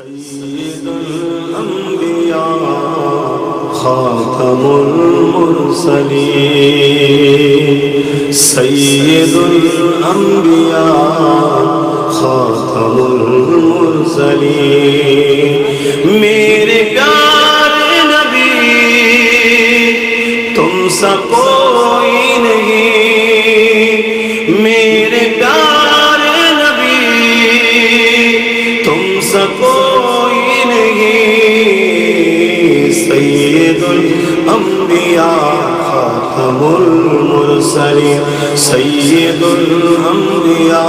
सय्यदुल अंबिया खातमुल मुरसलीन सय्यदुल अंबिया खातमुल मुरसलीन मेरे प्यारे नबी तुम सा कोई नहीं मेरे प्यारे नबी तुम सा कोई नहीं सय्यदुल अंबिया खातमुल मुरसलीन सय्यदुल अंबिया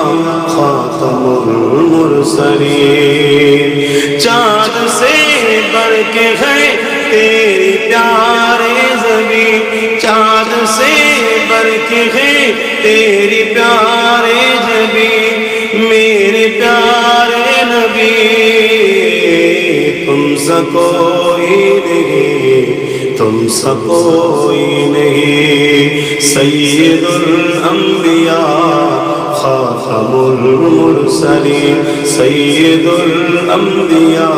खातमुल मुरसलीन चाँद से बढ़ के है तेरी प्यारे ज़मीं चाँद से बढ़ के है तेरी प्यारे ज़मीं मेरे प्यारे नबी तुम सा कोई नहीं तुम सा कोई नहीं सय्यदुल अंबिया खातमुल मुरसलीन सय्यदुल अंबिया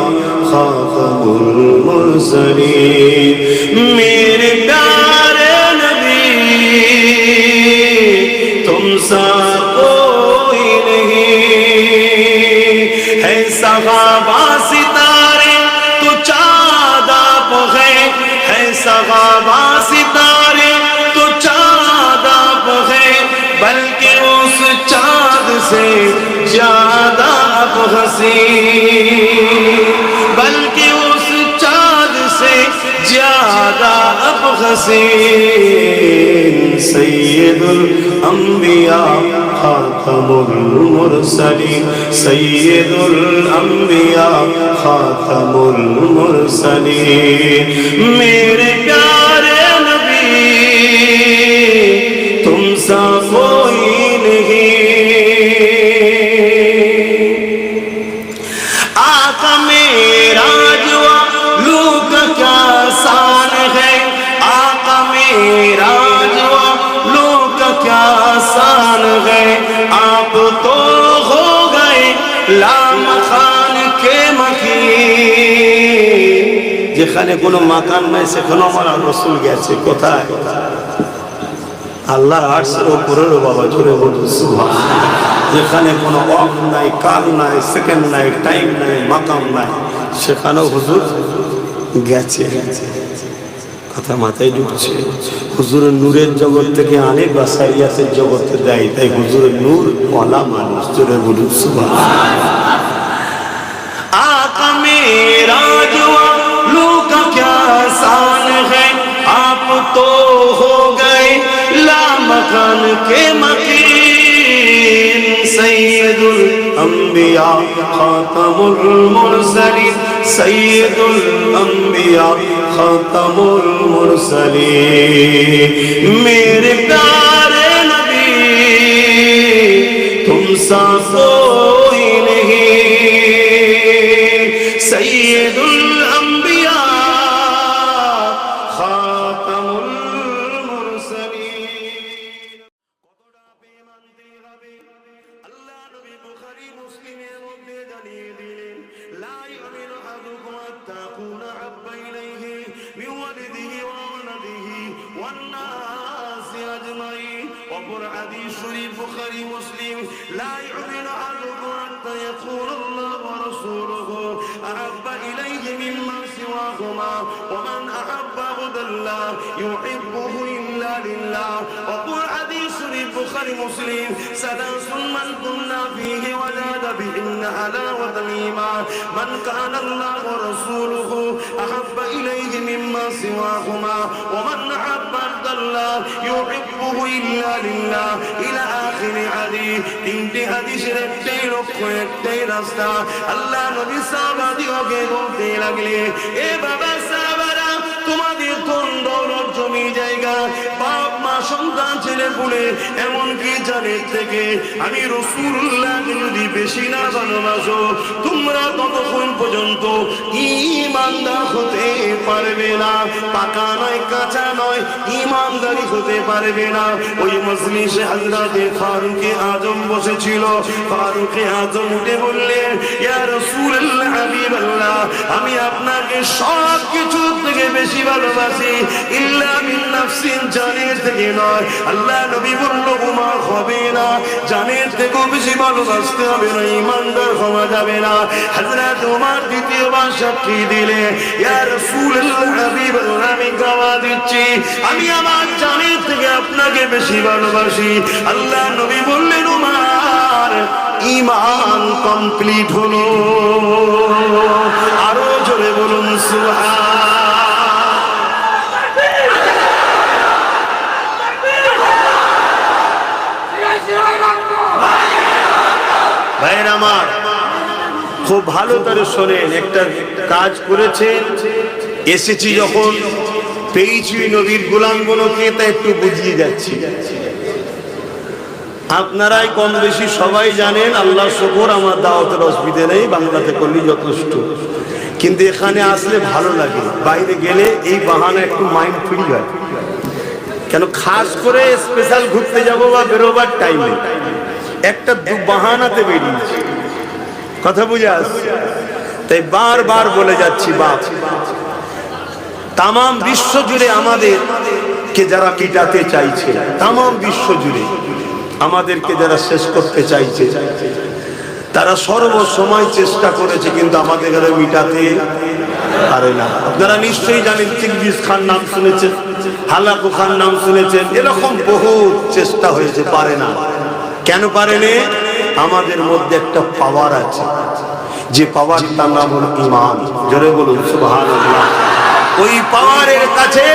खातमुल मुरसलीन मेरे प्यारे नबी तुम सा कोई नहीं है सहाबा सितारे तो चाँद आप है सहाबा सितारे तो चाँद आप है बल्कि उस चाँद से ज्यादा आप हंसी बल्कि उस चाँद से ज्यादा आप हसीन सय्यदुल अंबिया खातमुल मुरसलीन सय्यदुल अंबिया खातमुल मुरसलीन मेरे प्यारे नबी तुम सा कोई नहीं आका मेरा जुआ लू का क्या शान है आका मेरा जुआ लू का क्या शान है आप तो हो गए लाम खान के मकीन যেখানে কোনো মাকান নাই সেখানে আমার রাসূল গেছে কোথায় আল্লাহর আরশের উপরে বাবা জোরে বলুন সুবহানাল্লাহ যেখানে কোনো ওয়াক্ত নাই কাল নাই সেকেন্ড নাই টাইম নাই মাকাম নাই সেখানেও হুজুর গেছে কথা মাথায় ঢুকছে হুজুরের নূরের জগৎ থেকে আনে বা সাইয়াসের জগতে দেয় তাই হুজুরের নূর ওয়ালা মানুষ জোরে বলুন সুবহানাল্লাহ आका मेरा जुआ लू का क्या शान है आप तो हो गए लामकान के मकीन सय्यदुल अंबिया खातमुल मुरसलीन सय्यदुल अंबिया खातमुल मुरसलीन मेरे प्यारे नबी तुम सा कोई नहीं सय्यदुल अंबिया खातमुल मुरसलीन কতটা বেঈমানতে হবে আল্লাহ নবী বুখারী মুসলিমের মধ্যে জানিয়ে দিলেন লা ইউমিনু আহাদুকুম হাত্তা কুনা হাব্বা ইলাইহি মিন ওয়ালিদিহি ওয়া ওয়ালাদিহি ওয়ান নাসি আজমাইন অপর হাদিস শরীফ বুখারী মুসলিম লা ইউমিনু আহাদুকুম হাত্তা ইয়াকুল আল্লাহ ওয়া রাসূলুহু أحب إليه مما سواهما ومن أحب عبد الله يحبه إلا لله وقل حديث البخاري مسلم ثلاث من كنا فيه وجد بهن حلاوة الإيمان من كان الله ورسوله أحب إليه مما سواهما ومن أحب عبد الله يحبه إلا لله إلى آخر حديث তিনটি হাদিসের একটাই লক্ষ্য একটাই রাস্তা আল্লাহ নবী সাহাবাদিওকে বলতে লাগলেন এ বাবা সাহাবারা তোমাদের ধন দৌলত জমি জায়গা বাপ মা সন্তান ছেলে পুলে এমনকি জানের থেকে আমি রাসূলুল্লাহ যদি বেশি না ভালোবাসো তোমরা ততক্ষণ পর্যন্ত ঈমানদার হতে পারবে না পাকা নয় কাঁচা নয় ঈমানদারি হতে পারবে না ওই মজলিসে হযরত ফারুক আজম বসেছিল ফারুক আজম উঠে বললেন ইয়া রাসূলুল্লাহ হাবিবাল্লাহ আমি আপনাকে সব কিছু থেকে বেশি ভালোবাসি, ইল্লা মিন নাফসিন, জানের থেকে নয়। আল্লাহ নবী বলল ওমা হবে না, জানের থেকেও বেশি ভালোবাসতে হবে না, ঈমানদার হওয়া যাবে না। হযরত ওমর দ্বিতীয়বার সাক্ষী দিলে, ইয়া রাসূলুল্লাহ, হাবিবাল্লাহ, আমি গাওয়া দিচ্ছি আমি আমার জানের থেকে আপনাকে বেশি ভালোবাসি। আল্লাহ নবী বললেন ওমর, ঈমান কমপ্লিট হলো। আরো জোরে বলুন সুবহান। ভাইরা আমার, খুব ভালো করে শোনেন, একটা কাজ করেছেন, এসেছি যখন পেয়েছি নবীর গোলামগুলোকে, তা একটু বুঝিয়ে যাচ্ছি। আপনারাই কম বেশি সবাই জানেন, আল্লাহ শুকর আমার দাওয়াতের অসুবিধা নেই, বাংলাতে করলে যথেষ্ট। কিন্তু এখানে আসলে ভালো লাগে, বাইরে গেলে এই বাহানা একটু মাইন্ড ফ্রি হয়। কেন খাস করে স্পেশাল ঘুরতে যাব বা বেরোবার টাইমে একটা বাহানাতে বেরিয়েছি, কথা বুঝে আসছে। তাই বারবার বলে যাচ্ছি, বাপ তামাম বিশ্ব জুড়ে আমাদেরকে যারা মিটাতে চাইছে, তামাম বিশ্ব জুড়ে আমাদেরকে যারা শেষ করতে চাইছে, তারা সর্বসময় চেষ্টা করেছে, কিন্তু আমাদের মিটাতে পারে না। আপনারা নিশ্চয়ই জানেন, চেঙ্গিস খান নাম শুনেছেন, হালাকু খান নাম শুনেছেন, এরকম বহু চেষ্টা হয়েছে, পারে না। কেন পারেনি? আমাদের মধ্যে একটা পাওয়ার আছে, যে পাওয়ারটার নাম হল ঈমান। জোরে বলুন সুবহানাল্লাহ। ওই পাওয়ারের কাছে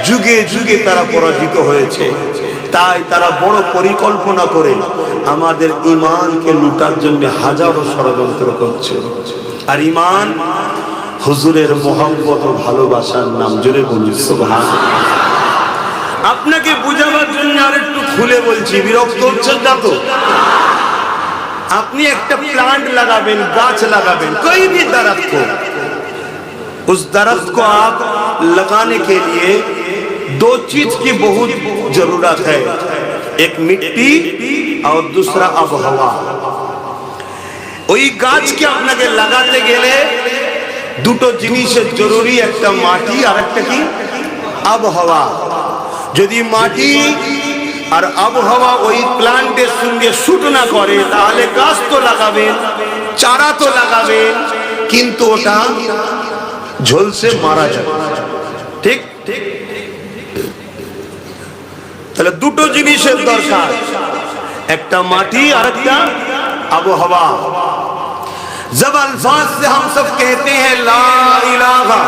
যুগে যুগে তারা পরাজিত হয়েছে। তাই তারা বড় পরিকল্পনা করে আমাদের ঈমানকে লুটার জন্য হাজারো ষড়যন্ত্র করছে। আর ঈমান হুজুরের মহব্বত ও ভালোবাসার নাম। জোরে বলুন সুবহানাল্লাহ। আপনাকে বুঝাবার জন্য আর একটু খুলে বলছি, বিরক্ত হচ্ছেন না তো? আপনি একটা প্লাंट लगाবেন, गाछ लगाবেন, कोई भी दरख्त को, उस दरख्त को आप लगाने के लिए दो चीज की बहुत जरूरत है, एक मिट्टी और दूसरा आबहवा। ওই গাছকে আপনাকে লাগাতে গেলে দুটো জিনিসের জরুরি, একটা মাটি আর একটা কি আবহাওয়া। যদি মাটি আর আবহাওয়া ওই প্লান্টের সঙ্গে শুট না করে, তাহলে গাছ তো লাগাবেন, চারা তো লাগাবেন, কিন্তু ওটা ঝলসে মারা যাবে। ঠিক ঠিক। তাহলে দুটো জিনিসের দরকার, একটা মাটি আর একটা আবহাওয়া। जब अल्फाज से हम सब कहते हैं ला इलाहा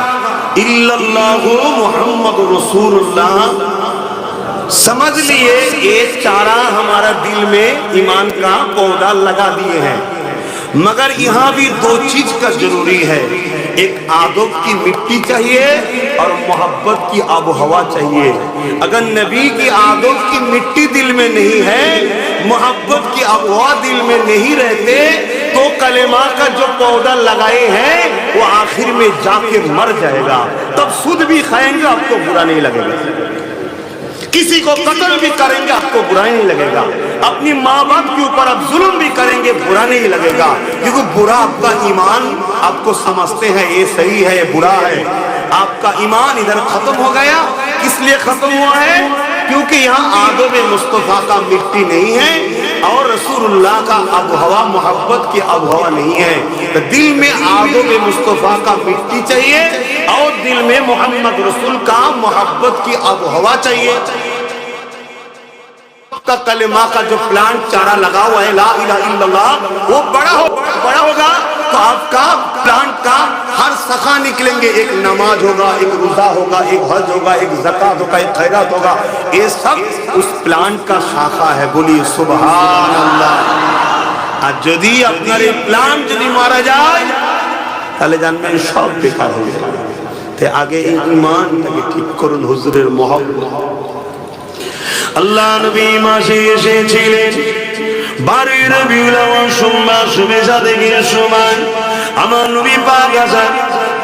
इल्लल्लाह मुहम्मद रसूलुल्लाह, समझ लिए एक चारा हमारा दिल में ईमान का पौधा लगा दिए हैं। मगर यहाँ भी दो चीज का जरूरी है, एक आदब की मिट्टी चाहिए और मोहब्बत की आबहवा चाहिए। अगर नबी की आदब की मिट्टी दिल में नहीं है, मोहब्बत की आबहवा दिल में नहीं रहते, तो कलेमा का जो पौधा लगाए हैं वो आखिर में जाके मर जाएगा। तब सुद भी खाएंगे, आपको बुरा नहीं लगेगा। किसी को कत्ल भी करेंगे, आपको बुरा नहीं लगेगा। अपनी माँ बाप के ऊपर आप जुल्म भी करेंगे, बुरा नहीं लगेगा, क्योंकि बुरा आपका ईमान आपको समझते हैं ये सही है ये बुरा है। आपका ईमान इधर खत्म हो गया। किस लिए खत्म हुआ है? क्योंकि यहाँ आदब मुस्तफा का मिट्टी नहीं है और रसूलुल्लाह का आबहवा, मोहब्बत की आबहवा नहीं है। तो दिल में आदब मुस्तफा का मिट्टी चाहिए और दिल में मोहम्मद रसूल का मोहब्बत की आबहवा चाहिए। का कलेमा का जो प्लांट चारा लगा हुआ है ला इलाहा इल्लल्लाह, वो बड़ा होगा तो आपका प्लांट का हर शाखा निकलेंगे। एक नमाज होगा, एक रोजा होगा, एक हज होगा, एक ज़कात होगा, एक खैरात होगा, ये सब उस प्लांट का शाखा है। बोलिए सुभान अल्लाह। আর যদি আপনার এই প্লান্ট যদি মারা যায়, তাহলে জানবেন সব বেকার হয়ে যাবে। তাই আগে এই ঈমানটাকে ঠিক করুন, হুজুরের মহব্বত। আল্লাহ নবী মাসে এসেছিলেন 12 রবিউল আউয়াল সোমবার শুভেচ্ছা থেকে সময়। আমার নবী পাক আছেন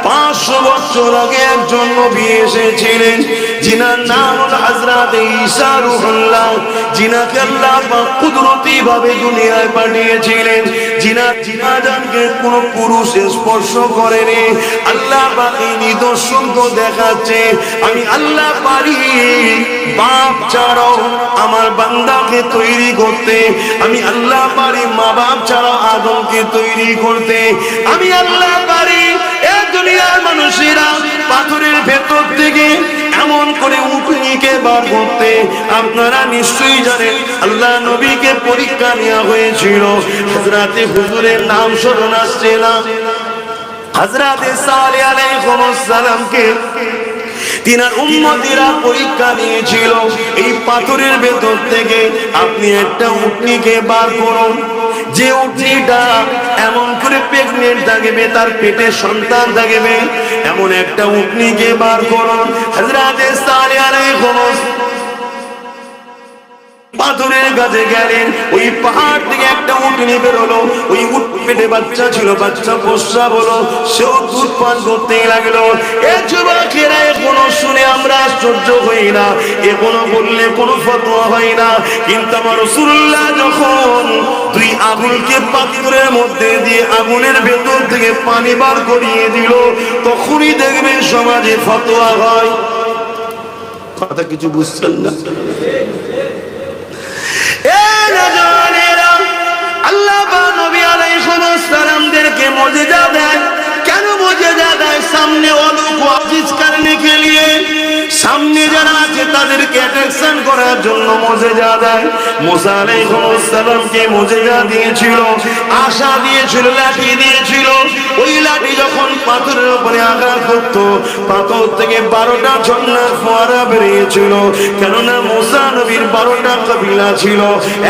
500 বছর আগে একজন নবী এসেছিলেন, যিনার নাম হলো হযরত ঈসা রূহুল্লাহ, যিনাকে আল্লাহ পাক কুদরতি ভাবে দুনিয়ায় পাঠিয়েছিলেন, যিনার জিনাদানকে কোনো পুরুষ স্পর্শ করেনি। আল্লাহ পাক এই নিদর্শন তো দেখাচ্ছে, আমি আল্লাহ পারি বাপ ছাড়াও আমার বান্দাকে তৈরি করতে, আমি আল্লাহ পারি মা বাপ ছাড়াও আদমকে তৈরি করতে, আমি আল্লাহ পারি এই দুনিয়ার মানুষেরা পাথরের ভেতর থেকে এমন করে উটনীকে বার করতে। আপনারা নিশ্চয়ই জানেন আল্লাহ নবীকে পরীক্ষা নেওয়া হয়েছিল, হযরতে হুজুরের নাম স্মরণ আসছে না, হযরতে সালেহ আলাইহিস সালামকে তিনার উম্মতিরা পরীক্ষা নিয়েছিল, এই পাথরের ভেতর থেকে আপনি একটা উটনীকে বার করুন, যে উটনীটা এমন করে প্রেগনেন্ট থাকবে, তার পেটে সন্তান থাকবে, এমন একটা উটনীকে বার করুন। হযরতে সালেহ আলাইহিস পাথরের কাছে গেলেন, ওই পাহাড় থেকে একটা উটনী বের হলো, ওই উট পেটে বাচ্চা ছিল, বাচ্চা প্রস্রাব হলো, সেও দুধ পান করতে লাগলো। এ যুবকেরা এখনো শুনে আমরা আশ্চর্য হই না, এখনো বললে কোনো ফতোয়া হয় না, কিন্তু আমার রাসূলুল্লাহ যখন দুই আগুনকে পাথরের মধ্যে দিয়ে আগুনের ভেতর থেকে পানি বার করিয়ে দিল, তখনই দেখবেন সমাজে ফতোয়া হয়। কথা কিছু বুঝছেন না? আল্লাহ নবী আলাইহিস সালামদেরকে মুজিজা দেয়। কেন মুজিজা দেয়? সামনে অলুক আজিজ করনে কে লিয়ে, সামনে যারা আছে তাদেরকে অ্যাট্রাকশন করার জন্য মুজিজা দেয়। মুসা আলাইহিস সালামকে মুজিজা দিয়েছিল, আশা দিয়েছিল, লাঠি দিয়েছিল। ওই লাঠি যখন পাথরের উপরে আঘাত করত, পাথর থেকে 12টা ঝর্ণার ফোয়ারা বেরিয়েছিল। কেননা মুসা নবীর 12টা কবিলা ছিল,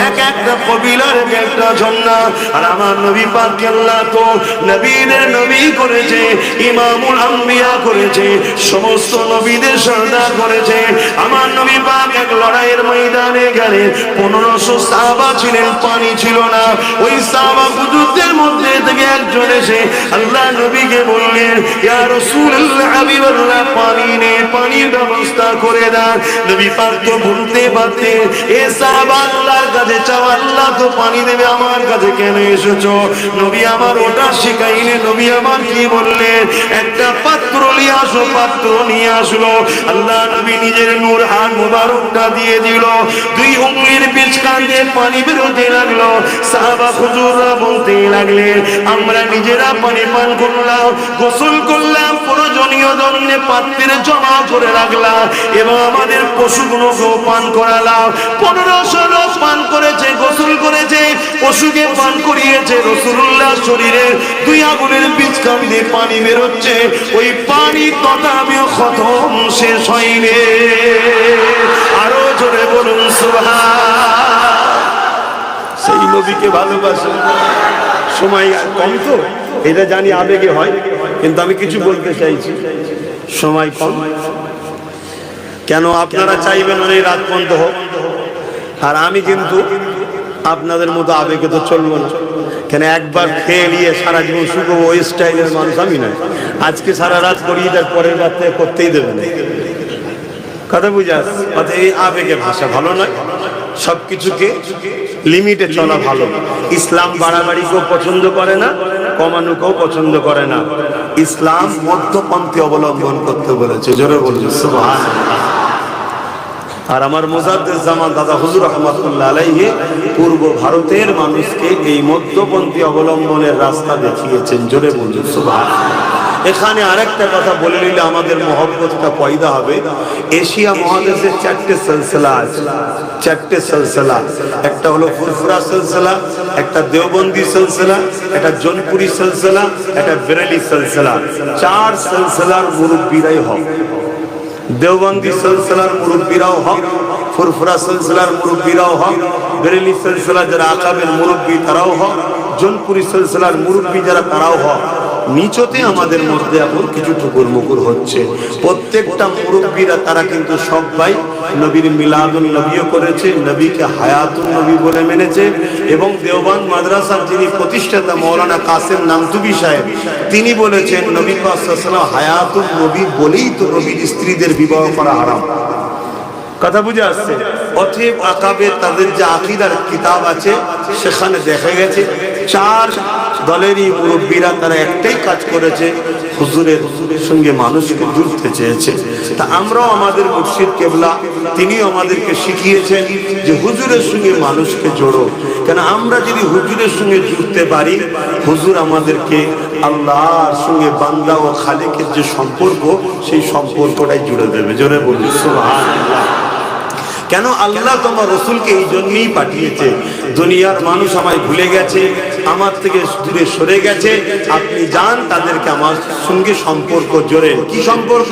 এক একটা কবিলার এক একটা ঝর্ণা। আর আমার নবী পাককে আল্লাহ তো নবীদের নবী করেছে, ইমামুল আম্বিয়া করেছে, সমস্ত নবীদের সরদার করেছে। আমার নবী পাক এক লড়াইয়ের ময়দানে গেলেন, 1500 সাহাবা ছিলেন, পানি ছিল না। ওই সাহাবা হুজুরদের মধ্যে থেকে একজন এসে আল্লাহ নবীকে বললেন, ইয়া রাসূলুল্লাহ, হাবিবাল্লাহ, পানি নেই, পানির ব্যবস্থা করে দেন। নবী পাক তো বলতে পারতেন, এ সাহাবা আল্লাহর কাছে চাও, আল্লাহ তো পানি দেবে, আমার কাছে কেন এসেছো? নবী আমার ওটা শিখাইলে, নবী আমার কি বললেন, একটা পাত্র নিয়ে আসো, পাত্র নিয়ে আসলো। আল্লাহ নবী নিজের নূর হাত মুবারকটা দিয়ে দিল, দুই উঙ্গলির বিচকান দিয়ে পানি বেরোতে লাগলো। সাহাবা হুজুররা বলতে লাগলেন, আমরা নিজেরা পানি পান করলাম, গোসল করলাম, প্রয়োজনীয় জন্য পাত্রে জমা করে রাখলাম, এবং আমাদের পশুগুলোকেও পান করালাম। 1500 লোক পান করেছে, গোসল করেছে, পশুকে পান করিয়েছে। রাসূলুল্লাহ শরীরের দুই আগুনের বিচকান দিয়ে পানি বেরোচ্ছে, ওই পানি তথাপিও খতম শেষ হয়নি। আরো জোরে বলুন সুবহান। সেই নবীকে ভালোবাসেন। সময় কম তো, এটা জানি আবেগে হয়, কিন্তু আমি কিছু বলতে চাইছি, সময় কম। কেন আপনারা চাইবেন অনেক রাত পর্যন্ত হোক, আর আমি কিন্তু আপনাদের মতো আবেগে তো চলবো না। কেন একবার খেয়ে নিয়ে সারা জীবন শুকবো, ওই স্টাইলের মানুষ আমি নয়। আজকে সারা রাত করিয়ে তার পরের রাত থেকে করতেই দেবে না। কথা বুঝে আসছে? এই আবেগে ভাষা ভালো নয়, সবকিছুকে লিমিটে চলা ভালো। ইসলাম বাড়াবাড়িকেও পছন্দ করে না, কমানোকেও পছন্দ করে না। ইসলাম মধ্যপন্থী অবলম্বন করতে বলেছে। জোরে বলুন সুবহানাল্লাহ। আর আমার মুজাদ্দিদ জামান দাদা হুজুর রাহমাতুল্লাহ আলাইহি পূর্ব ভারতের মানুষকে এই মধ্যপন্থী অবলম্বনের রাস্তা দেখিয়েছেন। জোরে বলুন সুবহানাল্লাহ। এখানে আরেকটা কথা বলে নিলে আমাদের মহব্বতটা পয়দা হবে। এশিয়া মহাদেশের 4টে সিলসিলা আছে, 4টে সিলসিলা। একটা হলো ফুরফুরা সিলসিলা, একটা দেওবন্দি সিলসিলা, একটা জোনপুরি সিলসিলা, একটা বেরেলি সিলসিলা। 4 সিলসিলার মুরব্বিরাই হক। দেওবন্দি সিলসিলার মুরব্বিরাও হক, ফুরফুরা সিলসিলার মুরব্বিরাও হক, বেরেলি সিলসিলা যারা আকাবের মুরব্বি তারাও হক, জোনপুরি সিলসিলার মুরব্বি যারা তারাও হক। নিচতে আমাদের মধ্যে এখন কিছু টুকুর মুকুর হচ্ছে। প্রত্যেকটা মুরব্বীরা তারা কিন্তু সবাই নবীর মিলাদুন নবীও করেছে, নবীকে হায়াতুন নবী বলে মেনেছে। এবং দেওবান মাদ্রাসার যিনি প্রতিষ্ঠাতা মৌলানা কাসেম নামতুবি সাহেব, তিনি বলেছেন নবী পাক সাল্লাল্লাহু আলাইহি ওয়াসাল্লাম হায়াতুন নবী বলেই তো নবীর স্ত্রীদের বিবাহ করা হারাম। কথা বুঝে আসছে? অতএব আকাবে তাদের যে আকীদার কিতাব আছে সেখানে দেখা গেছে চার দলেরই মুরব্বীরা তারা একটাই কাজ করেছে, হুজুরের সঙ্গে মানুষকে জুড়তে চেয়েছে। তা আমরাও আমাদের মুর্শিদ কেবলা তিনিও আমাদেরকে শিখিয়েছেন যে হুজুরের সঙ্গে মানুষকে জোড়ো। কেন আমরা যদি হুজুরের সঙ্গে জুড়তে পারি, হুজুর আমাদেরকে আল্লাহর সঙ্গে বান্দা ও খালেকের যে সম্পর্ক, সেই সম্পর্কটাই জুড়ে দেবে। জোরে বলি সুবহানাল্লাহ। কেন আল্লাহ তোমার রসুলকে এই জন্যই পাঠিয়েছে। দুনিয়ার মানুষ আমায় ভুলে গেছে, আমার থেকে দূরে সরে গেছে, আপনি যান তাদেরকে আমার সঙ্গে সম্পর্ক জোড়েন। কি সম্পর্ক?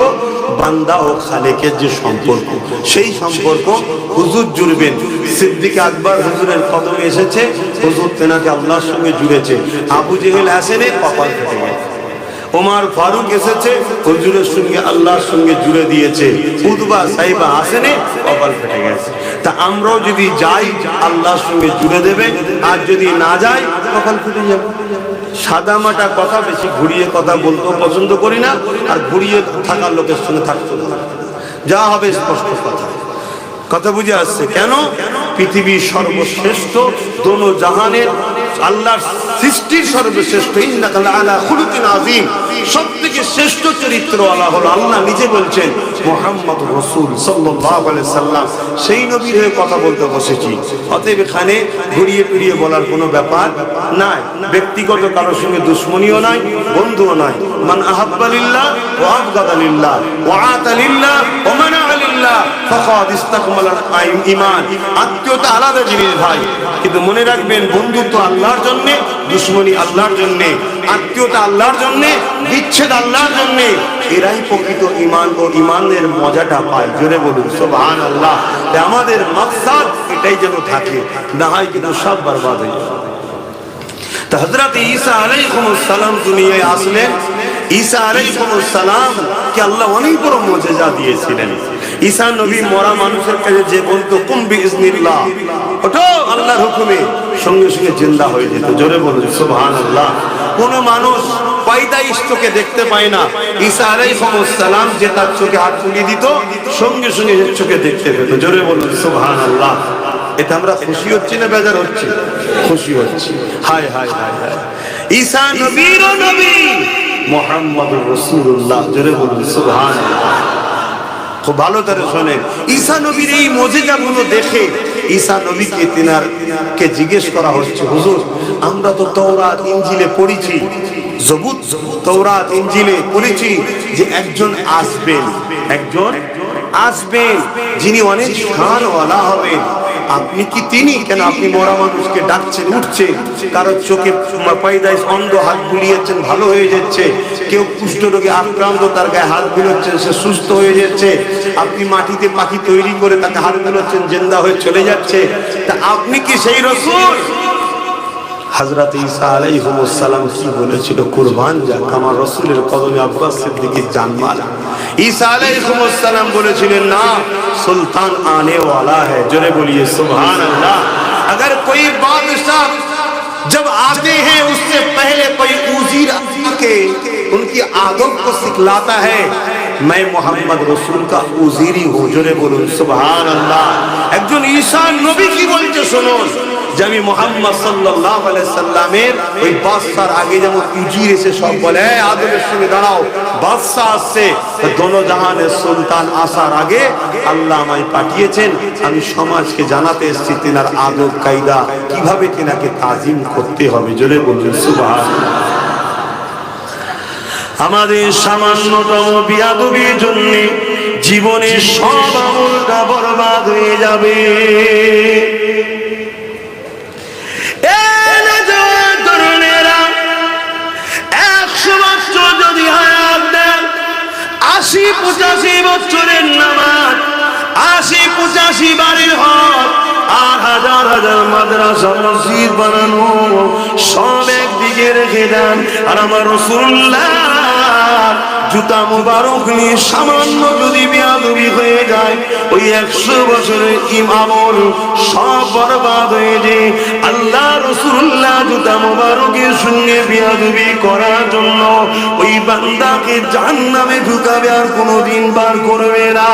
বান্দা ও খালেকের যে সম্পর্ক, সেই সম্পর্ক হুজুর জুড়বেন। সিদ্দিক আকবর হুজুরের কদমে এসেছে, হুজুর তেনাকে আল্লাহর সঙ্গে জুড়েছে। আবু জেহেল আসেনে, কপাল ফেটে গেছে। ওমর ফারুক এসেছে, হুজুরের সঙ্গে আল্লাহর সঙ্গে জুড়ে দিয়েছে। উতবা সাইবা আসেনে, কপাল ফেটে গেছে। তা আমরাও যদি যাই আল্লাহর সঙ্গে জুড়ে দেবে, আর যদি না যাই কপাল ফেটে যাবে। সাদা মাটা কথা, বেশি ঘুরিয়ে কথা বলতেও পছন্দ করি না, আর ঘুরিয়ে থাকার লোকের সঙ্গে থাকতে যা হবে স্পষ্ট কথা। কথা বুঝে আসছে? কেন? পৃথিবীর সর্বশ্রেষ্ঠ, দোনো জাহানের আল্লাহর সৃষ্টির সর্বশ্রেষ্ঠ, ইন্নাকা লাআলা খুলুকিন আযীম, সবথেকে শ্রেষ্ঠ চরিত্রওয়ালা হলো আল্লাহ নিজে বলছেন মুহাম্মদুর রাসূল সাল্লাল্লাহু আলাইহি সাল্লাম। সেই নবীর হয়ে কথা বলতে বসেছি। অতএব এখানে ঘুরিয়ে ফিরিয়ে বলার কোনো ব্যাপার নাই। ব্যক্তিগত কারোর সঙ্গে দুশ্মনীও নাই, বন্ধুও নাই। মান আহাব্বা লিল্লাহ ওয়া আবগাদা লিল্লাহ ওয়া আতা লিল্লাহ ওয়া মানা লিল্লাহ ফাকাদ ইসতাকমালাল ঈমান। আত্মীয়তা আলাদা জিনিস ভাই, কিন্তু মনে রাখবেন বন্ধুত্ব আল্লাহর জন্য, দুশ্মনী আল্লাহর জন্য, আত্মীয়তা আল্লাহর জন্য, বিচ্ছেদ আল্লাহর জন্য। এরাই প্রকৃত ঈমান ও ঈমানের মজাটা পায়। জোরে বলুন সুবহানাল্লাহ। আমাদের মাকসাদ এটাই যেন থাকে, না হয় কিন্তু সব বরবাদ হয়ে যাবে। তা হযরত ঈসা আলাইহিস সালাম দুনিয়ায় আসলেন। ঈসা আলাইহিস সালাম কে আল্লাহ অনেক বড় মুজিজা দিয়েছিলেন। ঈসা নবী মরা মানুষের কাছে যে বলতো কুম বিইজনিল্লাহ, ওঠো আল্লাহর হুকুমে, সঙ্গে সঙ্গে জিন্দা হয়ে যেত। জোরে বলুন সুবহানাল্লাহ। কোন মানুষ পয়দাইশ চোখে দেখতে পায় না, ঈসা আলাইহিস সালাম যে তার চোখে হাত বুলিয়ে দিত, সঙ্গে সঙ্গে চোখে দেখতে পেত। জোরে বলুন সুবহানাল্লাহ। এতে আমরা খুশি হচ্ছি না বেজার হচ্ছি? খুশি হচ্ছি। হায় হায় হায় হায়, ঈসা নবীর নবী মুহাম্মদুর রাসূলুল্লাহ। জোরে বলুন সুবহানাল্লাহ। খুব ভালো করে শোনেন, ঈসা নবীর এই মুজিজাগুলো দেখে ঈসা নবীকে তিনারকে জিজ্ঞেস করা হচ্ছে, হুজুর আমরা তো তাওরাত ইনজিলে পড়েছি, জবুর তাওরাত ইনজিলে পড়েছি যে একজন আসবেন যিনি অনেক শানওয়ালা হবেন। আপনি কি তিনি? কেন আপনি মরা মানুষকে ডাকছেন, উঠছে, কারো চোখে পয়দাইশ অন্ধ হাত বুলিয়েছেন, ভালো হয়ে যাচ্ছে। কেউ কুষ্ঠরোগে আক্রান্ত, তার গায়ে হাত বুলোচ্ছেন, সে সুস্থ হয়ে যাচ্ছে। আপনি মাটিতে পাখি তৈরি করে তাকে হাত বুলোচ্ছেন, জিন্দা হয়ে চলে যাচ্ছে। তা আপনি কি সেই রাসূল? হযরত ঈসা আলাইহিস সালাম কি বলেছিল? কুরবান যাক আমার রাসূলের কদমে আব্বাস সিদ্দিকের জানমাল। ঈসা আলাইহিস সালাম বলেছিলেন, না, सुल्तान आने वाला है। जोरे बोलिए सुभान अल्लाह। अगर कोई बादशाह जब आते हैं उससे पहले कोई उजीर आके उनकी आदत को सिखलाता है, मैं मोहम्मद रसूल का उजीरी हूँ। जोरे बोलूं सुभान अल्लाह। একজন ঈসা নবী কি বলছে শুনুন, যে আমি মুহাম্মদ সাল্লাল্লাহু আলাইহি সাল্লামের ওই বাদশার আগে যেমন উজির এসে সব বলে আদবের সঙ্গে দাঁড়াও, বাদশা আসছে, দোনো জাহানের সুলতান আসার আগে আল্লাহ আমায় পাঠিয়েছেন, আমি সমাজকে জানাতে এসেছি তিনার আদব কায়দা কিভাবে তিনাকে তাজিম করতে হবে। জোরে বলুন সুবহানাল্লাহ। আমাদের সামান্যতম বিয়াদবির জন্য জীবনের সব আমলটা বরবাদ হয়ে যাবে। যদি হায়াত দেন 80-85 বছরের নামাজ, 80-85 বাড়ির হক, আর হাজার হাজার মাদ্রাসা মসজিদ বানানো, সব একদিন নবীকে রেখে দেন, আর আমার রাসূলুল্লাহ জুতা মুবারক নিয়ে সামান্য যদি বেয়াদবি হয়ে যায়, ওই 100 বছরের আমল সব বরবাদ হয়ে যায়। আল্লাহ রাসূলুল্লাহ জুতা মুবারকের সঙ্গে বেয়াদবি করার জন্য ওই বান্দাকে জাহান্নামে ঢুকাবে, আর কোনোদিন বার করবে না।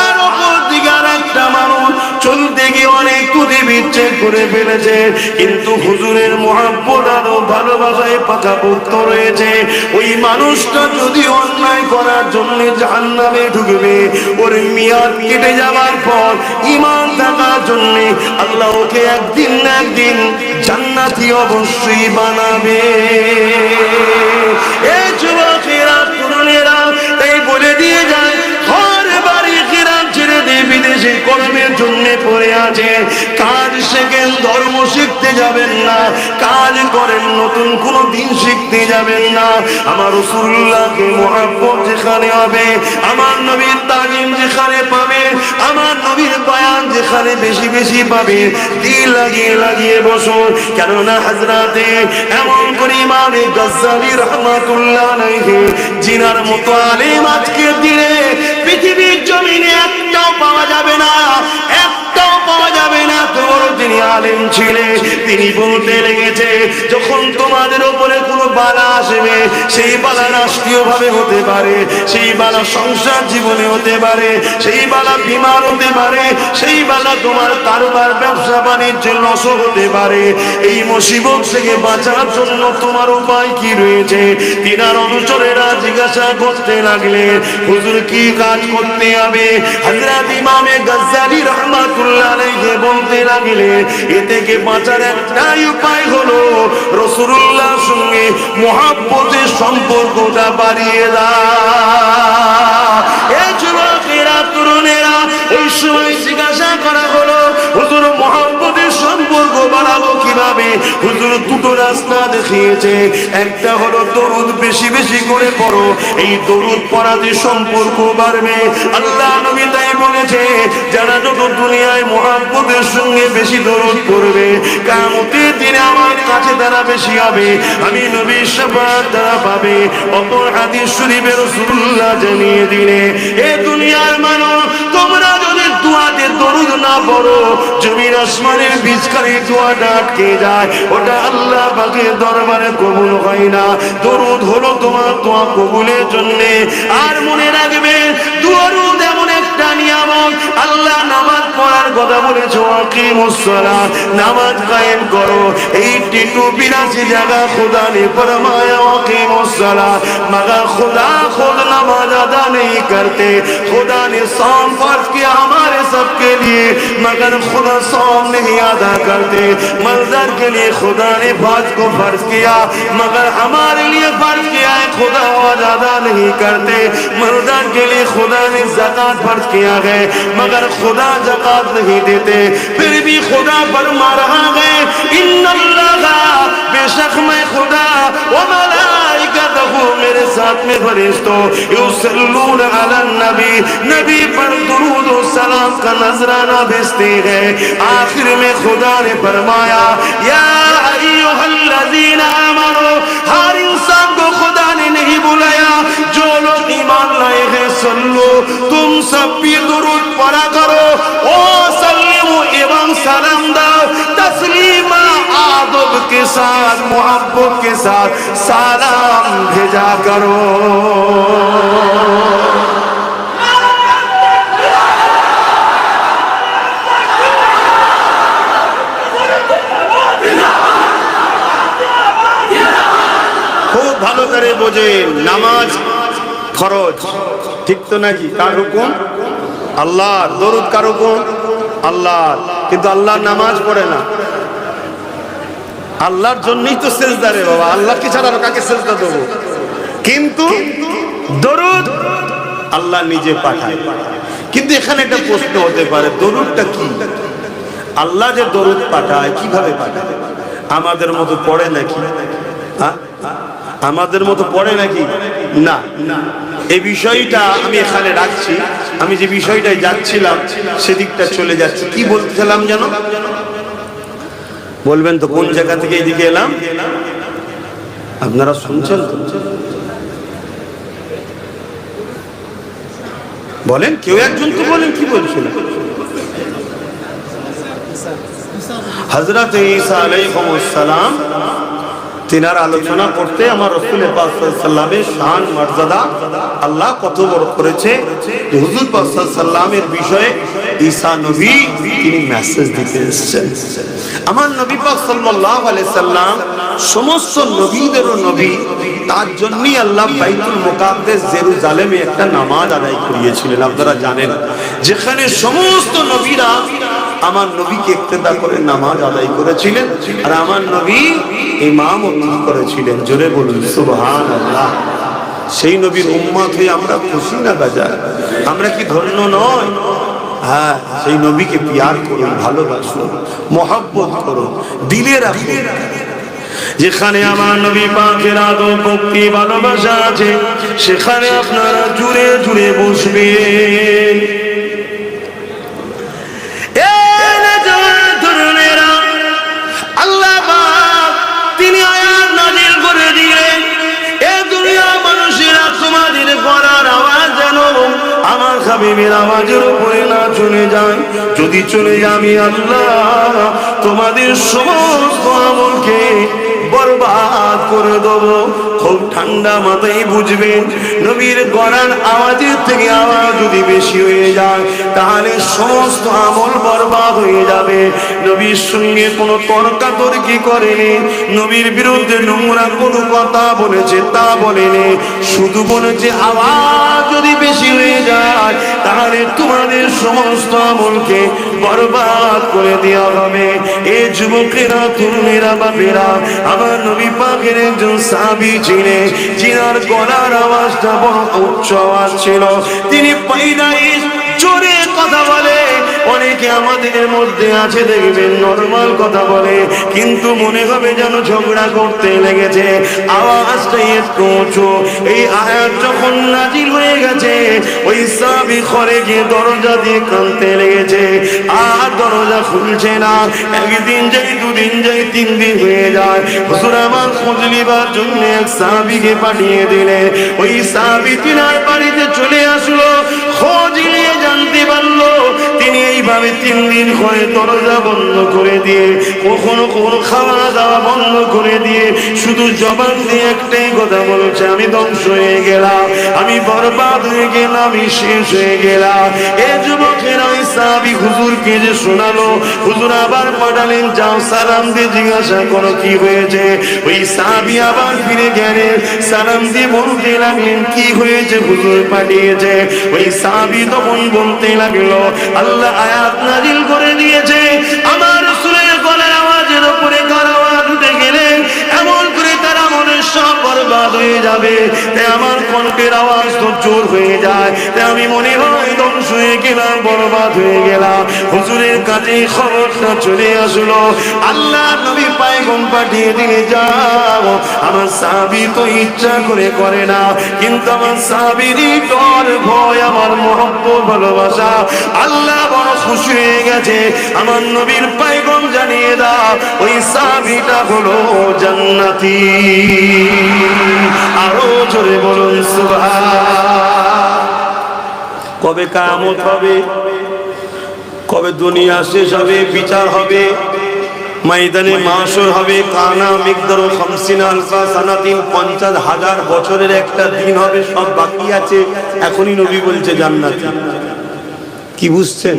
আর অপর দিকে একটা মানুষ চলতে গিয়ে অনেক ত্রুটি বিচ্ছেদ করে ফেলেছে, কিন্তু হুজুরের মহব্বত আর ভালোবাসায় পাকাপোক্ত রয়েছে। ওই মানুষটা যদি অন্যায় করার জন্য জাহান্নামে ঢুকবে, ওর মেয়াদ কেটে যাওয়ার পর ঈমান থাকার জন্য আল্লাহ ওকে একদিন না একদিন জান্নাতি অবশ্যই বানাবে। এই যুবকেরা, তরুণেরা, তাই বলে দিয়ে যায়, ঘর বাড়ি গ্রাম ছেড়ে দিয়ে বিদেশে কর্মের জন্য পড়ে আছে, কাজ শেখেন, ধর্ম শিখতে যাবেন না, কাজ করেন, নতুন কোন দিন শিখতে যাবেন না। আমার রাসূলুল্লাহকে মুহাব্বত যেখানে হবে, আমার নবীর তালিম যেখানে পাবে, আমার নবীর বয়ান যেখানে বেশি বেশি পাবে, দিল লাগিয়ে লাগিয়ে বসুন। কেননা হযরতে এমন করে ইমাম গাজ্জালী রাহমাতুল্লাহ আলাইহি জিনার মতো আলেম আজকের দিনে পৃথিবীর জমিনে একটাও পাওয়া যাবে না, একটাও পাওয়া যাবে না। তোর যিনি আলেম ছিলেন, তিনি বলতে লেগেছে, যখন তোমাদের উপরে কোনো বালা আসবে, সেই বালা রাষ্ট্রীয় ভাবে হতে পারে, সেই বালা সংসার জীবনে হতে পারে, সেই বালা বিমার হতে পারে, সেই বালা তোমার কারবার ব্যবসা বাণিজ্যের লস হতে পারে। এই মুসিবত থেকে বাঁচার জন্য তোমার উপায় কি রয়েছে? তিনার অনুচরেরা জিজ্ঞাসা করতে লাগলে, হুজুর কি কাজ করতে হবে? হযরত ইমাম গাজ্জালী রাহমাতুল্লাহ আলাইহি বলতে লাগলে, এ থেকে বাঁচার একটাই উপায় হলো রাসূলুল্লাহর সঙ্গে মুহাব্বতের সম্পর্কটা বাড়িয়ে দাও। এই যুবকেরা, তরুণেরা, ওই সময় জিজ্ঞাসা করা হলো, হুজুর মুহাব্বতের সম্পর্ক বাড়াবো কিভাবে? হুজুর দুটো রাস্তা দেখিয়েছে, একটা হলো দরুদ বেশি বেশি করে পড়ো, এই দরুদ পড়াতে সম্পর্ক বাড়বে। আল্লাহ নবী তাই বলেছে, যারা যত দুনিয়ায় মুহাব্বতের সঙ্গে বেশি দরুদ পড়বে, কিয়ামতের দিনে আমার কাছে তারা বেশি হবে, আমি নবীর শাফাআত তারা পাবে। অপর হাদিস শরীফে রাসূলুল্লাহ জানিয়ে দিলে, এ দুনিয়ার মানুষ, তোমরা যদি দুআতে দরুদ না পড়ো, জমিন আসমানের বিচকারে দোয়াটা আটকে যায়, ওটা আল্লাহ পাকের দরবারে কবুল হয় না। দরুদ হলো তোমার দোয়া কবুলের জন্য। আর মনে রাখবে, দরুদ এমন একটা নিয়ামত, আল্লাহ নামাজ পড়ার কথা বলেছে, আকিমুস সালাত, নামাজ কায়েম করো। এই টিটু 82 জায়গা खुदा ने फरमाया आकीमुस सलात, मगर खुदा खुद नमाज अदा नहीं करते। खुदा ने सौम फर्ज किया हमारे सबके लिए, मगर खुदा सौम नहीं अदा करते। मंजर के लिए खुदा ने फर्ज को फर्ज किया, मगर हमारे लिए फर्ज किया है, खुदा अदा नहीं करते। मंजर के लिए खुदा ने ज़कात फर्ज किया है, मगर खुदा ज़कात नहीं देते। फिर भी खुदा फरमा रहा है, इन्नल्लाह, बेशक मैं खुदा व मलाइकतहू, मेरे साथ में फरिश्तों, युसल्लूना अलन नबी, नबी पर दुरूद व सलाम का नजराना भेजते हैं। आखिर में खुदा ने फरमाया, या अय्युहल्लज़ीना आमनू, हर इंसान को खुदा ने नहीं बुलाया, जो लोग ईमान लाए हैं, सल्लो, तुम सब भी दुरूद पढ़ा करो, ओ सल्लिमू, एवं सलाम दाओ, तस्लीमा, आदब के साथ, मोहब्बत के साथ सलाम भेजा करो। খুব ভালো করে বোঝেন, নামাজ ফরজ, ঠিক তো নাকি? কার হুকুম? আল্লাহর। দরুদ কার হুকুম? আল্লাহর। কিন্তু আল্লাহ নামাজ পড়ে না, আল্লাহর জন্যই তো সেজদা রে বাবা, আল্লাহকে ছাড়া আর কাকে সেজদা দেবো? কিন্তু দরুদ আল্লাহ নিজে পাঠায়। কিন্তু এখানে একটা প্রশ্ন হতে পারে, দরুদটা কি? আল্লাহ যে দরুদ পাঠায়, কিভাবে পাঠায়? আমাদের মতো পড়ে নাকি? আমাদের মতো পড়ে নাকি? না। এই বিষয়টা আমি এখানে রাখছি, আমি যে বিষয়টায় যাচ্ছিলাম সেদিকটা চলে যাচ্ছি। কি বলতেছিলাম যেন? বলবেন তো কোন জায়গা থেকে এইদিকে এলাম? আপনারা শুনছেন তো? বলেন, কেউ একজন তো বলেন, কি বলছিল? হযরত ঈসা আলাইহিস সালাম, তিনার আলোচনা করতে আমার রাসূল পাক সাল্লাল্লাহু আলাইহি ওয়াসাল্লামের শান মর্যাদা আল্লাহ কত বড় করেছে। হুজুর পাক সাল্লাল্লাহু আলাইহি ওয়াসাল্লামের বিষয়ে ঈসা নবী তিনি মেসেজ দিতে এসেছেন। আমার নবী পাক সাল্লাল্লাহু আলাইহি সাল্লাম সমস্ত নবীদেরও নবী, তার জন্যই আল্লাহ বাইতুল মুকাদ্দাস জেরুজালেমে একটা নামাজ আদায় করিয়েছিলেন। আপনারা জানেন, যেখানে সমস্ত নবীরা আমার নবীকে ইক্তেদা করে নামাজ আদায় করেছিলেন, আর আমার নবী ইমামতি করেছিলেন। জোরে বলুন সুবহানাল্লাহ। সেই নবীর উম্মত হয়ে আমরা খুশি না বাজার? আমরা কি ধন্য নয়? হ্যাঁ, সেই নবীকে প্যার করুন, ভালোবাসুন, মহব্বত করুন, দিলে রাখুন। যেখানে আমার নবী পাকের আদব, ভক্তি, ভালোবাসা আছে, সেখানে আপনারা জুড়ে জুড়ে বসবেন। আল্লাহ পাক তিনি আয়াত নাযিল করে দিলেন, এ দুনিয়া মানুষেরা তোমাদের গলার আওয়াজ যেন আমার হাবিবের আওয়াজের উপরে না চলে যায়। যদি চলে যায়, আমি আল্লাহ তোমাদের সমস্ত আমলকে বরবাদ করে দেবো। খুব ঠান্ডা মাথায় বুঝবেন, নবীর গলার আওয়াজের থেকে আওয়াজ যদি বেশি হয়ে যায়, তাহলে সমস্ত আমল বরবাদ হয়ে যাবে। নবীর সঙ্গে কোনো তর্কাতর্কি করেনি, নবীর বিরুদ্ধে নোংরা কোনো কথা বলেছে তা বলেনি, শুধু বলেছে আওয়াজ যদি বেশি হয়ে যায়, তাহলে তোমাদের সমস্ত আমলকে বরবাদ করে দেওয়া হবে। এই যুবকেরা, তরুণেরা, বাপেরা, আমার নবী পাকের একজন সাহাবী ছিলেন, যিনার গলার আওয়াজটা বড় উচ্চ আওয়াজ ছিল। তিনি পাইদাইশ জোরে কথা বলে। অনেকে আমাদের মধ্যে আছে, দেখবেন নরমাল কথা বলে, কিন্তু মনে হবে যেন ঝগড়া করতে লেগেছে, আওয়াজটা একটু উঁচু। এই আয়াত যখন নাজিল হয়ে গেছে, ওই সাহাবী ঘরে গিয়ে দরজা দিয়ে কাঁদতে লেগেছে, আর দরজা খুলছে না। একদিন যাই, দুদিন যাই, 3 দিন হয়ে যায়। হুজুর আমার খোঁজ নিবার জন্য এক সাহাবীকে পাঠিয়ে দিলেন। ওই সাহাবী তিনার বাড়িতে চলে আসলো, খোঁজ নিয়ে জানতে পারলো তিনি এইভাবে 3 দিন করে দরজা বন্ধ করে দিয়ে, কখনো কখনো খাওয়া দাওয়া বন্ধ করে দিয়ে, শুধু জবান দিয়ে একটাই কথা বলছে, আমি ধ্বংস হয়ে গেলাম, আমি বরবাদ হয়ে গেলাম, আমি শেষ হয়ে গেলাম। এই যুবকেরা ওই সাহাবী হুজুরকে যে শোনালো, হুজুর আবার পাঠালেন, যাও সালাম দিয়ে জিজ্ঞাসা করো কি হয়েছে। ওই সাহাবী আবার ফিরে গেলেন, সালাম দিয়ে বলতে লাগলেন, কি হয়েছে হুজুর পাঠিয়েছে। ওই সাহাবী তখন বলতে লাগলো, আল্লাহ আয়াত নাযিল করে দিয়েছে, আমার রাসূলের গলার আওয়াজের উপরে কার আওয়াজ উঠে গেলে এমন করে তার আমলের সব বরবাদ হয়ে যাবে। তাই আমার কণ্ঠের আওয়াজ তো জোর হয়ে যায়, তাই আমি মনে হয় ধ্বংস হয়ে গেলাম, বরবাদ হয়ে গেলাম। হুজুরের কাছে খবরটা চলে আসলো, আল্লাহ নবী পয়গম পাঠিয়ে দিলে, যাও, আমার সাহাবী তো ইচ্ছা করে না, কিন্তু আমার সাহাবীর ডর, ভয়, আমার মহব্বত, ভালোবাসা, আল্লাহ বড় খুশি হয়ে গেছে। আমার নবীর পয়গম জানিয়ে দাও, ওই সাহাবীটা হলো জান্নাতি। আরো জোরে বলুন সুবহান। কবে কিয়ামত হবে? কবে দুনিয়া শেষ হবে, বিচার হবে, ময়দানে মাশর হবে, কানা মিকদারু 50 আলফা সানাতিন, 50,000 বছরের একটা দিন হবে, সব বাকি আছে। এখনই নবী বলছে জান্নাতি। কি বুঝছেন?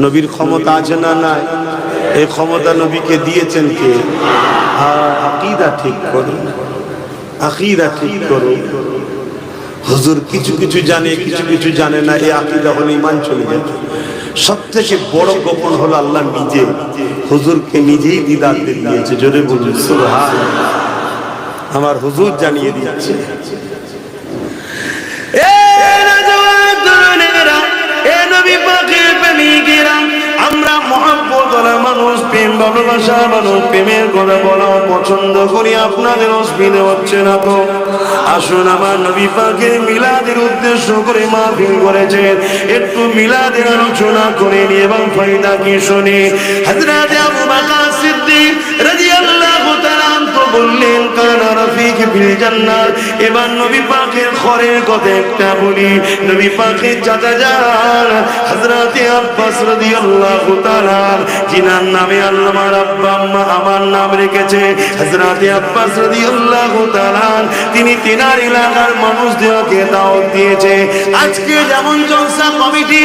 নবীর ক্ষমতা আছে না নাই? এই ক্ষমতা নবীকে দিয়েছেন কে? আকীদা ঠিক করুন, আকীদা ঠিক করুন। হুজুর কিছু কিছু জানে, কিছু কিছু জানে না, এই আকীদা হলে ঈমান চলে যাবে। সব থেকে বড় গোপন হলো আল্লাহ নিজে হুজুরকে নিজেই দিদার দিয়েছে। জোরে বলুন সুবহানাল্লাহ। আমার হুজুর জানিয়ে দিচ্ছে। আমরা মহব্বত মানুষ, প্রেম ভালোবাসা মানুষ, প্রেমের কথা বলা পছন্দ করি, আপনাদের অসুবিধা হচ্ছে না তো? আসুন, আমার নবী পাকের মিলাদের উদ্দেশ্য করে মাহফিল করেছেন, একটু মিলাদের আলোচনা করে নিয়ে এবং ফায়দা কি শুনি। হযরত আবু বকর সিদ্দিক রাদিয়াল্লাহু তাআলা বললেন কানা রাফিক ফিল জান্নাত। এবার নবী পাকের ঘরের কথা একটা বলি। নবী পাকের চাচা যান হযরতে আব্বাস রাদিয়াল্লাহু তাআলা, যিনার নামে আল্লামার আব্বা আম্মা আমার নাম রেখেছে হযরতে আব্বাস রাদিয়াল্লাহু তাআলা, তিনি তিনার এলাকার মানুষদেরকে দাওয়াত দিয়েছে। আজকে যেমন জলসা কমিটি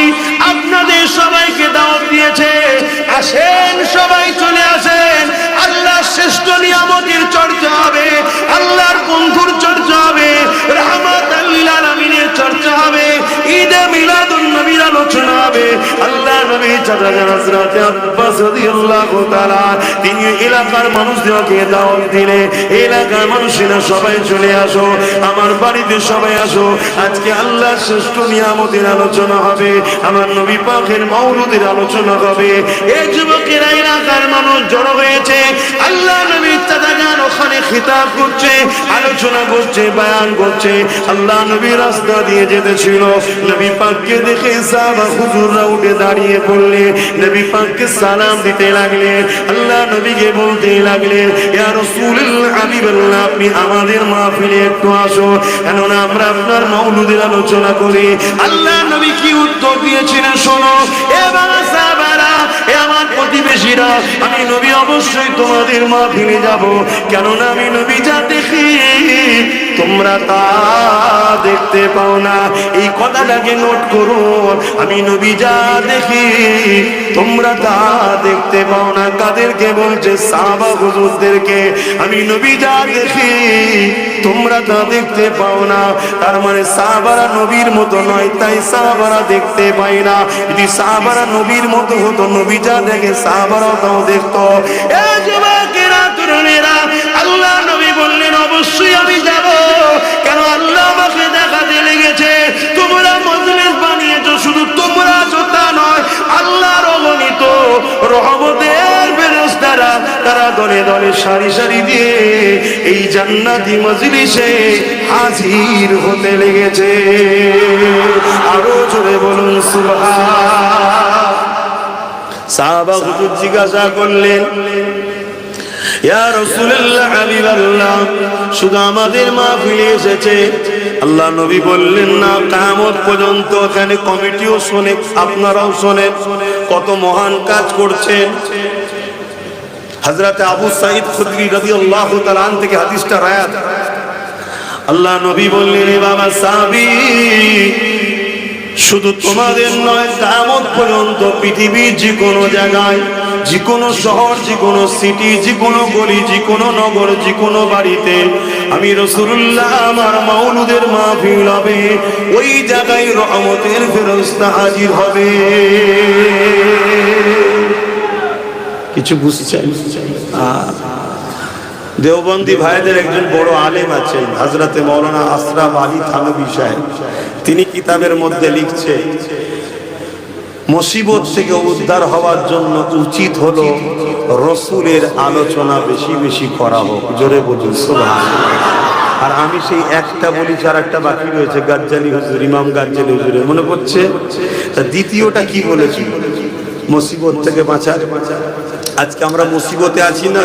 আপনাদের সবাইকে দাওয়াত দিয়েছে, আসেন সবাই চলে আসেন। আল্লাহর শ্রেষ্ঠ নিয়ামতের চর্চা হবে, আল্লাহর বন্ধুর চর্চা হবে, রাহমাতাল লিল আলামিনের চর্চা হবে, ঈদে মিলাদুন নবীর আলোচনা হবে। আল্লাহ নবী চাচা হযরত আব্বাস রাদিয়াল্লাহু তাআলা তিনি এলাকার মানুষদেরকে দাওয়াত দিলে এলাকার মানুষেরা সবাই চলে আসো, আমার বাড়িতে সবাই আসো। আজকে আল্লাহর শ্রেষ্ঠ নিয়ামতের আলোচনা হবে, আমার নবী পাকের মাওলুদের আলোচনা হবে। এই যুবকেরা এলাকার মানুষ জড়ো হয়েছে, আল্লাহ নবী চাচা যান ওখানে খিতাব করছে, আলোচনা করছে, বয়ান করছে। আল্লাহ নবী রাস্তা দিয়ে যেতেছিল, নবী পাককে দেখে সাহাবা হুজুররা উঠে দাঁড়িয়ে পড়লে নবী পাককে সালাম দিতে লাগলেন। আল্লাহ নবীকে বলতে লাগলেন, ইয়া রাসূলুল্লাহ হাবিবাল্লাহ, আপনি আমাদের মাহফিলে একটু আসো, কেননা আমরা আপনার মাওলুদের আলোচনা করি। আল্লাহ নবী কি উত্তর দিয়েছিলেন শোনো। এবার সাহাবারা, এ আমার প্রতিবেশীরা, আমি নবী অবশ্যই তোমাদের মাহফিলে যাব, কেননা আমি নবী যা দেখি তোমরা তা দেখতে পাও না। এই কথাটাকে নোট করো, আমি নবী যা দেখি তোমরা তা দেখতে পাও না। কাদেরকে বলছে? সাহাবা হুজুরদেরকে। আমি নবী যা দেখি তোমরা তা দেখতে পাও না। তার মানে সাহাবারা নবীর মতো নয়, তাই সাহাবারা দেখতে পায় না। যদি সাহাবারা নবীর মতো হতো, নবী যা দেখে সাহাবারাও তাও দেখতো। এ যুবকেরা, তরুণেরা, আল্লাহ নবী বললেন অবশ্যই আমি যাব, কেন আল্লাহ আমাকে দেখাতে লেগেছে। তোমরা মজলিস বানিয়েছো, শুধু তোমরা তা নয়, আল্লাহর অগণিত রহমতের ফেরেশতারা তারা দলে দলে সারি সারি দিয়ে এই জান্নাতি মজলিসে হাজির হতে লেগেছে। আরো জোরে বলুন সুবহান। সাহাবা হুজুর জিজ্ঞাসা করলেন, ইয়া রাসূলুল্লাহ হাবিবাল্লাহ, শুধু আমাদের মাহফিলে এসেছে? আল্লাহ নবী বললেন না, কিয়ামত পর্যন্ত এখানে কমিটিও শোনে, আপনারাও শোনেন কত মহান কাজ করছেন। হযরত আবু সাঈদ খুদরি রাদিয়াল্লাহু তাআলা আন থেকে হাদিসটা রায়াত। আল্লাহ নবী বললেন, বাবা সাহাবী, শুধু তোমাদের নয়, কিয়ামত পর্যন্ত পৃথিবীর যে কোনো জায়গায়, যে কোনো শহর, যে কোনো সিটি, যে কোনো গলি, যে কোনো নগর, যে কোনো বাড়িতে আমি রাসূলুল্লাহ আমার মাওলুদের মাহফিল হবে, ওই জায়গায় রহমতের ফেরেশতা হাজির হবে। কিছু বুঝছেন? দেওবন্দি ভাইদের একজন বড় আলেম আছেন, হযরতে মাওলানা আশরাফ আলী থানভী সাহেব। তিনি কিতাবের মধ্যে লিখছে, মুসিবত থেকে উদ্ধার হওয়ার জন্য উচিত হলো রাসূলের আলোচনা বেশি বেশি করা হোক। জোরে বলুন সুবহানাল্লাহ। আর আমি সেই একটা বলি, আর একটা বাকি রয়েছে, গাজ্জালি হুজুর, ইমাম গাজ্জালি হুজুরের মনে পড়ছে। তা দ্বিতীয়টা কি বলেছি? মুসিবত থেকে বাঁচার। আজকে আমরা মুসিবতে আছি না,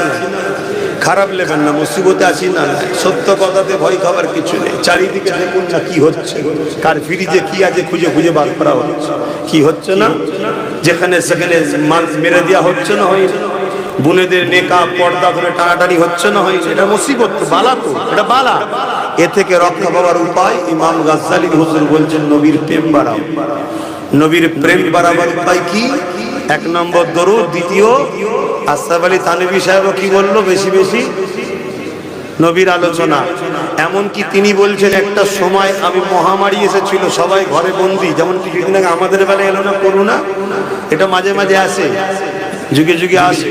খারাপ লেবেন না, মুসিবতে আছি না, সত্য কথাতে ভয় খাবার কিছু নেই। চারিদিকে দেখুন না কি হচ্ছে, কার ফ্রিজে কি আছে খুঁজে খুঁজে বার করা হচ্ছে, কি হচ্ছে না, যেখানে সেখানে মেরে দেওয়া হচ্ছে না, হয় বুনেদের নেকাব পর্দা ধরে টানাটানি হচ্ছে না, হয় এটা মুসিবত, বালা তো, এটা বালা। এ থেকে রক্ষা পাওয়ার উপায় ইমাম গাজ্জালি হুজুর বলছেন, নবীর প্রেম বাড়াও। নবীর প্রেম বাড়াবার উপায় কি? এক নম্বর দরুদ, দ্বিতীয় আশরাফ আলী থানভী সাহেব কি বললো, বেশি বেশি নবীর আলোচনা। এমনকি তিনি বলছেন, একটা সময় আমি মহামারী এসেছিল, সবাই ঘরে বন্দি, যেমন কিছুদিন আগে আমাদের বেলায় এলো না করোনা, এটা মাঝে মাঝে আসে, যুগে যুগে আসে।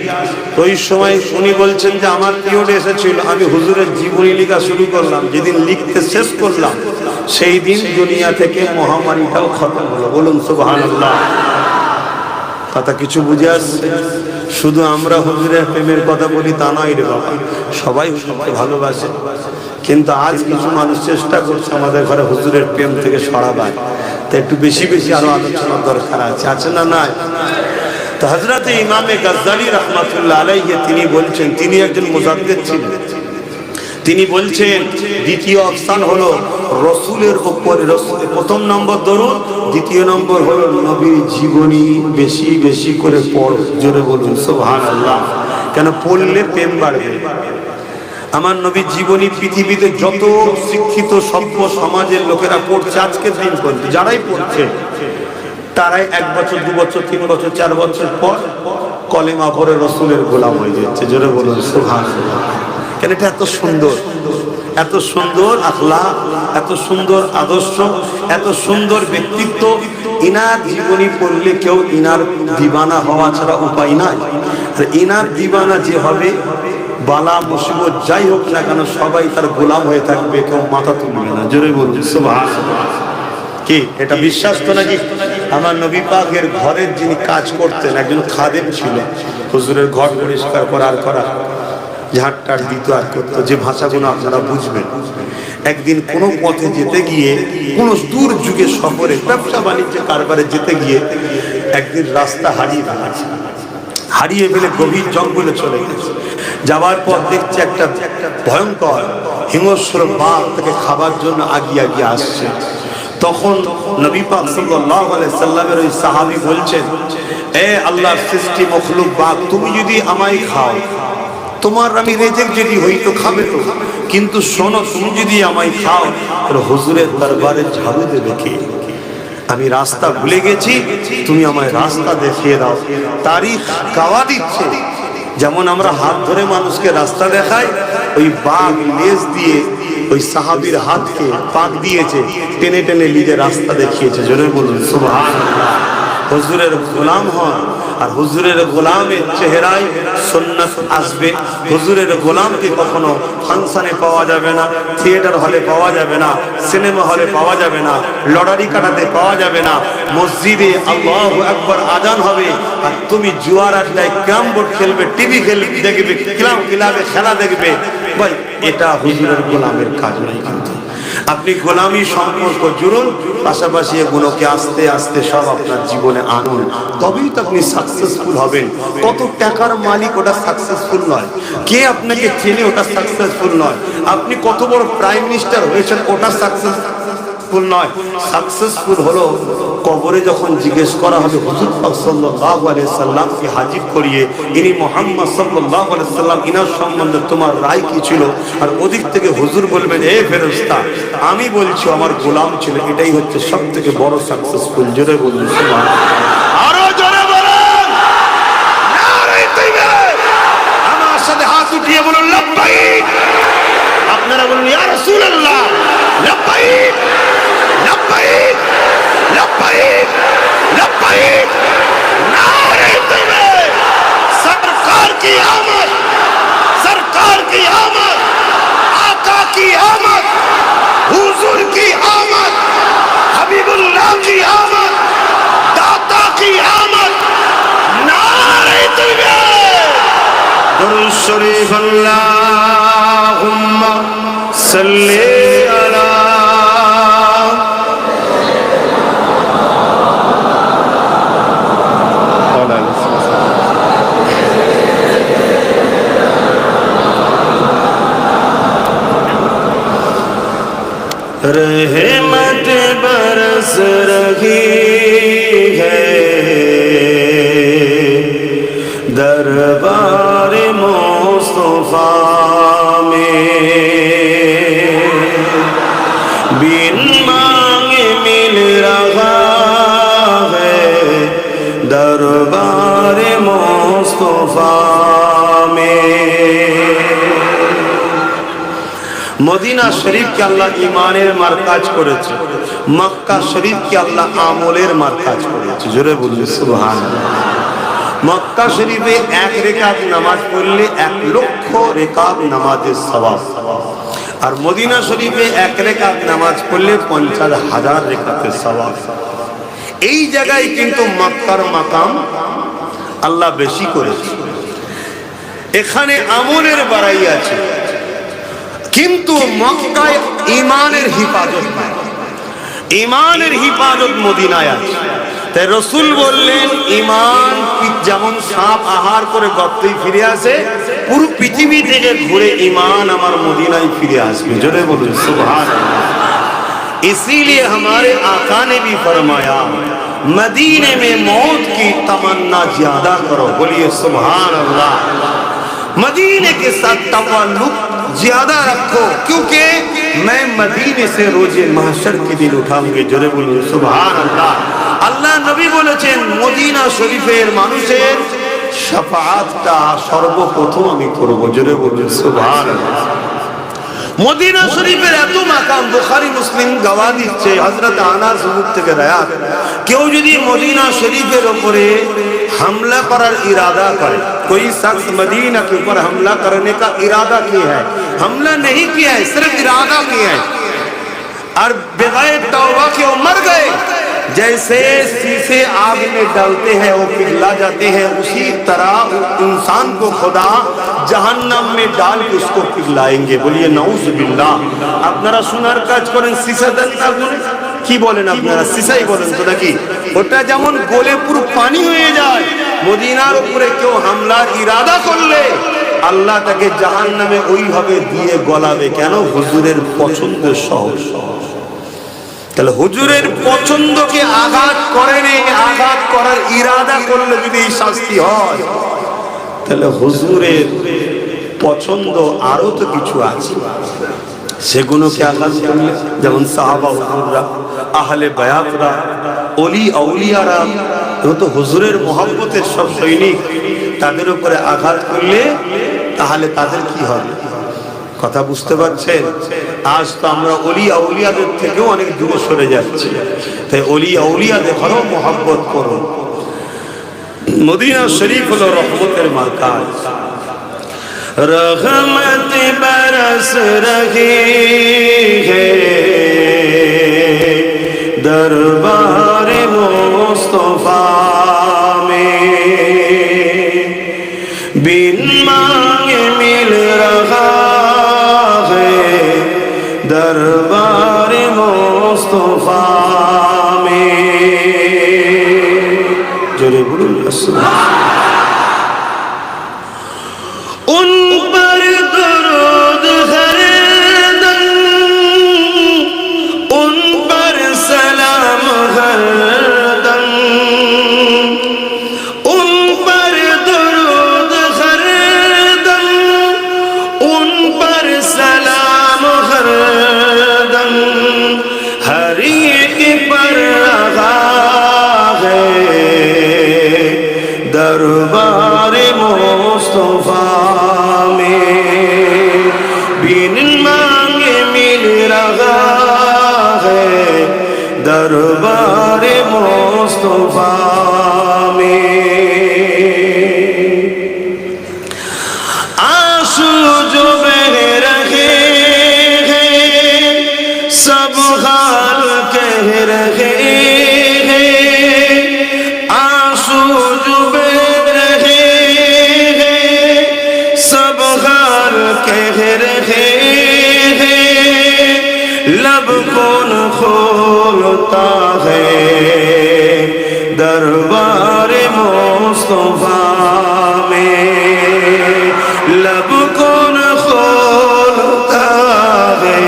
তো ওই সময় উনি বলছেন যে আমার পিরিয়ড এসেছিল, আমি হুজুরের জীবনী লেখা শুরু করলাম, যেদিন লিখতে শেষ করলাম সেই দিন দুনিয়া থেকে মহামারীটাও খতম হলো। বলুন সুবহানাল্লাহ। কথা কিছু বুঝে আসছে? শুধু আমরা হুজুরের প্রেমের কথা বলি তা নয় রে বাবা, সবাই হুজুরকে ভালোবাসে, কিন্তু আজ কিছু মানুষ চেষ্টা করছে আমাদের ঘরে হুজুরের প্রেম থেকে সরাবার। তা একটু বেশি বেশি আরো আলোচনার দরকার আছে না নাই? তো হযরত ইমামে গাজ্জালি রাহমাতুল্লাহ আলাইহি তিনি বলছেন, তিনি একজন মুজাদ্দিদ ছিলেন, তিনি বলছেন দ্বিতীয় অপশন হলো রসুলের উপরে প্রথম নম্বর দরুদ, দ্বিতীয় নম্বর হলো নবীর জীবনী বেশি বেশি করে পড়ো। জোরে বলুন সুবহানাল্লাহ। কেন পড়লে প্রেম বাড়বে। আমার নবীর জীবনী পৃথিবীতে যত শিক্ষিত সভ্য সমাজের লোকেরা পড়ছে আজকের দিন পর্যন্ত, যারাই পড়ছে তারাই 1 বছর 2 বছর 3 বছর 4 বছর পর কলেমা পড়ে রসুলের গোলাম হয়ে যাচ্ছে। জোরে বলুন সুবহানাল্লাহ। কেন এটা এত সুন্দর, এত সুন্দর আখলাক, এত সুন্দর আদর্শ, এত সুন্দর ব্যক্তিত্ব। ইনার জীবনী পড়লে কেউ ইনার দিবানা হওয়া ছাড়া উপায় নাই। আর ইনার দিবানা যে হবে, বালা মুসিবত যাই হোক না কেন সবাই তার গোলাম হয়ে থাকবে, কেউ মাথা তুলবে না। জোরে বলুন সুবহানাল্লাহ। কি এটা বিশ্বাস তো নাকি? আমার নবী পাকের ঘরের যিনি কাজ করতেন একজন খাদেম ছিলেন, হুজুরের ঘর পরিষ্কার করা ঝাড়টার দিত আর করতো, যে ভাষাগুলো আপনারা বুঝবেন। একদিন কোনো পথে যেতে গিয়ে, কোন দূর যুগে সফরে ব্যবসা বাণিজ্য কারবারে যেতে গিয়ে একদিন রাস্তা হারিয়ে ফেলে গভীর জঙ্গলে চলে গেছে। যাওয়ার পর দেখছে একটা ভয়ঙ্কর হিংস্র বাঘ তাকে খাবার জন্য আগিয়ে আসছে। তখন নবী পাক সাল্লাল্লাহু আলাইহি সাল্লামের ওই সাহাবী বলছেন, এ আল্লাহর সৃষ্টি মখলুক বাঘ, তুমি যদি আমায় খাও, তোমার আমি রেজেক যদি হইতো খাবে তো, কিন্তু শোনো, তুমি যদি আমায় খাও তাহলে হুজুরের দরবারে ঝাড়ু দেবে কে? আমি রাস্তা ভুলে গেছি, তুমি আমায় রাস্তা দেখিয়ে দাও। তারিখ গাওয়া দিচ্ছে, যেমন আমরা হাত ধরে মানুষকে রাস্তা দেখাই, ওই বাঘ লেজ দিয়ে ওই সাহাবীর হাতকে পাক দিয়েছে, টেনে টেনে নিজে রাস্তা দেখিয়েছে। জোরে বলুন সুবহানাল্লাহ। হুজুরের গোলাম হন, আর হুজুরের গোলামের চেহারায় সুন্নাত আসবে। হুজুরের গোলামকে কখনো ফাংশনে পাওয়া যাবে না, থিয়েটার হলে পাওয়া যাবে না, সিনেমা হলে পাওয়া যাবে না, লটারি কাটাতে পাওয়া যাবে না। মসজিদে আল্লাহু আকবার আজান হবে আর তুমি জুয়ার আড্ডায় ক্যারাম বোর্ড খেলবে, টিভি দেখবে, ক্লাবে খেলা দেখবে। ভাই, এটা হুজুরের গোলামের কাজ নয়। কিন্তু আপনি গোলামি সম্পর্ক জুড়ুন, পাশাপাশি এগুলোকে আস্তে আস্তে সব আপনার জীবনে আনুন, তবেই তো আপনি সাকসেসফুল হবেন। কত টাকার মালিক ওটা সাকসেসফুল নয়, কে আপনাকে চেনে ওটা সাকসেসফুল নয়, আপনি কত বড় প্রাইম মিনিস্টার হয়েছেন ওটা সাকসেসফুল নয়। সাকসেসফুল হলো কবরে যখন জিজ্ঞেস করা হবে হুজুর পাক সাল্লাল্লাহু আলাইহি সাল্লামকে হাজির করিয়ে, ইনি মুহাম্মদ সাল্লাল্লাহু আলাইহি সাল্লাম, ইনার সম্বন্ধে তোমার রায় কি ছিল? আর ওদিক থেকে হুজুর বলবেন, এ ফেরেশতা, আমি বলছি আমার গোলাম ছিল। এটাই হচ্ছে সবথেকে বড় সাকসেসফুল। জোরে বলুন সুবহানাল্লাহ। আরো জোরে বলুন নারে তাকবীর। আমার সাথে হাত উঠিয়ে বলুন লাব্বাইক। আপনারা বলুন ইয়া রাসূলুল্লাহ লাব্বাইক লাব্বাইক लब्बाइक लब्बाइक। नारे तकबीर। सरकार की आमद, सरकार की आमद, आका की आमद, हुजूर की आमद, हबीबुल्लाह की आमद, दाता की आमद। नारे तकबीर। दुरूद शरीफ अल्लाहुम्मा सल्ली अला रहमत बरस रही है दरबार मुस्तफा में, बिन मांगे मिल रहा है दरबार मुस्तफा में। মদিনা শরীফকে আল্লাহ ইমানের মারকাজ করেছে, মক্কা শরীফকে আল্লাহ আমলের মারকাজ করেছে। জোরে বলুন সুবহানাল্লাহ। মক্কা শরীফে 1 রাকাত নামাজ পড়লে 1 লক্ষ রাকাত নামাজের সওয়াব, আর মদিনা শরীফে 1 রাকাত নামাজ পড়লে 50,000 রাকাতের সওয়াব। এই জায়গায় কিন্তু মক্কার মাকাম আল্লাহ বেশি করেছে, এখানে আমলের বাড়াই আছে, কিন্তু মক্কায় ইমানের হিফাজত নাই। ইমানের হিফাজত মদিনায় আছে। তাই রাসূল বললেন, ইমান যেমন সাপ আহার করে গর্তেই ফিরে আসে, পুরো পৃথিবী থেকে ঘুরে ঈমান আমার মদিনায় ফিরে আসবে। জোরে বলুন সুবহানাল্লাহ। इसीलिए हमारे आका ने भी फरमाया मदीने में मौत की तमन्ना ज्यादा करो। बोलिए सुभान अल्लाह। मदीने के साथ तवल्लुक ज्यादा रखो, क्योंकि मैं मदीने से रोजे महशर के दिन उठाऊंगे। जोरे बोलूं सुभान अल्लाह। अल्लाह नबी बोलेছেন মদিনা শরীফের মানুষের শাফাআতটা সর্বপ্রথম আমি করব। জোরে বলুন সুবহানাল্লাহ। মদিনা শরীফের এত মাকাম, বুখারী মুসলিম গওয়া দিচ্ছে হযরত আনাস মুখ থেকে রায়াত, কেউ যদি মদিনা শরীফের উপরে हमला করার इरादा करे, कोई शख्स मदीना के ऊपर हमला करने का इरादा किया है, हमला नहीं किया है, सिर्फ इरादा किया है और बगैर तौबा के मर गए, जैसे शीशे आग में डालते हैं वो पिघला जाते हैं, उसी तरह इंसान को खुदा जहन्नम में डाल के उसको पिघलाएंगे। बोलिए नाउज़ बिल्लाह। আপনারা শোনার কাজ করেন, সীসা দেন আগুনে, কি বলেন আপনারা? সীসাই বলেন তো নাকি? ওটা যেমন গলে পুরো পানি হয়ে যায়, মদিনার উপরে কেউ হামলার ইরাদা করলে আল্লাহ তাকে জাহান্নামে ওইভাবে দিয়ে গলাবে। কেন? হুজুরের পছন্দের সহজ। তাহলে হুজুরের পছন্দকে আঘাত করেনি, আঘাত করার ইরাদা করলে যদি এই শাস্তি হয়, তাহলে হুজুরের পছন্দ আরো তো কিছু আছে, সেগুলোকে আঘাত করলে, যেমন সাহাবা হুজুররা, আহলে বায়াতরা, ওলি আউলিয়ারা, এরা তো হুজুরের মহব্বতের সব সৈনিক, তাদের উপরে আঘাত করলে তাহলে তাদের কি হবে? কথা বুঝতে পারছেন? আজ তো আমরা ওলি আউলিয়াদের থেকেও অনেক দূরে সরে যাচ্ছি। তাই ওলি আউলিয়াদের ঘরেও মহব্বত করুন। মদিনা শরীফ হলো রহমতের মাকাজ। रहमत बरस रही है दरबार मुस्तफा में, बिन मांगे मिल रहा है दरबार मुस्तफा में। जोरे बोलूं उन पर दरूद हरदम, उन पर सलाम हरदम, उन पर दरूद हरदम, उन पर सलाम हरदम, हर एक पर लगा है दरबार मुस्तफा में, बिन मांगे मिल रहा है दरबार मुस्तफा में। आंसू जो बह रहे हैं सब हाल कह रहे हैं, आंसू जो बह रहे हैं सब हाल कह रहे हैं, लब कौन खोलता है दरबार मुस्तफा में, लब कौन खोलता है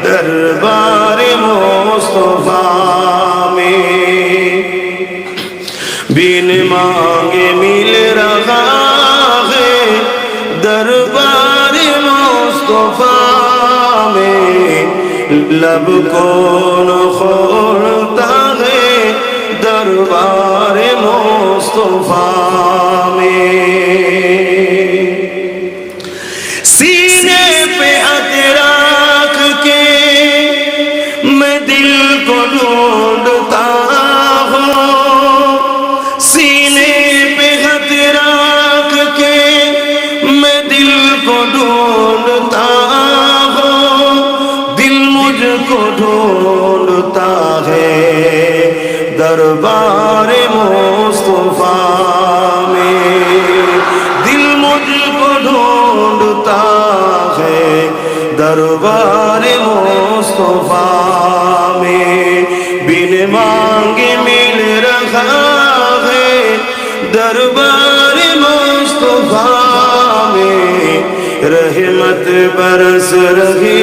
दरबार मुस्तफा में, बिन मांगे मिल रहा है दरबार मुस्तफा में, लब कौन खोलता है दरबार मुस्तफा में। सीने पे हाथ रख के मैं दिल को ढूंढता हूँ, सीने पे हाथ रख के मैं दिल को ढूंढता हूँ, दिल मुझको ढूंढता है दरबार मुस्तफा में, दिल मुझको ढूंढता है दरबार मुस्तफा में, बिन मांगे मिल रहा है दरबार मुस्तफा में, रहमत बरस रही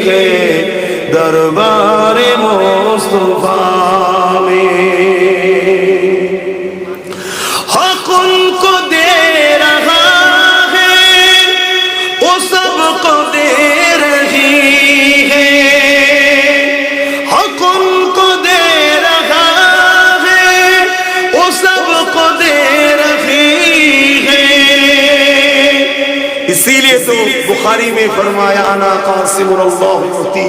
है दरबार मुस्तफा में। हक उनको दे रहा है वो सबको दे रही है, हक उनको दे रहा है वो सबको दे रही है। इसीलिए तो बुखारी में फरमाया अना कासिमुल्लाहु युती,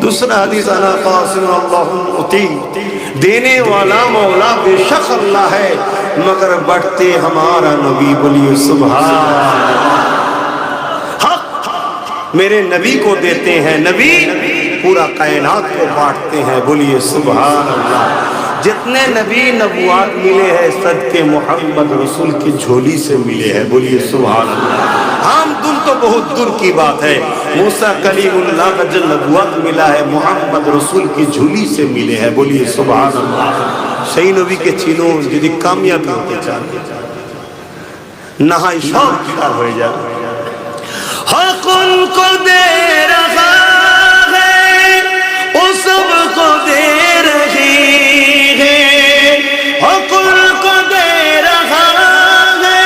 दूसरा हदीस अना कासिमुल्लाहु युती, देने वाला मौला बेशक अल्लाह है मगर बढ़ते हमारा नबी। बोलिए सुभान। हक मेरे नबी को देते हैं, नबी पूरा कायनात को बांटते हैं। बोलिए सुभान अल्लाह। जितने नबी नबुआत मिले हैं सदके मोहम्मद रसूल की झोली से मिले हैं। बोलिए सुभान अल्लाह। हम तुम तो बहुत दूर की बात है, मूसा कलीमुल्लाह का जो नबुआत मिला है मोहम्मद रसूल की झोली से मिले हैं। बोलिए सुभान अल्लाह। সেই নবীকে চিনো যদি কামিয়াবি হতে চান, না হয় সব বেকার হয়ে যাবে। হক উनको दे रहा है वो सबको दे रही है, हक उनको दे रहा है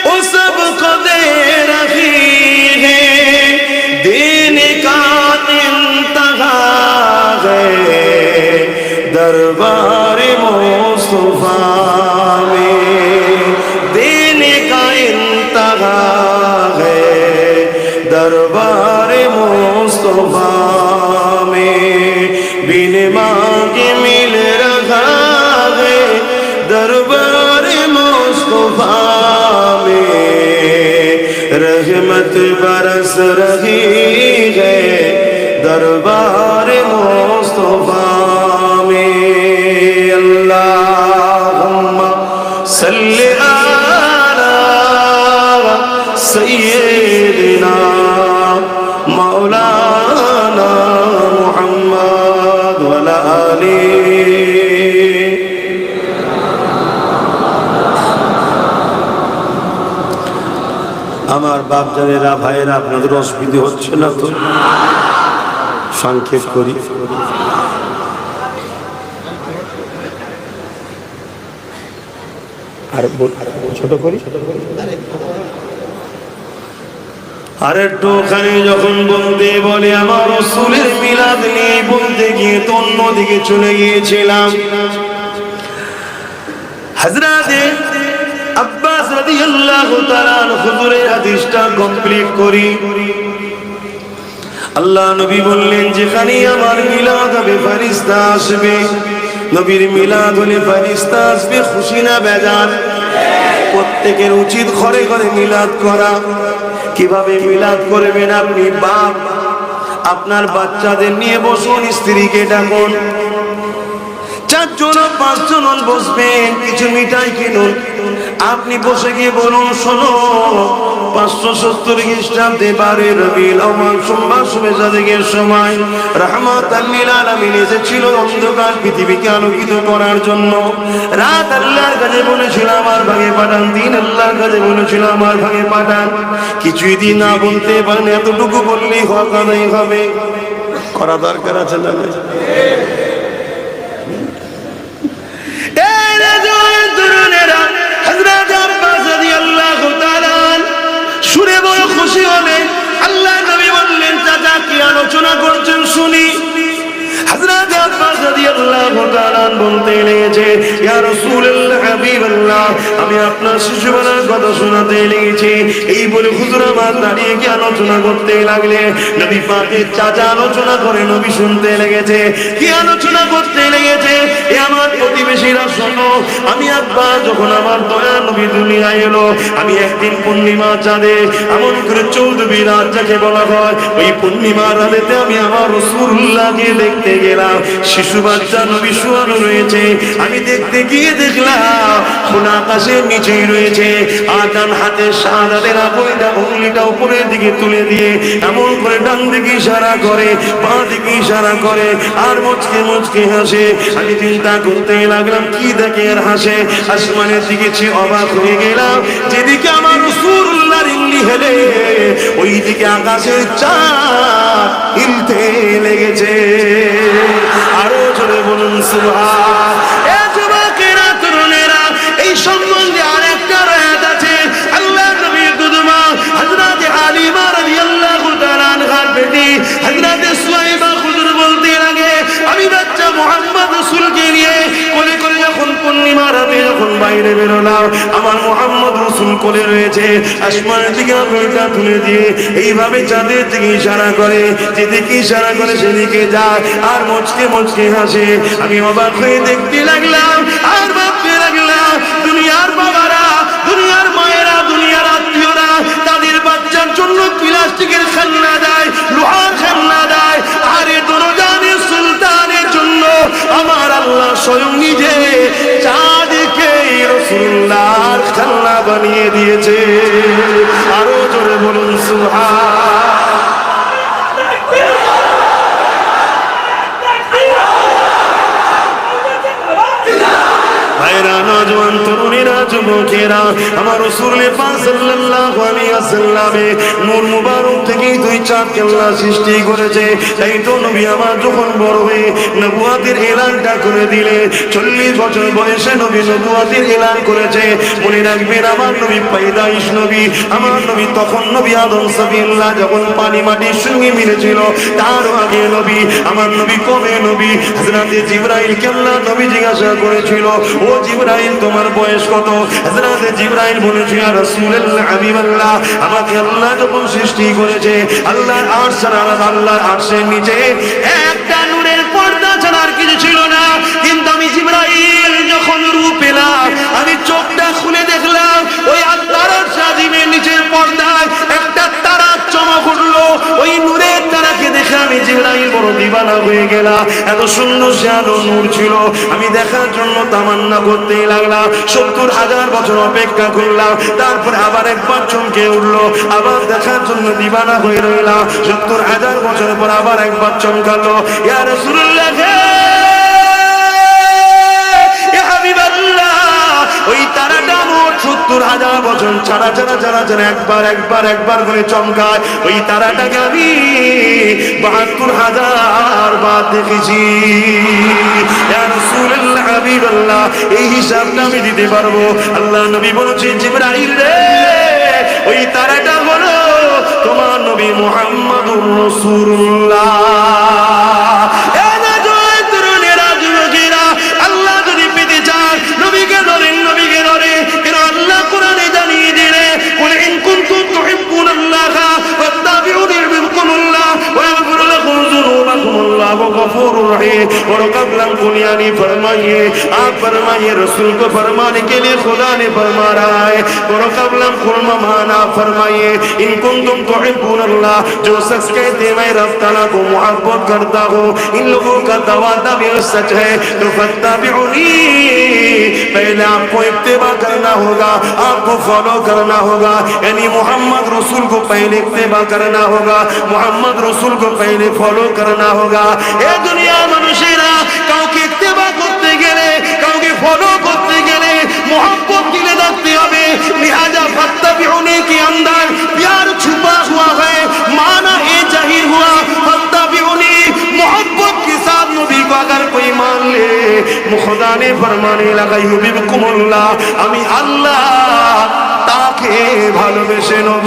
वो सबको दे रही है। देने का इंतहा है दरबार मुस्तफा में, देने का इंतहा है दरबार मुस्तफा में। बिन मांगे मिल रहा है दरबार मुस्तफा में, रहमत बरस रही है दरबार मुस्तफा में। अल्लाहुम्मा सल्ली अला सय्यिदिना मौलाना मुहम्मद व अला आलिहि। আমার বাপ জানেরা ভাইয়েরা আপনাদের অসুবিধা হচ্ছে না তো? সংক্ষেপ করি। আর ছোট করি। আর একটুখানি যখন বলতে বলে আমার রাসূলের মিলাদ নিয়ে বলতে গিয়ে তো অন্যদিকে চলে গিয়েছিলাম। হযরত আব্বাস রাদিয়াল্লাহু তাআলা হুজুরের হাদিসটা কমপ্লিট করি। আল্লাহ নবী বললেন যেখানে আমার মিলাদ হবে ফেরেশতা আসবে, নবীর মিলাদ হলে ফেরেশতা আসবে, খুশি না বেজার? প্রত্যেকের উচিত ঘরে ঘরে মিলাদ করা। কিভাবে মিলাদ করবেন? আপনি বাপ আপনার বাচ্চাদের নিয়ে বসুন, স্ত্রীকে ডাকুন, 4 জন 5 জন বসবেন, কিছু মিঠাই কিনুন। আপনি বসে গিয়ে বলুন শোনো 570 খ্রিস্টাব্দে 12 রবিউল আউয়াল সোমবার শুভেচ্ছা দিকের সময় রাহমাতাল লিল আলামিন এসেছিল অন্ধকার পৃথিবীকে আলোকিত করার জন্য। রাত আল্লাহর কাছে বলেছিল আমার ভাগে পাঠান, দিন আল্লাহর কাছে বলেছিল আমার ভাগে পাঠান। কিছুই দিন না বলতে পারেন, এতটুকু বললেই হক আদায় হবে। করা দরকার আছে না? শুনে বড় খুশি হবে। আল্লাহ নবী বললেন চাচা কি আলোচনা করছেন শুনি। হযরত আব্বাস রাদিয়াল্লাহু তাআলা বলতে লেগেছে ইয়া রাসূলুল্লাহ হাবিবাল্লাহ, আমি আপনার শিশুবেলার কথা শোনাতে লেগেছি। এই বলে হুজুর আমার দাঁড়িয়ে কি আলোচনা করতে লাগলে। নবী পাকের চাচা আলোচনা করে নবী শুনতে লেগেছে। কি আলোচনা করতে লেগেছে? এ আমার প্রতিবেশীরা শোনো, আমি আব্বাস যখন আমার দয়া নবী দুনিয়ায় এলো, আমি একদিন পূর্ণিমা চাঁদে এমন করে 14 রাত যাকে বলা হয়, ওই পূর্ণিমা রাতে আমি আমার রাসূলুল্লাহকে দেখতে গেলাম। শিশু বাচ্চা নবী শোয়ানো রয়েছে। আমি দেখতে গিয়ে দেখলাম খোলা আকাশের নিচেই রয়েছে। আর ডান হাতে শাহাদাতের আঙ্গুলিটা উপরের দিকে তুলে দিয়ে এমন করে ডান দিকে ইশারা করে, বাঁ দিকে ইশারা করে, আর মুচকে মুচকে হাসে। হাসে। আমি চিন্তা করতে লাগলাম কি দেখে আর হাসে। আসমানের দিকে চেয়ে অবাক হয়ে গেলাম, যেদিকে আমার রাসূলুল্লাহর ইল্লি হেলে ওই দিকে আকাশের চাঁদ হিলতে লেগেছে। আরো জোরে বলুন সুবহান। এ যুবকেরা, তরুণেরা, এই সম্বন্ধে আরেকটা রায়াত আছে। আল্লাহর নবীর দুধমা হযরত হালিমা রাদিয়াল্লাহু তাআলা আনহার বেটি হযরত সুহাইবা হুজুর বলতে লাগে, আমি বাচ্চা মুহাম্মদ রাসূলকে নিয়ে কোলে করে যখন পূর্ণিমা রাতে যখন বাইরে বেরোলাম, আমার মুহাম্মদ রাসূল কোলে রয়েছে। আসমানের দিকে আঙুলটা তুলে দিয়ে এইভাবে চাঁদের দিকে ইশারা করে, যেদিকে ইশারা করে সেদিকে যায় আর মুচকে মুচকে হাসে। আমি অবাক হয়ে দেখতে লাগলাম আর ভাবতে লাগলাম, দুনিয়ার বাবারা, দুনিয়ার মায়েরা, দুনিয়ার আত্মীয়রা তাদের বাচ্চার জন্য প্লাস্টিকের খেলনা দেয়, লোহার খেলনা দেয়, আর এ দরজানের সুলতানের জন্য আমার আল্লাহ স্বয়ং নিজে চাঁদকে রাসূলুল্লাহর খেলনা বানিয়ে দিয়েছে। আরো জোরে বলুন সুবহান। ভাইরা, নওজোয়ান, তরুণীরা, যুবকেরা, আমার রাসূল পাক সাল্লাল্লাহু আলাইহি ওয়াসাল্লামে নূর মুবারক থেকে দুই চাঁদকে আল্লাহ সৃষ্টি করেছে। তাই তো নবী আমার যখন বড় হয়ে নবুয়তের এলানটা করে দিলে, 40 বছর বয়সে নবী নবুয়তের এলান করেছে। মনে রাখবেন, আমার নবী পয়দাইশ নবী, আমার নবী তখন নবী আদম সাবিল্লাহ যখন পানি মাটির সঙ্গে মিলেছিল, তারও আগে নবী। আমার নবী কবে নবী? হযরত জিবরাইলকে আল্লাহ নবী জিজ্ঞাসা করেছিল, ও জিবরাইল, তোমার বয়স কত? হযরত জিবরাইল বলেছে, ইয়া রাসূলুল্লাহ, হাবিবাল্লাহ, আমাকে আল্লাহ যখন সৃষ্টি করেছে, আল্লাহর আরশ ছাড়া, আল্লাহর আরশের নিচে একটা নূরের পর্দা ছাড়া আর কিছু ছিল না। কিন্তু আমি জিবরাইল যখন রূপ পেলাম, আমি চোখটা খুলে দেখলাম ওই আল্লাহর সাজিমের নিচের পর্দায় একটা তারার চমক উঠলো। ওই নূরের তারাকে দেখে আমি জিবরাইল বড় দিবানা হয়ে গেলাম। এত সুন্দর সে আলো নূর ছিল, আমি দেখার জন্য তামান্না করতেই লাগলাম। 70,000 বছর অপেক্ষা করলাম, তারপরে আবার একবার চমকে উঠলো, আবার দেখার জন্য দিবানা হয়ে রইলাম। 70,000 বছর পর আবার একবার চমকালো, ইয়া রাসূলুল্লাহ, ইয়া হাবিবাল্লাহ, ওই তারাটা মোট 70,000 বছর ছাড়া ছাড়া ছাড়া ছাড়া একবার করে চমকায়। ওই তারাটাকে আমি 72,000 বার দেখেছি। ইয়া রাসূলুল্লাহ, হাবিবাল্লাহ, এই হিসাবটা আমি দিতে পারবো। আল্লাহ নবী বলেছেন, জিবরাইল রে, ওই তারাটা হলো তোমার নবী মুহাম্মদুর রাসূলুল্লাহ। আল্লাহ যদি পেতে চান, নবীকে ধরেন, নবীকে ধরে। কেন আল্লাহ কোরআনে জানিয়ে দিলে, কুল ইন কুনতুম তুহিব্বুনাল্লাহা ফাত্তাবিউনি ইউহিব্বুকুমুল্লাহ ওয়া ইয়াগফির লাকুম যুনুবাকুম, আল্লাহু গফুরুর রহিম। और कबलम कुनियानी फरमाइए, आप फरमाइए, रसूल को फरमाने के लिए खुदा ने फरमा रहा है। और कबलम कुलमा माना फरमाइए, इन कुंतुम तुहिब्बुनल्लाह, जो शख्स कहते मैं रब तआला को मोहब्बत करता हूँ, इन लोगों का दावा भी सच है, तो फत्ताबिउनी, पहले आपको इत्तिबा करना होगा, आपको फॉलो करना होगा। यानी मोहम्मद रसूल को पहले इत्तिबा करना होगा, मोहम्मद रसूल को पहले फॉलो करना होगा। ये दुनिया মানুষেরা কাউকে ইত্তেবা করতে গেলে, কাউকে ফলো করতে গেলে मोहब्बत दिले रखते হবে। लिहाजा फत्ताबिउनी के अंदर प्यार छुपा हुआ है, माना ये जाहिर हुआ। फत्ताबिउनी मोहब्बत के साथ नबी को अगर कोई मान ले, खुदा ने फरमाने लगा युहिब्बुकुमुल्लाह, আমি আল্লাহ তাকে ভালোবেসে নেব।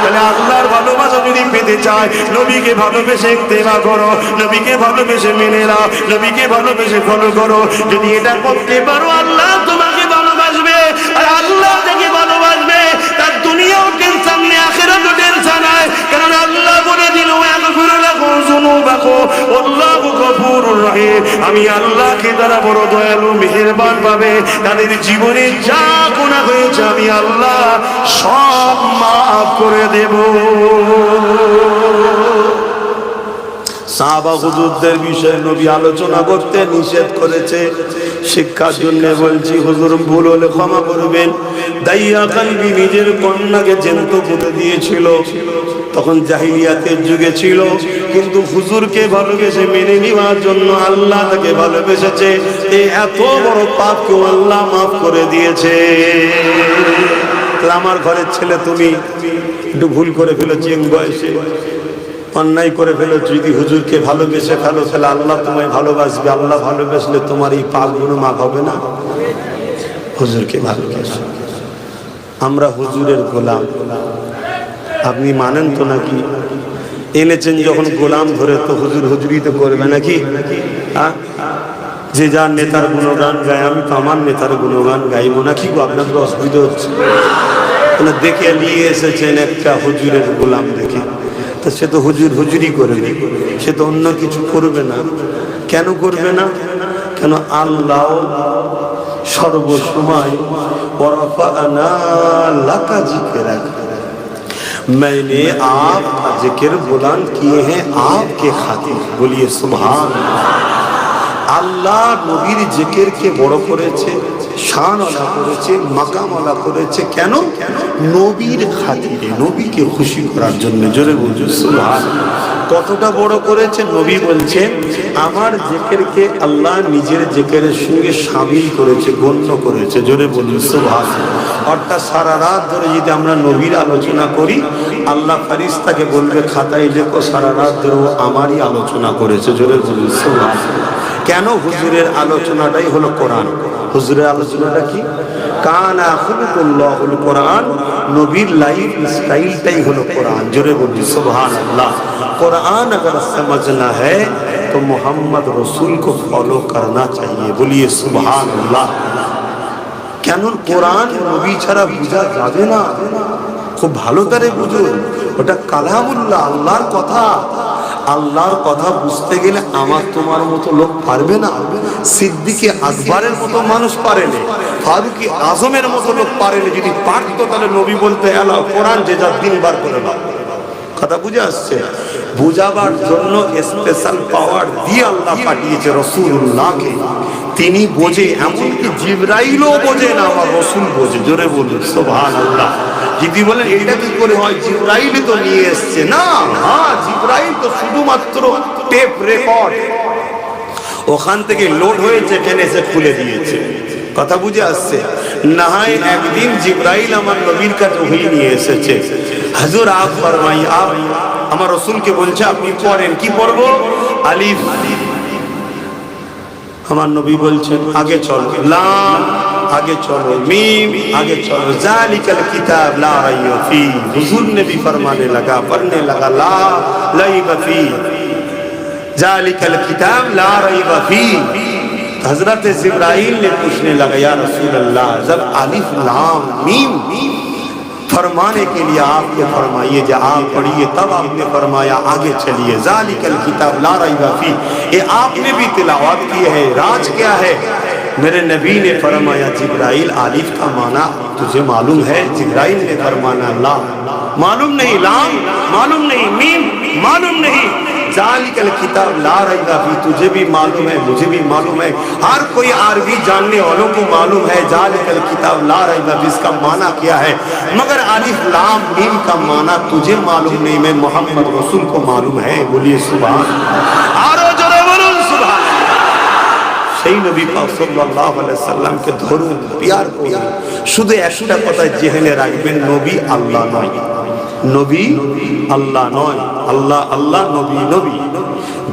তাহলে আল্লাহর ভালোবাসা যদি পেতে চায়, নবীকে ভালোবেসে ইত্তেবা করো, নবীকে ভালোবেসে মেনে নাও, নবীকে ভালোবেসে ফলো করো। যদি এটা করতে পারো, আল্লাহ তোমাকে ভালোবাসবে। আর আল্লাহ যাকে ভালোবাসবে, তার দুনিয়াও টেনশন নেই, আখিরাতও টেনশন নাই। কারণ আল্লাহ বলে দিল, ওয়াগফির লাকুম যুনুবাকুম আল্লাহু গফুরুর রহিম, আমি আল্লাহকে তারা বড় দয়ালু মেহেরবান পাবে। তাদের জীবনে যা গুনাহ হয়েছে আমি আল্লাহ সব মাফ করে দেব। সাহাবা হুজুরদের বিষয়ে নবী আলোচনা করতে নিষেধ করেছে। শিক্ষার জন্য বলছি, হুজুর ভুল হলে ক্ষমা করবেন। দাইয়া কালবি নিজের কন্যাকে জ্যান্ত পুঁতে দিয়েছিল, তখন জাহিলিয়াতের যুগে ছিল, কিন্তু হুজুরকে ভালোবেসে মেনে নেওয়ার জন্য আল্লাহ তাকে ভালোবেসেছে, এই এত বড় পাপকেও আল্লাহ মাফ করে দিয়েছে। আমার ঘরের ছেলে তুমি একটু ভুল করে ফেলেছি, বয়সে অন্যায় করে ফেলেছো, যদি হুজুরকে ভালোবেসে ফেলো তাহলে আল্লাহ তোমায় ভালোবাসবে। আল্লাহ ভালোবাসলে তোমার এই পাপগুলো মাফ হবে না। হুজুরকে ভালোবাসো। আমরা হুজুরের গোলাম, আপনি মানেন তো নাকি? এনেছেন যখন গোলাম ধরে, তো হুজুর হুজুরি তো করবে নাকি? যে যার নেতার গুণগান গায়, আমি তো আমার নেতার গুণগান গাইবো নাকি? আপনাদের অসুবিধা হচ্ছে? দেখে নিয়ে এসেছেন একটা হুজুরের গোলাম দেখে, তো সে তো হুজুর হুজুরি করবে, সে তো অন্য কিছু করবে না। কেন করবে না? কেন আল্লাহ সর্বসময় मैंने आपका जिक्र बुलंद किए हैं आपके खातिर। बोलिए सुभान। আল্লাহ নবীর জিকিরকে বড় করেছে, শানওয়ালা করেছে, মাকামওয়ালা করেছে। কেন? নবীর খাতিরে, নবীকে খুশি করার জন্য। জোরে বলছো সুবহানাল্লাহ। কতটা বড় করেছে? নবী বলছেন আমার জিকিরকে আল্লাহ নিজের জিকিরের সঙ্গে শামিল করেছে, গণ্য করেছে। জোরে বলুন সুবহানাল্লাহ। অর্থাৎ সারা রাত ধরে যদি আমরা নবীর আলোচনা করি, আল্লাহ ফেরেশতাকে বলবে খাতায় লেখো সারা রাত ধরে আমারই আলোচনা করেছে। জোরে বলুন সুবহানাল্লাহ। কেন? হুজুরের আলোচনাটাই হলো কোরআন। হুজুরের আলোচনাটা কি? কানা খুলুকুল্লাহুল কোরআন, নবীর লাইফ স্টাইলটাই হলো কোরআন। জোরে বলি সুবহানাল্লাহ। কোরআন अगर समझना है तो मोहम्मद रसूल को फॉलो करना चाहिए। बोलिए सुबहानाल्लाह। কেন? কোরআন নবী ছাড়া বোঝা যাবে না। খুব ভালো করে বুঝুন, ওটা কালামুল্লাহ, আল্লাহর কথা। আল্লাহর কথা বুঝতে গেলে আমার তোমার মতো লোক পারবে না। সিদ্দিকে আকবরের মতো মানুষ পারেনি, ফারুকি আজমের মতো লোক পারেনি। যদি পারতো তাহলে নবী বলতে আল্লাহ কোরআন যে যার দিন বার করে দাও। কথা বুঝে আসছে? বুঝাবার জন্য স্পেশাল পাওয়ার দিয়ে আল্লাহ পাঠিয়েছে রাসূলুল্লাহকে। তিনি বোঝে, এমনকি জিবরাইলও বোঝে না, আমার রাসূল বোঝে। জোরে বলুন সুবহানাল্লাহ। যদি বলেন এটা কি করে হয়, জিবরাইল তো নিয়ে এসছে না। হ্যাঁ, জিবরাইল তো শুধুমাত্র টেপ রেকর্ড, ওখান থেকে লোড হয়েছে, এখানে এসে খুলে দিয়েছে। কথা বুঝে আসছে? না হয় একদিন জিবরাইল আমার নবীর কাছে ওহী নিয়ে এসেছে, হুজুর আপ ফরমাই, আপ আমার রাসূলকে বলছে আপনি পড়েন। কি পড়বো? আলিফ। আমার নবী বলছেন আগে চলো, লাম आगे चलो, मीम आगे चलो, जालिकल किताब ला रैब फी। हुजूर ने भी फरमाने लगा, पढ़ने लगा, ला रैब फी, जालिकल किताब ला रैब फी। हजरत जिब्राइल ने पूछने लगा, या रसूल अल्लाह, जब अलिफ लाम मीम फरमाने के लिए आपने फरमाइए, जब आप पढ़िए तब आपने फरमाया आगे चलिए, जालिकल किताब ला रैब फी। ये आपने भी तिलावत की है। राज क्या है? मेरे नबी ने फरमाया जिब्राइल आलिफ का माना तुझे मालूम है? जिब्राइल ने फरमाया ला, मालूम नहीं। लाम मालूम नहीं, मीम मालूम नहीं। जालिकल किताब ला रैब फी, तुझे भी मालूम है, मुझे भी मालूम है, हर कोई अरबी जानने वालों को मालूम है जालिकल किताब ला रैब फी इसका माना क्या है। मगर अलिफ लाम मीम का माना तुझे मालूम नहीं, मैं मोहम्मद रसूल को मालूम है। बोलिए सुभान। आरो जोरे बोलुन सुभान। সেই নবী পাক সাল্লাল্লাহু আলাইহি সাল্লামকে ধরুন, প্যার করুন। শুধু একটা কথা জেনে রাখবেন, নবী আল্লাহ নয়, নবী আল্লাহ নয়, আল্লাহ আল্লাহ, নবী নবী।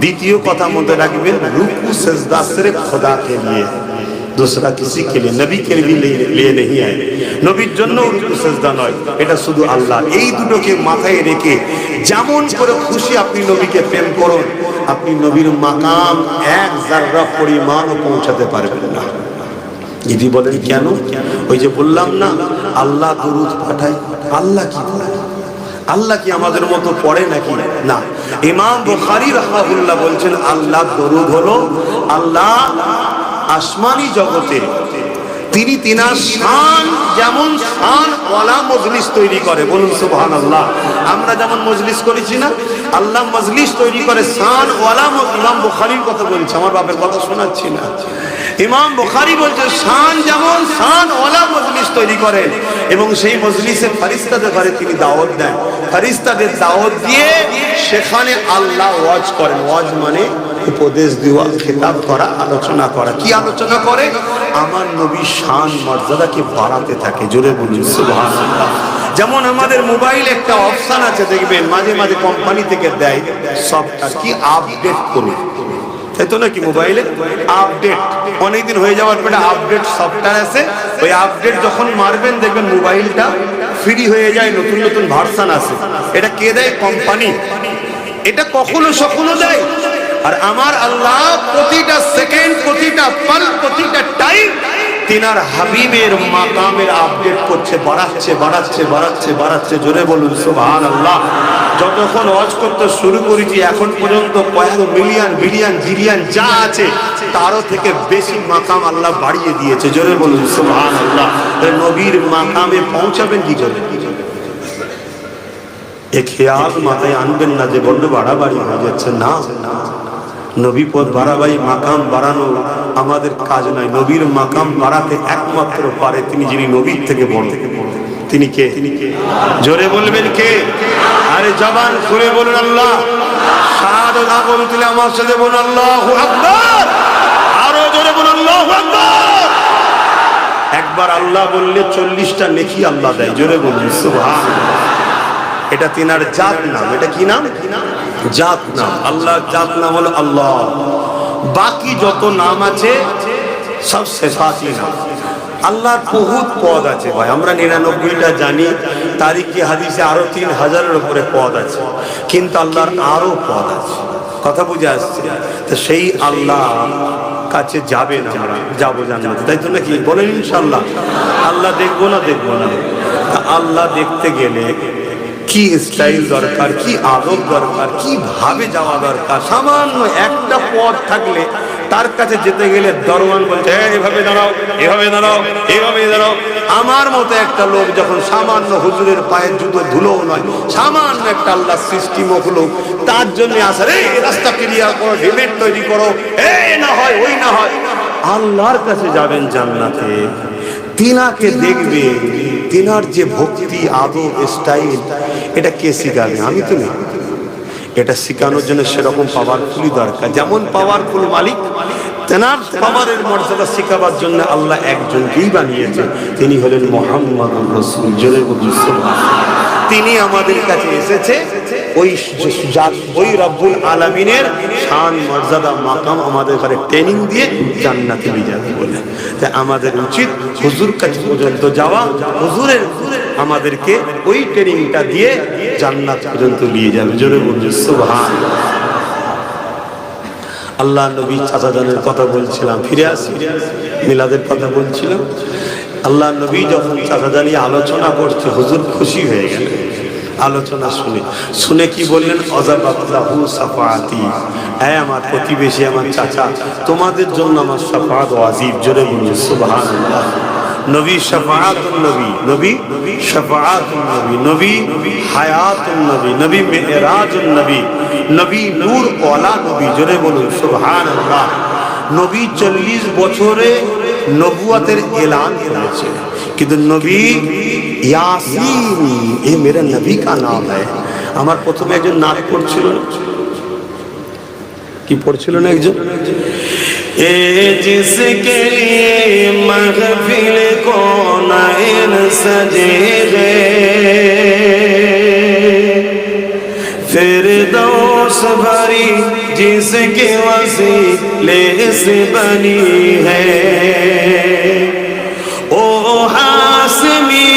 দ্বিতীয় কথা মনে রাখবেন, রুকু সিজদা সির্ফ খোদা কে লিয়ে, दूसरा किसी के लिए, नबी के लिए नहीं है। নবীর জন্য রুকু সিজদা নয়, এটা শুধু আল্লাহ। এই দুটোকে মাথায় রেখে যেমন করে খুশি আপনি নবীকে প্রেম করুন, আপনি নবীর মাকাম এক যাররা পরিমাণও পৌঁছাতে পারবেন না। যদি বলেন কেন? ওই যে বললাম না, আল্লাহ দরুদ পাঠায়। আল্লাহ কি পড়ে? আল্লাহ কি আমাদের মতো পড়ে নাকি? না। ইমাম বুখারী রাহিমাহুল্লাহ বলছেন আল্লাহ দরুদ হলো আল্লাহ আসমানি জগতে তিনি তিনার শান যেমন শানওয়ালা মজলিস তৈরি করে, বলুন সুবহানাল্লাহ। আমরা যেমন মজলিস করেছি না, আল্লাহ মজলিস তৈরি করে শানওয়ালা। ইমাম বুখারীর কথা বলছি, আমার বাপের কথা শোনাচ্ছি না। ইমাম বুখারী বলছে শান যেমন শানওয়ালা মজলিস তৈরি করেন, এবং সেই মজলিসে ফেরেশতাদের ঘরে তিনি দাওয়াত দেন। ফেরেশতাদের দাওয়াত দিয়ে সেখানে আল্লাহ ওয়াজ করেন। ওয়াজ মানে উপদেশ দেওয়া, খেতাব করা, আলোচনা করা। কি আলোচনা করে? আমার নবীর শান মর্যাদাকে বাড়াতে থাকে। জোরে বলুন সুবহানাল্লাহ। যেমন আমাদের মোবাইলে একটা অপশন আছে, দেখবেন মাঝে মাঝে কোম্পানি থেকে দেয় সফটওয়্যার, কি আপডেট করুন, তাই তো নাকি? মোবাইলে আপডেট অনেকদিন হয়ে যাওয়ার পরে আপডেট সফটওয়্যার আছে, ওই আপডেট যখন মারবেন দেখবেন মোবাইলটা ফ্রি হয়ে যায়, নতুন নতুন ভার্সন আছে। এটা কে দেয়? কোম্পানি। এটা কখনো সখনো দেয়। আর আমার আল্লাহ প্রতিটা সেকেন্ড, প্রতিটা পল, প্রতিটা টাইম তিনার হাবিবের মাকামের আপডেট করছে, বাড়াচ্ছে বাড়াচ্ছে বাড়াচ্ছে বাড়াচ্ছে। জোরে বলুন সুবহানাল্লাহ। যতক্ষণ ওয়াজ করতে শুরু করেছি এখন পর্যন্ত কয়েক মিলিয়ন, বিলিয়ন, জিলিয়ন যা আছে তারও থেকে বেশি মাকাম আল্লাহ বাড়িয়ে দিয়েছে। জোরে বলুন সুবহানাল্লাহ। নবীর মাকামে পৌঁছাবেন কি করে? এ খেয়াল মাথায় আনবেন না যে বড্ড বাড়াবাড়ি হয়ে যাচ্ছে। না, নবী পদ বাড়াবাড়ি, মাকাম বাড়ানো আমাদের কাজ নয়। নবীর মাকাম বাড়াতে একমাত্র পারে তিনি, যিনি নবীর থেকে বড়। তিনি কে? জোরে বলবেন কে? আরে জবান খুলে বলুন আল্লাহ। শাহাদাত আগুন তুলে আমার সাথে বলুন আল্লাহু আকবার। আরো জোরে বলুন আল্লাহু আকবার। একবার আল্লাহ বললে 40টা নেকি আল্লাহ দেয়। জোরে বলুন সুবহানাল্লাহ। এটা তিনার জাত নাম। এটা কি নাম? জাত নাম। আল্লাহ জাত নাম হলো আল্লাহ। বাকি যত নাম আছে সব সিফাতি নাম। আল্লাহর বহুত পদ আছে ভাই, আমরা 99টা জানি, তারিখে হাদিসে আরো 3000-এর উপরে পদ আছে, কিন্তু আল্লাহর আরো পদ আছে। কথা বুঝে আসছে? তো সেই আল্লাহ কাছে যাবেন, আমরা যাবো জান্নাতে, তাই তো নাকি? বলেন ইনশাআল্লাহ। আল্লাহ দেখবো না? দেখবো না। আল্লাহ দেখতে গেলে কি স্টাইল দরকার, কি আদব দরকার, কিভাবে যাওয়া দরকার। সামান্য একটা পথ থাকলে তার কাছে যেতে গেলে দরওয়ান বলছে এভাবে দাঁড়াও, এভাবে দাঁড়াও, এভাবে দাঁড়াও। আমার মতো একটা লোক যখন সামান্য হুজুরের পায়ের জুতো ধুলো নয়, সামান্য একটা আল্লাহ সৃষ্টি মখলুক, তার জন্য আসে এই রাস্তা ক্লিয়ার করো, হেলমেট তৈরি করো, এই না হয় ওই না হয়। আল্লাহর কাছে যাবেন জান্নাতে, তিনাকে দেখবে, তিনার যে ভক্তি, আদব, স্টাইল, এটা কে শিখাবে? আমি তো না। এটা শিখানোর জন্য সেরকম পাওয়ারফুলই দরকার। যেমন পাওয়ারফুল মালিক, তেনার পাওয়ারের মর্যাদা শিখাবার জন্য আল্লাহ একজনকেই বানিয়েছে, তিনি হলেন মুহাম্মদুর রাসূল। তিনি আমাদের কাছে এসেছে ওই রব্বুল আলামিনের শান, মর্যাদা, মাকাম আমাদের ঘরে ট্রেনিং দিয়ে জান্নাতে নিয়ে যাবে বলে। তাই আমাদের উচিত হুজুর কাছে পর্যন্ত যাওয়া, হুজুরের আমাদেরকে ওই ট্রেনিংটা দিয়ে জান্নাত পর্যন্ত নিয়ে যাবে। জোরে বলুন সুবহানাল্লাহ। আল্লাহ নবী চাচাজানের কথা বলছিলাম, ফিরে আসি, মিলাদের কথা বলছিলাম। আল্লাহ নবী যখন চাচাজানি আলোচনা করছে, হুজুর খুশি হয়ে গেলেন আলোচনা শুনে কি বললেন? অজাবাতলাহু সাফাআতি, হ্যাঁ আমার প্রতিবেশী, আমার চাচা, তোমাদের জন্য আমার শাফাআত ওয়াজিব। জোরে বলুন সুবহানাল্লাহ। নবী শাফাআতুন নবী, নবী শাফাআতুন নবী, নবী হায়াতুন নবী, নবী মেরাজুন নবী, নবী নূর ওয়ালা নবী। জোরে বলুন সুবহানাল্লাহ। নবী 40 বছরে নবুয়তের এলান করেছে, কিন্তু নবী यासीन, ये मेरा नबी का नाम है। আমার প্রথমে একজন নাত পড়ছিল, কি পড়ছিল না একজন, এ जिसके लिए महफिल कौनाइन सजे हैं, फिरदौस भरी जिसके वसीले से बनी है। ओ हासमी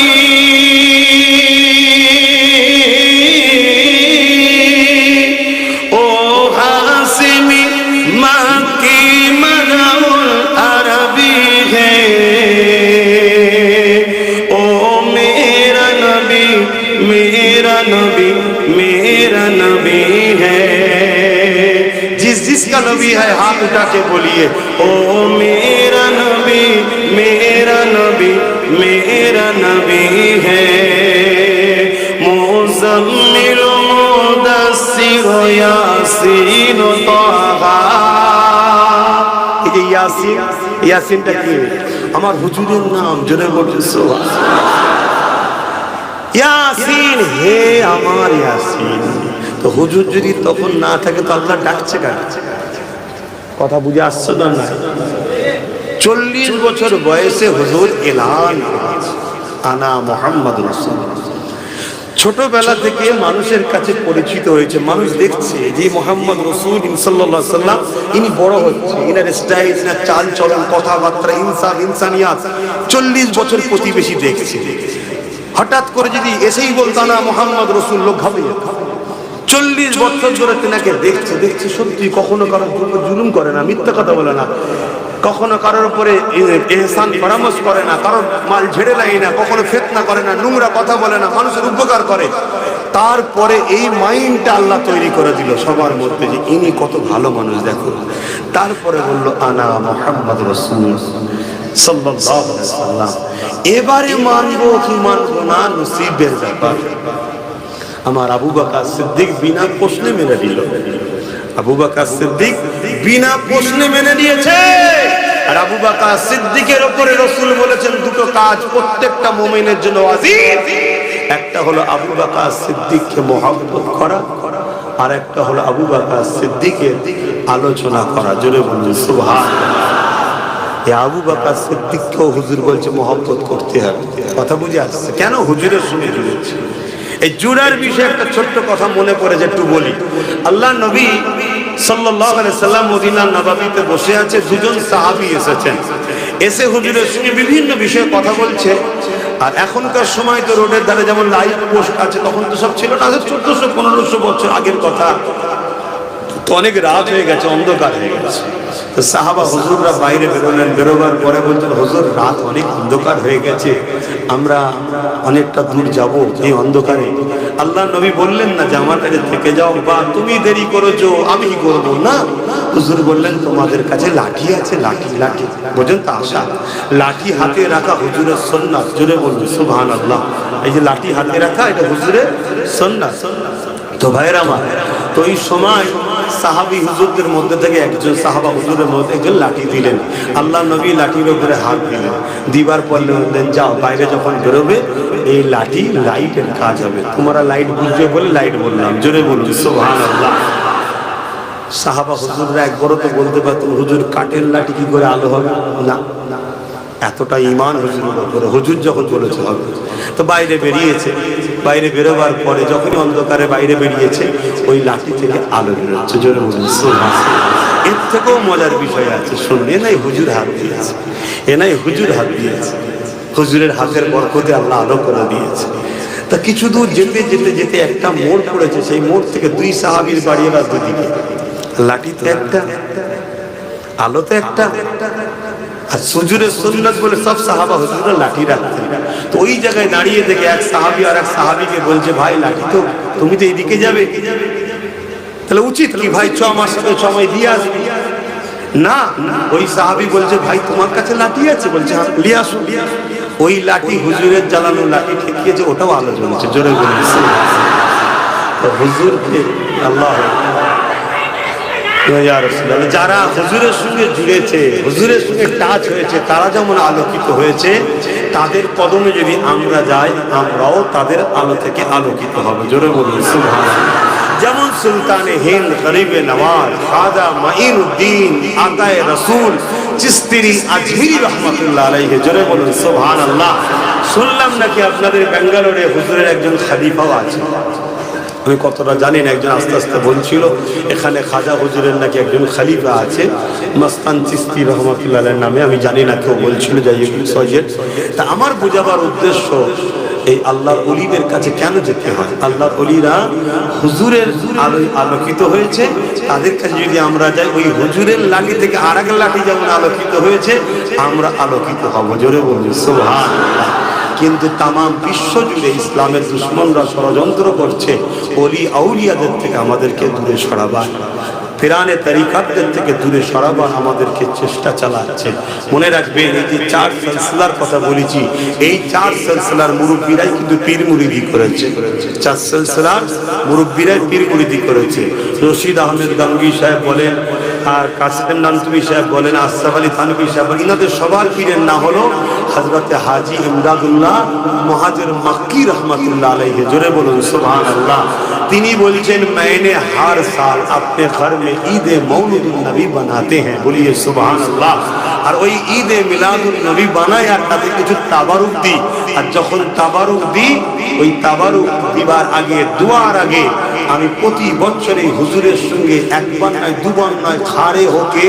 जिसका नबी है हाथ उठा के बोलिए ओ मेरा नबी मेरा नबी मेरा नबी है मुज़म्मिल मुदस्सिर यासीन ताहा। এই যে ইয়াসিন, ইয়াসিনটা কি? আমার হুজুরের নাম, জোরে বলতে সুবহানাল্লাহ। ইয়াসিন, হে আমার ইয়াসিন। তো হুজুর যদি তখন না থাকে তো আল্লাহ ডাকছে কাকে? কথা বুঝে আসছে না? 40 বছর বয়সে হুজুর এলান করেছে আনা মুহাম্মদ রাসূলুল্লাহ। ছোটবেলা থেকে মানুষের কাছে পরিচিত হয়েছে, মানুষ দেখছে যে মুহাম্মদ রাসূল সাল্লাল্লাহু আলাইহি সাল্লাম ইনি বড় হচ্ছে, ইনার স্টাইল, ইনার চাল চলন, কথাবার্তা, ইনসাফ ইনসানিয়াত 40 বছর প্রতিবেশী দেখছে। হঠাৎ করে যদি এসেই বলতো না মুহাম্মদ রাসূল, লোক ঘাবড়ে যেত। 40 বছর ধরে তেনাকে দেখছে, দেখছে সত্যি, কখনো কারোর উপর জুলুম করে না, মিথ্যা কথা বলে না, কখনো কারোর উপরে ইহসান পরামর্শ করে না, কারোর মাল ঝেড়ে নেয় না, কখনো ফিতনা করে না, নোংরা কথা বলে না, মানুষের উপকার করে। তারপরে এই মাইন্ডটা আল্লাহ তৈরি করে দিল সবার মধ্যে যে ইনি কত ভালো মানুষ, দেখো। তারপরে বলল আনা মুহাম্মদ রাসূল সাল্লাল্লাহু আলাইহি ওয়াসাল্লাম। এবারে মানবো কি মানবো না নসিবের ব্যাপার। আমার আবু বকর সিদ্দিক বিনা প্রশ্নে মেনে নিল। আবু বকর সিদ্দিক বিনা প্রশ্নে মেনে নিয়েছে। আর আবু বকর সিদ্দিকের উপরে রাসূল বলেছেন দুটো কাজ প্রত্যেকটা মুমিনের জন্য ওয়াজিব। একটা হলো আবু বকর সিদ্দিককে মহব্বত করা, আর একটা হলো আবু বকর সিদ্দিকের আলোচনা করা। জোরে বলুন সুবহানাল্লাহ। এই আবু বকর সিদ্দিককেও হুজুর বলছে মহব্বত করতে হবে। কথা বুঝে আসছে? কেন? হুজুরের সঙ্গে জুড়েছে। এই জুড়ার বিষয়ে একটা ছোট্ট কথা মনে পড়ে যে একটু বলি। আল্লাহ নবী সাল্লাল্লাহু আলাইহি সাল্লাম মদিনার নববীতে বসে আছে, দুজন সাহাবী এসেছেন। এসে হুজুরের সঙ্গে বিভিন্ন বিষয়ে কথা বলছে। আর এখনকার সময় তো রোডের ধারে যেমন লাইট পোস্ট আছে, তখন তো সব ছিল না। 1400-1500 বছর আগের কথা, তো অনেক রাত হয়ে গেছে, অন্ধকার হয়ে গেছে। তো সাহাবা হুজুররা বাইরে বেরোলেন। বেরোবার পরে বলছেন হুজুর রাত অনেক অন্ধকার হয়ে গেছে, আমরা অনেকটা দূর যাব এই অন্ধকারে। আল্লাহ নবী বললেন না যে আমার কাছে থেকে যাও বা তুমি দেরি করেছো আমি করবো না। হুজুর বললেন তোমাদের কাছে লাঠি আছে, লাঠি লাঠি বোঝেন তো আশা, লাঠি হাতে রাখা হুজুরের সুন্নাত। জোরে বলুন সুবহানাল্লাহ। এই যে লাঠি হাতে রাখা এটা হুজুরের সুন্নাত। তো ভাইরা আমার, তো এই সময় সাহাবী হুজুরদের মধ্যে থেকে একজন সাহাবা হুজুরের মধ্যে একজন লাঠি দিলেন। আল্লাহ নবী লাঠির উপরে হাত দিলেন, দিবার পর বললেন যাও বাইরে যখন বেরোবে এই লাঠি লাইটের কাজ হবে, তোমরা লাইট বুঝবে বলে লাইট বললাম। জোরে বলুন সুবহানাল্লাহ। সাহাবা হুজুররা একবারও তো বলতে পারতেন হুজুর কাঠের লাঠি কি করে আলো হবে? না, এতটা ঈমান হুজুরের উপরে। হুজুর যখন বলেছে হবে। তো বাইরে বেরিয়েছে, বাইরে বেরোবার পরে যখনই অন্ধকারে বাইরে বেরিয়েছে ওই লাঠি থেকে আলো বেরোচ্ছে। জোরে বলুন সুবহানাল্লাহ। এর থেকেও মজার বিষয় আছে, শুনুন। এ নাই হুজুর হাত দিয়েছে, এ নাই হুজুর হাত দিয়েছে, হুজুরের হাতের বরকতে আল্লাহ আলো করে দিয়েছে। তা কিছু দূর যেতে যেতে যেতে একটা মোড় পড়েছে, সেই মোড় থেকে দুই সাহাবীর বাড়ি এরা দুদিকে, লাঠি তো একটা, আলো তো একটা। আর হুজুরের সুন্নাত বলে সব সাহাবা হুজুররা লাঠি রাখতেন। তো ওই জায়গায় দাঁড়িয়ে থেকে এক সাহাবী আর এক সাহাবীকে বলছে ভাই লাঠি তো তুমি তো এইদিকে যাবে, তাহলে উচিত কি ভাই চ আমার সাথে সময় দিয়ে আসবি। না, ওই সাহাবী বলছে ভাই তোমার কাছে লাঠি আছে? বলছে হ্যাঁ, নিয়ে আসো। ওই লাঠি হুজুরের জ্বালানো লাঠি ঠেকিয়েছে, ওটাও আলো জ্বলছে। জোরে বলছে তো হুজুরকে আল্লাহ। যারা হুজুরের সঙ্গে জুড়েছে, হুজুরের সঙ্গে টাচ হয়েছে, তারা যেমন আলোকিত হয়েছে, তাদের কদমে যদি আমরা যাই আমরাও তাদের আলো থেকে আলোকিত হবে। জোরে বলুন সুবহানাল্লাহ। যেমন সুলতানে হিন্দ, গরিবে নওয়াজ, খাজা মাঈনুদ্দিন আকায়ে রাসূল চিশতি আজমিরি রাহমাতুল্লাহ আলাইহি। জোরে বলুন সুবহানাল্লাহ। শুনলাম নাকি আপনাদের বেঙ্গালুরে হুজুরের একজন খলিফাও আছে। আমি কতটা জানি না, একজন আস্তে আস্তে বলছিল এখানে খাজা হুজুরের নাকি একজন খলিফা আছে মস্তান চিশতি রহমাতুল্লাহ আলাইহির নামে। আমি জানি না, কেউ বলছিল যাই সহজের। তা আমার বোঝাবার উদ্দেশ্য এই আল্লাহর ওলিদের কাছে কেন যেতে হয়। আল্লাহর ওলিরা হুজুরের আলোয় আলোকিত হয়েছে, তাদের কাছে যদি আমরা যাই ওই হুজুরের লাঠি থেকে আর এক লাঠি যেমন আলোকিত হয়েছে আমরা আলোকিত হব। জোরে বলুন সুবহানাল্লাহ। কিন্তু তামাম বিশ্ব জুড়ে ইসলামের দুশ্মনরা ষড়যন্ত্র করছে ওলি আউলিয়াদের থেকে আমাদেরকে দূরে সরাবার। ফিরানে তরিকাতদের থেকে দূরে সরাবার আমাদেরকে চেষ্টা চালাচ্ছে। মনে রাখবেন, এই যে 4 সিলসিলার কথা বলেছি, এই 4 সিলসিলার মুরব্বীরাই কিন্তু পীর মুরিদি করেছে। 4 সিলসিলার মুরব্বীরাই পীর মুরিদি করেছে। রশিদ আহমেদ গাঙ্গী সাহেব বলেন, আর কাসেম নানতুবি সাহেব বলেন, আশরাফ আলী থানভী সাহেব, ইনাদের সবার পীরের নাম হলো হযরতে হাজী ইমদাদুল্লাহ মুহাজির মক্কি রহমাতুল্লাহ আলাইহি। জোরে বলুন সুবহানাল্লাহ। তিনি বলছেন, मैंने हर साल अपने घर में ईद मौलूद नबी बनाते हैं, बोलिए सुबहानअल्लाह। আর ওই ঈদে মিলাদুন নবী বানায় আর তাতে কিছু তাবারুক দিই। আর যখন তাবারুক দিই, ওই তাবারুক দিবার আগে, দোয়ার আগে আমি প্রতি বছরে হুজুরের সঙ্গে একবার নয়, দুবার নয়, খাড়ে হোকে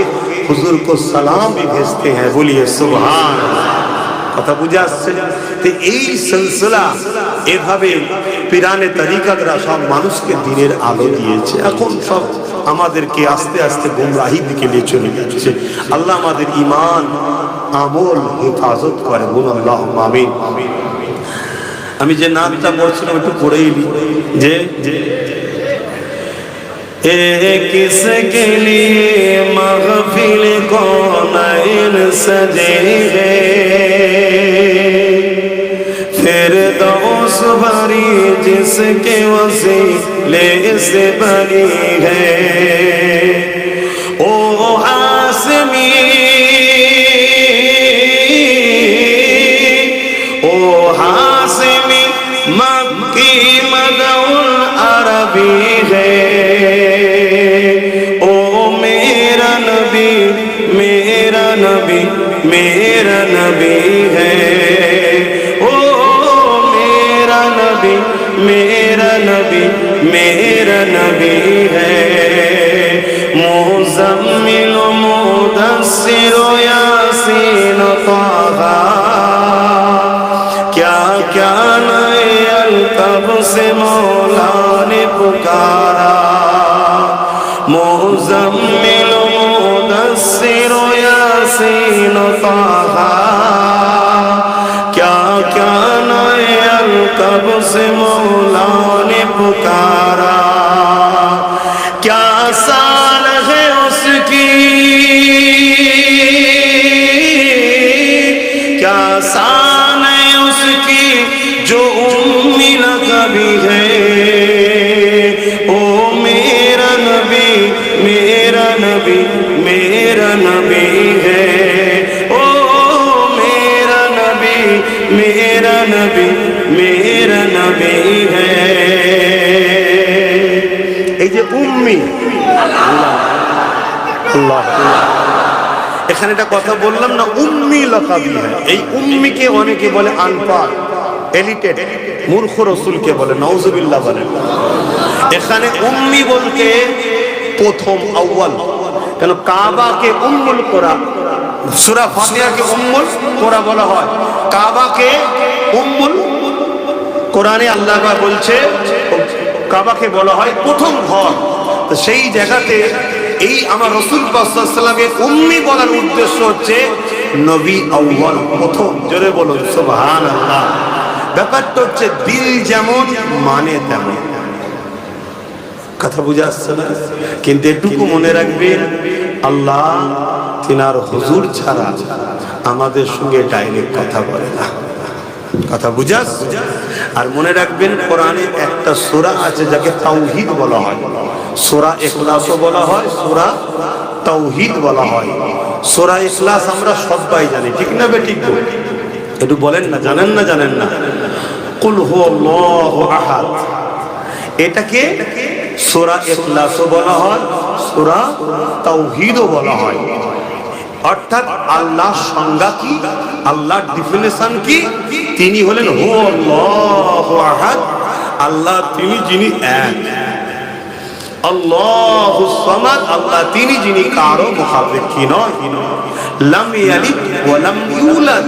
হুজুর কো সালাম भी भेजते हैं, बोलिए सुबहानअल्लाह। কথা বুঝে আসছে? তো এই সিলসিলা এভাবে পিরানে তরিকাতরা সব মানুষকে দিনের আলো দিয়েছে। এখন সব আমাদেরকে আস্তে আস্তে গুমরাহির দিকে নিয়ে চলে যাচ্ছে। আল্লাহ আমাদের ঈমান আমল হেফাজত করে, বলুন আল্লাহুম্মা আমিন। আমি যে নামটা পড়ছিলাম একটু পড়েই নি, যে किसके लिए महफिल कौनैन सजे फिरदौस भरी जिसके वसीले से बनी है। ओ हासमी, ओ हासमी मक्की मदउल अरबी है। ओ मेरा नबी, मेरा नबी, मेरा नबी है। ओ मेरा नबी, मेरा नबी, मेरा नबी है। मुज़म्मिल मुदस्सिर यासीन ताहा, क्या क्या नए अलतब से मौला ने पुकारा। मुज़म्मिल मुदस्सिर यासीन ताहा, क्या क्या नए अलतब से मौला ने पुकारा। क्या साल है उसकी, क्या शान है उसकी जो उम्मी न कभी है। ओ मेरा नबी, मेरा नबी, मेरा नबी है। ओ मेरा नबी, मेरा नबी, मेरा नबी है। এই যে উম্মি, আল্লাহ এখানে একটা কথা বললাম না, উম্মি লাকাবি হয়। এই উম্মিকে অনেকে বলে আনপাড়, এলিটেড, মূর্খ রসুলকে বলে, নাউজুবিল্লাহ বলে। এখানে উম্মি বলতে প্রথম, আউয়াল। কেন কাবাকে উম্মুল কোরা, সূরা ফাতিহাকে উম্মুল কোরা বলা হয়, কাবাকে উম্মুল। কোরআনে আল্লাহ বলছে কাবাকে বলা হয় প্রথম ঘর। তো সেই জায়গাতে এই আমার রাসূল পাক সাল্লাল্লাহু আলাইহি ওয়াসাল্লামের উম্মি বলার উদ্দেশ্য হচ্ছে নবী আউয়াল, প্রথম। জোরে বলুন সুবহানাল্লাহ। ব্যাপারটা হচ্ছে দিল যেমন মানে তেমন। কথা বুঝে আসছে না? কিন্তু এটুকু মনে রাখবেন, আল্লাহ তিনার হুজুর ছাড়া আমাদের সঙ্গে ডাইরেক্ট কথা বলে না। কথা বুঝে আসছে? আর মনে রাখবেন, কোরআনে একটা সূরা আছে যাকে তাওহীদ বলা হয়। সূরা ইখলাসও বলা হয়, সূরা তাওহীদ বলা হয়। সূরা ইখলাস আমরা সবাই জানি, ঠিক না বেঠিক? একটু বলেন না, জানেন না? জানেন না? কুল হুয়াল্লাহু আহাদ, এটাকে সূরা ইখলাসও বলা হয়, সূরা তাওহীদও বলা হয়। অর্থাৎ আল্লাহর সংজ্ঞা কি, আল্লাহর ডেফিনিশন কি? তিনি হলেন হুয়াল্লাহু আহাদ, আল্লাহ তিনি যিনি এক। আল্লাহুস সামাদ, আল্লাহ তিনি যিনি কারো মুখাপেক্ষী নয়। লাম ইয়ালিদ ওয়া লাম ইউলাদ,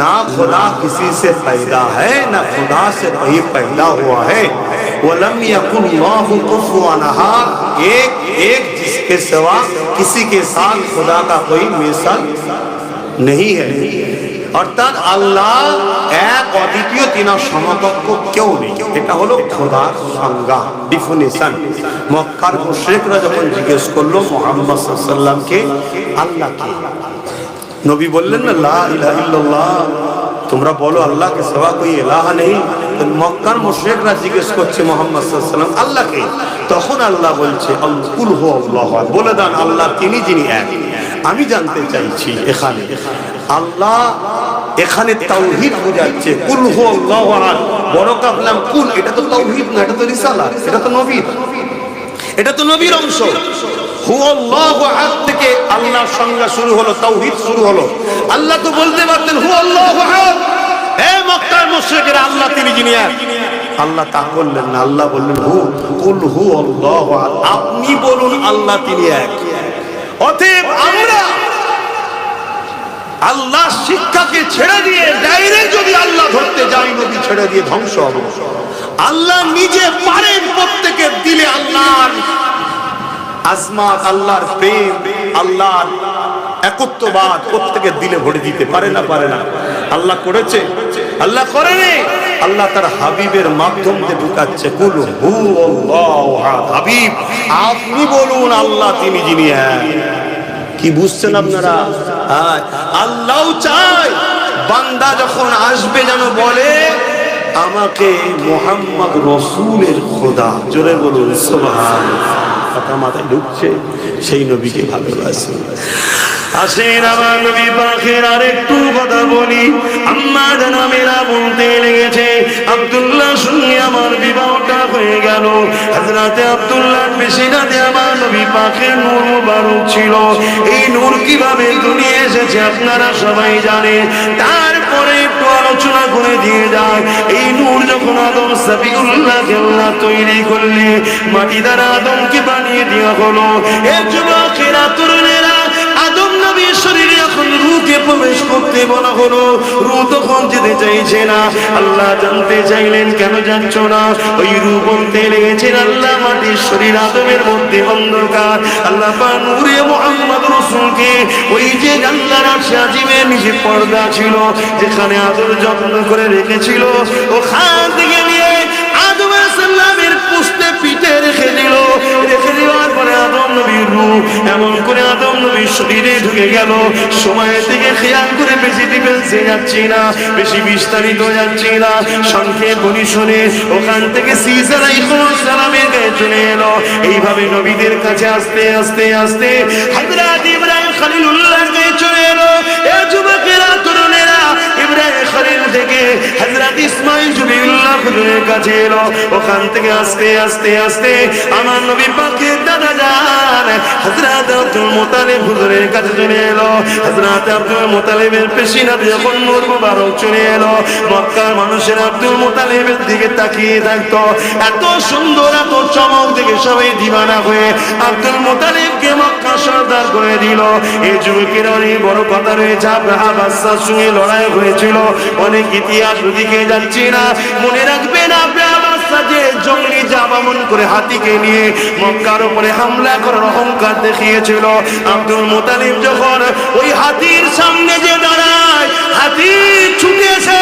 ना खुदा किसी से पैदा है, ना खुदा से कोई पैदा हुआ है। वलम यकुल्लाहु कुफुवन अहद, एक एक जिसके सिवा किसी के साथ खुदा का कोई मिसाल नहीं है। অর্থাৎ আল্লাহ এক অদ্বিতীয়, তিনার সমকক্ষ কেউ নেই। এটা হলো খোদার সংজ্ঞা, ডিফিনিশন। মক্কার মুশরিকরা যখন জিজ্ঞেস করলো মুহাম্মদ সাল্লাল্লাহু আলাইহি ওয়াসাল্লামকে আল্লাহ কে, নবী বললেন না লা ইলাহা ইল্লাল্লাহ, তোমরা বলো আল্লাহ কে সিওয়া কোই ইলাহা নেই। মক্কার মুশরিকরা জিজ্ঞেস করছে মুহাম্মদ সাল্লাল্লাহু আলাইহি ওয়াসাল্লাম আল্লাহ কে, তখন আল্লাহ বলছে কুল হু আল্লাহু আহাদ, বলে দেন আল্লাহ তিনি যিনি এক। আমি জানতে চাইছি এখানে আল্লাহ, এখানে তাওহীদ বোঝাচ্ছে, কুল হু আল্লাহু আহাদ, বড় কাফলাম কুল, এটা তো তাওহীদ না, এটা তো রিসালাত, এটা তো নবীর, এটা তো নবীর অংশ। হু আল্লাহু আহাদ থেকে আল্লাহর সংজ্ঞা শুরু হলো, তাওহীদ শুরু হলো। আল্লাহ তো বলতে পারতেন হু আল্লাহু আহাদ, হে মক্কার মুশরিকরা আল্লাহ তিনি যিনি এক। আল্লাহ তা বললেন না, আল্লাহ বললেন কুল হু আল্লাহু আহাদ, আপনি বলুন আল্লাহ তিনি এক। অতএব আমরা আল্লাহ শিক্ষাকে ছেড়ে দিয়ে ডাইরেক্ট যদি আল্লাহ ধরতে যাই, নবী ছেড়ে দিয়ে ধ্বংস হবে। আল্লাহ নিজে পারেন প্রত্যেকের দিলে আল্লাহর আজমাত, আল্লাহর প্রেম, আল্লাহর একত্ববাদ প্রত্যেকের দিলে ভরে দিতে পারে না, পারে না। আল্লাহ করেছে, আল্লাহ করেনি, আল্লাহ তার হাবিবের মাধ্যম দিয়ে ঢুকাচ্ছে। কুল হু আল্লাহু আহাদ, হাবিব আপনি বলুন আল্লাহ তিনি যিনি এক। কি বুঝছেন আপনারা? আল্লাহ চায় বান্দা যখন আসবে যেন বলে আমাকে মুহাম্মদ রাসূলের খোদা, জোরে বলুন সুবহানাল্লাহ। কথা মাথায় ঢুকছে? সেই নবীকে ভালোবাসে। আসেন আমার নবী পাকের আরেকটু কথা বলি। আম্মা জানামেরা বলতে লেগেছে আব্দুল্লাহ সঙ্গে আমার বিবাহটা হয়ে গেল। হযরতে আব্দুল্লাহর পেশিনাতে আমার নবী পাকের নূর মুবারক ছিল। এই নূর কিভাবে দুনিয়া এসেছে আপনারা সবাই জানেন। তারপরে একটু আলোচনা করে দিয়ে যায়, এই নূর যখন আদম সাবিউল্লাহকে আল্লাহ তৈরি করলে, মাটি দ্বারা আদমকে বানিয়ে দেওয়া হলো। এর যুবকেরা, তরুণেরা, আদম নবীর শরীরে যখন রূহকে প্রবেশ করতে বলা হলো, রূহ তখন যেতে চাইছে না। আল্লাহ জানতে চাইলেন কেন যাচ্ছ না? ওই রূহ বলতে লেগেছেন আল্লাহ মাটির শরীর, আদমের মধ্যে অন্ধকার। আল্লাহ পাক নূরে মুহাম্মদ রাসূলকে ওই যে আল্লাহর আরশে আজিমের নিচে পর্দা ছিল, যেখানে আদর যত্ন করে রেখেছিল, ওখান থেকে নিয়ে আদম আলাইহিস সালামের পুস্তে পিঠে রেখে দিল। রেখে দেওয়ার পরে আদম নবীর রূহ এমন করে আদম নবীর শরীরে ঢুকে গেল। সময়ের দিকে খেয়াল করে বেশি ডিফেন্সে যাচ্ছি না, বেশি বিস্তারিত যাচ্ছি না, সংক্ষেপ বলি শুনে। ওখান থেকে সীসা আলাইহিস সালামের গায়ে চলে এলো। এইভাবে নবীদের কাছে আস্তে আস্তে আস্তে হযরত ইব্রাহিম খলিলুল্লাহর গায়ে চলে এলো। এ যুবকেরা, তরুণেরা, ইব্রাহিম খলিল থেকে হযরত ইসমাঈল জবিউল্লাহ হুজুরের কাছে এলো। ওখান থেকে আস্তে আস্তে আস্তে আমার নবী পাকের দাদা জান হযরত আব্দুল মুত্তালিব হুজুরের কাছে চলে এলো। হযরত আব্দুল মুত্তালিবের পেশিনাতে যখন নূর মুবারক চলে এলো, মক্কার মানুষের আব্দুল মুত্তালিবের দিকে তাকিয়ে থাকতো। এত সুন্দর, এত চমক দেখে সবাই দিওয়ানা হয়ে আব্দুল মুত্তালিবকে মক্কা সরদার করে দিল। এই যুবকের অনেক বড় কথা রয়েছে। আব্রাহা বাদশার সঙ্গে লড়াই হয়েছিল, অনেক ইতিহাস ওদিকে যাচ্ছি না। মনে রাখবেন আব্রাহা বাদশা যে জঙ্গলি জামামন করে হাতিকে নিয়ে মক্কার উপরে হামলা করার অহংকার দেখিয়েছিল, আব্দুল মুত্তালিব যখন ওই হাতির সামনে যে দাঁড়ায়, হাতি ছুটেছে,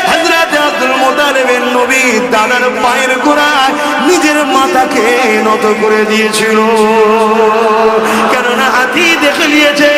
হযরত আব্দুল মুত্তালিবের নবী দাদার পায়ের গোড়ায় নিজের মাথাকে নত করে দিয়েছিল। কেননা হাতি দেখে নিয়েছে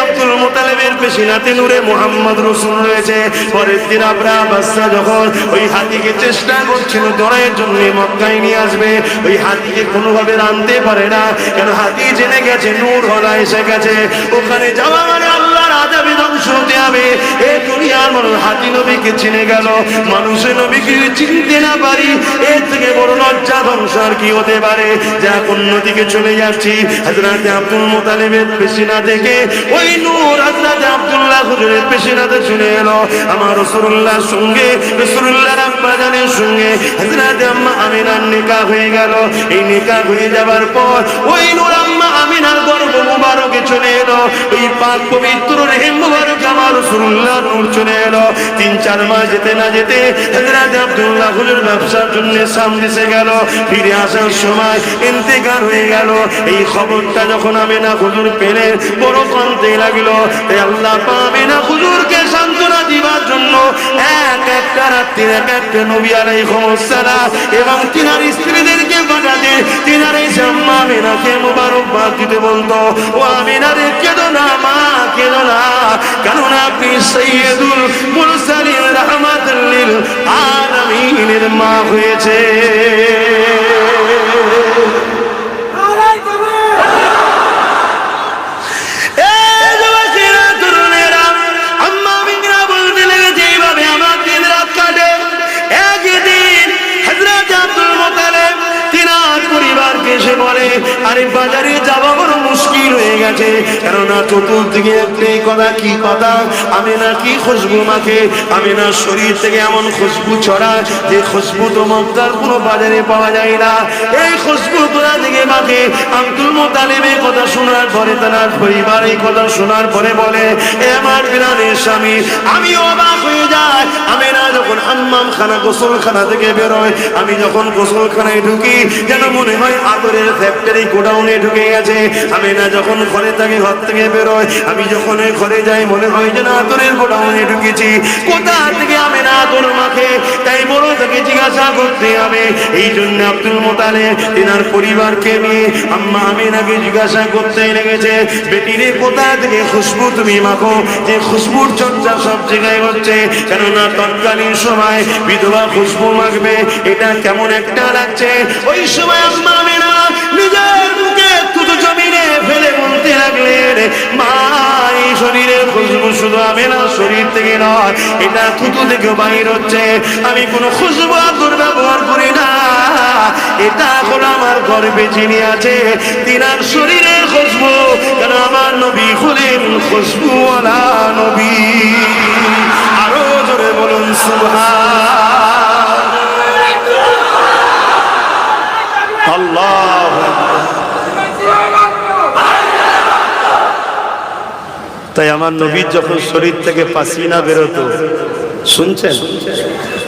আব্দুল মুত্তালিবের পেশিনাতে নূরে মুহাম্মদ রাসূল রয়েছে। পরের দিন আব্রাহা বাদশা যখন ওই হাতিকে চেষ্টা করছিল ধরার জন্য মক্কায় নিয়ে আসবে, ওই হাতিকে কোনোভাবে আনতে পারে না। কেন হাতি জেনে গেছে নূর হলা এসে গেছে, ওখানে যাওয়া মানে আল্লাহর আযাবে ধ্বংস হতে হবে। এই দুনিয়ার মানুষ হাতি নবীকে চিনে গেল, মানুষের নবীকে চিনতে না পারি, এর থেকে বড় লজ্জা ধ্বংস আর কি হতে পারে? যা অন্যদিকে চলে যাচ্ছি, হযরত আব্দুল মুত্তালিবের পেশিনা থেকে ওই নূর হযরত আব্দুল্লাহ হুজুরের পেশিনাতে চলে এলো। আমার রাসূলুল্লাহর সঙ্গে, রাসূলুল্লাহর আব্বা জানের সঙ্গে হযরত আম্মা আমিনার নিকাহ হয়ে গেল। এই নিকাহ হয়ে যাবার পর ওই নূর আম্মা আমিনার গর্ভ মুবারকে চলে এলো। ওই পাক পবিত্র রহিম মুবারক আমার রাসূলুল্লাহর নূর চলে এলো। ৩-৪ মাস যেতে না যেতে হযরত আব্দুল্লাহ হুজুর ব্যবসার জন্য সাম দেশে গেল। ফিরে আসার সময় ইন্তেকাল হয়ে গেল। এই খবরটা যখন আমিনা হুজুর পেলেন, বড় কণ্ঠ করতে লাগলো। তাই আল্লাহ পাবে না হুজুরকে সান্ত্বনা দিবার জন্য এক একটা রাত্রি এক একটা নবী আলাইহিস সালাম এবং তিনার স্ত্রীদেরকে পাঠাতে, তিনার এসে আম্মা আমিনাকে মুবারকবাদ দিতে বলতো, ও আমিনা রে কেঁদো না মা, কেঁদো না, কারণ আপনি সাইয়্যিদুল মুরসালিন রাহমাতুল লিল আলামিনের মা হয়েছে। আরে বাজারে যাওয়া বড় মুশকিল হয়ে গেছে, কেননা চতুর্দিকে একটাই কথা, কি কথা, আমি নাকি খুশবু মাখে, আমি না শরীর থেকে এমন খুশবু ছড়া যে খুশবু তো মক্কার কোনো বাজারে পাওয়া যায় না। এই খুশবু কোথা থেকে মাখে? আব্দুল মুত্তালিবের কথা শোনার পরে, তার পরিবার এই কথা শোনার পরে বলে, এ আমার প্রাণের স্বামী, আমি অবাক হয়ে যাই। আমি না যখন হাম্মাম খানা গোসলখানা থেকে বেরোয়, আমি যখন গোসলখানায় ঢুকি যেন মনে হয় আদরের ফ্যাক্টরি গোডাউনে ঢুকে গেছে। আমি না যখন ঘরে থাকি, ঘর থেকে বেরোয়, আমি যখন ঘরে যাই মনে হয় যেন আদরের গোডাউনে ঢুকেছি। কোথা থেকে আমি না আদর মাখে? তাই বড় তাকে জিজ্ঞাসা করতে হবে। এই জন্য আব্দুল মুত্তালিব তিনার পরিবারকে নিয়ে আম্মা আমিনাকে জিজ্ঞাসা করতে লেগেছে, বেটিরে কোথা থেকে খুশবু তুমি মাখো, যে খুশবুর চর্চা সব জায়গায় হচ্ছে, কেননা তৎকালীন সময় বিধবা খুশবু মাখবে, এটা কেমন একটা লাগছে। ওই সময় আম্মা আমিনা নিজের মুখে থুতু জমিনে ফেলে বলতে লাগলেন, মা এই শরীরের খুশবু শুধু আমিনা শরীর থেকে নয়, এটা থুতু থেকে বাইর হচ্ছে। আমি কোনো খুশবু আদর ব্যবহার করি না, এটা হলো আমার গর্বে যিনি আছে তিনার শরীরের খুশবু। কেন আমার নবী হলেন খুশবুওয়ালা নবী। আরো জোরে বলুন সুবহান আল্লাহ। তাই আমার নবীর যখন শরীর থেকে পাসিনা বেরোতো, শুনছেন,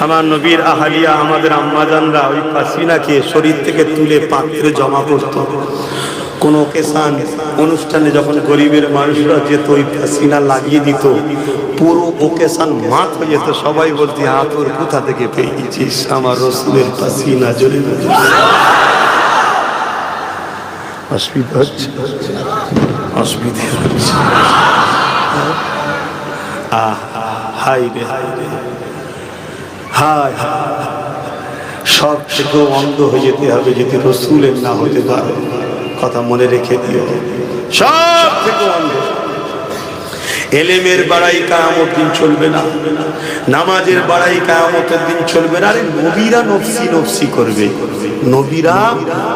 আমার নবীর আহালিয়া আমাদের আম্মাজানরা ওই পাসিনাকে শরীর থেকে তুলে পাত্রে জমা করত। কোন ওকেশন অনুষ্ঠানে যখন গরিবের মানুষরা যেত, ওই পাসিনা লাগিয়ে দিত, পুরো ওকেশন মাত হয়ে যেত। সবাই বলতে, হাত ওর কোথা থেকে পেয়েছিস? আমার রাসূলের পাসিনা। জোরে অসুবিধা হচ্ছে, অসুবিধা হচ্ছে। হাই রে হাই রে হাই, সব থেকে অন্ধ হয়ে যেতে হবে যদি রাসূলের না হতে পারে। কথা মনে রেখে দিও, সব থেকে অন্ধ। এলেমের বাড়াই কিয়ামত দিন চলবে না, নামাজের বাড়াই কিয়ামতের দিন চলবে না। আরে নবীরা নফসি নফসি করবে, নবীরা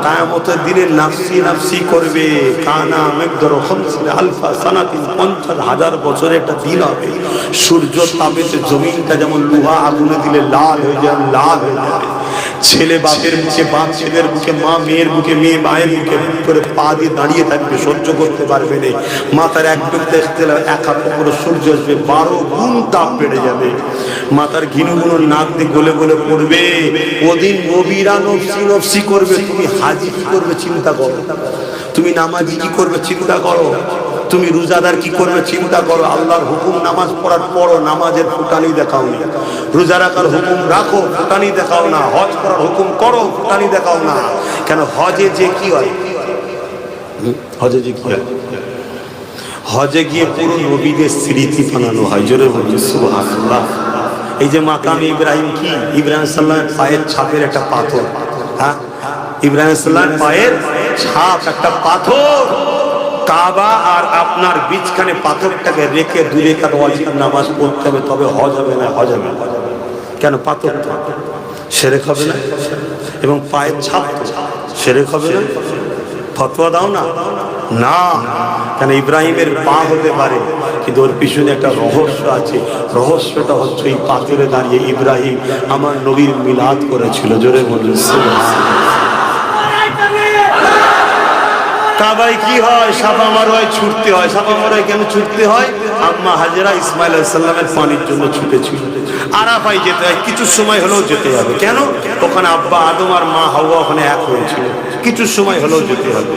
কিয়ামতের দিনে নাফসি নাফসি করবে। কানা মিকদার 50 আলফা সানাতিন, 50,000 বছরের একটা দিন হবে। সূর্য তাপেতে জমিনটা যেমন লোহা আগুনে দিলে লাল হয়ে যায়, লাল হয়ে যাবে। ছেলে বাপের মুখে, বাপ ছেলের মুখে, মা মেয়ের মুখে, মেয়ে মায়ের মুখে করে পা দিয়ে দাঁড়িয়ে থাকবে, সহ্য করতে পারবে না। মাথার এক দেখতে এক হাত করে সূর্য আসবে, 12 গুণ তাপ বেড়ে যাবে। মাথার ঘিনুগুলো নাক দিয়ে গলে গলে পড়বে। ওদিন নবীরা নফসি নফসি করবে। তুমি হাজি কি করবে চিন্তা করো, তুমি নামাজি কি করবে চিন্তা করো, তুমি রোজাদার কি করবে চিন্তা করো। আল্লাহর হুকুম নামাজ পড়ার পরও নামাজের ফুটানি দেখাও না, রোজা রাখার হুকুম রাখো, ফুটানি দেখাও না, হজ করার হুকুম করো, ফুটানি দেখাও না। কেন? হজে যে কি হয়, হজে যে কি হয়, হজে গিয়ে পুরো নবীদের স্মৃতি বানানো হয়। জোরে বলি সুবহানাল্লাহ। এই যে মাকাম ইব্রাহিম, কি ইব্রাহিম সাল্লাল্লাহু পায়ের ছাপের একটা পাথর, হ্যাঁ, ইব্রাহিম সাল্লাল্লাহু পায়ের ছাপ একটা পাথর। কাবা আর আপনার বিচখানে পাথরটাকে রেখে 2 রাকাত ওয়াজিব নামাজ পড়তে হবে, তবে হজ হবে না, হজ হবে না। কেন? পাথর শিরক হবে না, এবং পায়ের ছাপ শিরক হবে না। ফতোয়া দাও না, না। কেন? ইব্রাহিমের পা হতে পারে, কিন্তু ওর পিছনে একটা রহস্য আছে। রহস্যটা হচ্ছে এই পাথরে দাঁড়িয়ে ইব্রাহিম আমার নবীর মিলাদ করেছিল। জোরে বলুন সুবহানাল্লাহ। কাবায় কি হয়? সাফা মারওয়ায় ছুটতে হয়। সাফা মারওয়ায় কেন ছুটতে হয়? আম্মা হাজেরা ইসমাইল আলাইহিস সালামের পানির জন্য ছুটেছিল। আরাফায় যেতে হয়, কিছু সময় হলেও যেতে হবে। কেন? ওখানে আব্বা আদম আর মা হাওয়া ওখানে এক হয়েছিল, কিছু সময় হলেও যেতে হবে।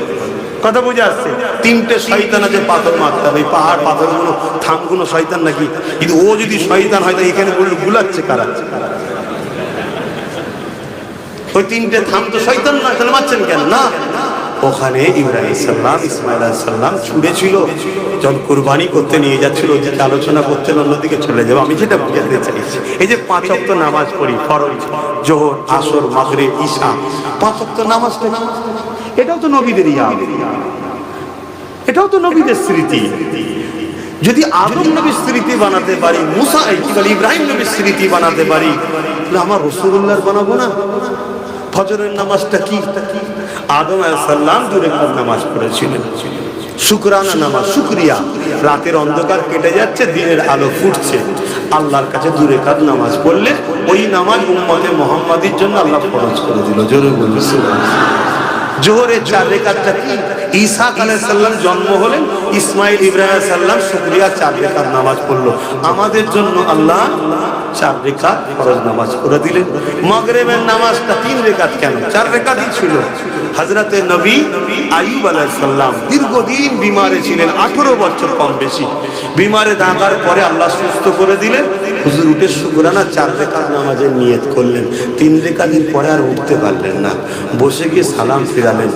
কথা বুঝে আসছে? তিনটে শয়তান আছে পাথর মারতে হবে, পাহাড় পাথরগুলো থামগুলো শয়তান নাকি? কিন্তু ও যদি শয়তান হয় তো এখানে গুলাচ্ছে কারা? ওই তিনটে থাম তো শয়তান না, তাহলে মারছেন কেন? না, ওখানে ইব্রাহিম সাল্লাম ইসমাইল সাল্লাম ছুড়েছিল, যখন কুরবানি করতে নিয়ে যাচ্ছিল ওদিকে আলোচনা করতেন, অন্যদিকে চলে যাবো। আমি যেটা বুঝাতে চাইছি, এই যে 5 ওয়াক্ত নামাজ পড়ি, ফরজ, জোহর, আসর, মাগরিব, ঈশা, 5 ওয়াক্ত নামাজটা, এটাও তো নবীদের ইয়াদ, এটাও তো নবীদের স্মৃতি। যদি আদম নবীর স্মৃতি বানাতে পারি, মুসা ইব্রাহিম নবীর স্মৃতি বানাতে পারি, তাহলে আমার রাসূলুল্লাহর বানাবো না? ফজরের নামাজটা কি? আদম আলাইহিস সালাম 2 রাকাত নামাজ পড়েছিলেন, শুকরানা নামাজ, শুকরিয়া। রাতের অন্ধকার কেটে যাচ্ছে, দিনের আলো ফুটছে, আল্লাহর কাছে 2 রাকাত নামাজ পড়লে ওই নামাজ উম্মতে মুহাম্মাদির জন্য আল্লাহ ফরজ করে দিল। জোরে বলুন সুবহানাল্লাহ। জোহরের 4 রাকাতটা কি? ঈসা আলাইহিস সালাম জন্ম হলেন, ইসমাইল ইব্রাহিম আলাইহিস সালাম শুকরিয়া 4 রাকাত নামাজ পড়লো, আমাদের জন্য আল্লাহ 4 রাকাত ফরজ নামাজ করে দিলেন। মাগরিবের নামাজটা 3 রাকাত কেন? 4 রাকাতই ছিল। হযরতে নবী আইয়ুব আলাইহিস সালাম দীর্ঘদিন বিমারে ছিলেন, 18 বছর কম বেশি বিমারে থাকার পরে আল্লাহ সুস্থ করে দিলেন। হুজুর উঠে শুকরানা 4 রাকাত নামাজের নিয়ত করলেন, 3 রাকাতের পরে আর উঠতে পারলেন না, বসে গিয়ে সালাম ফিরালেন।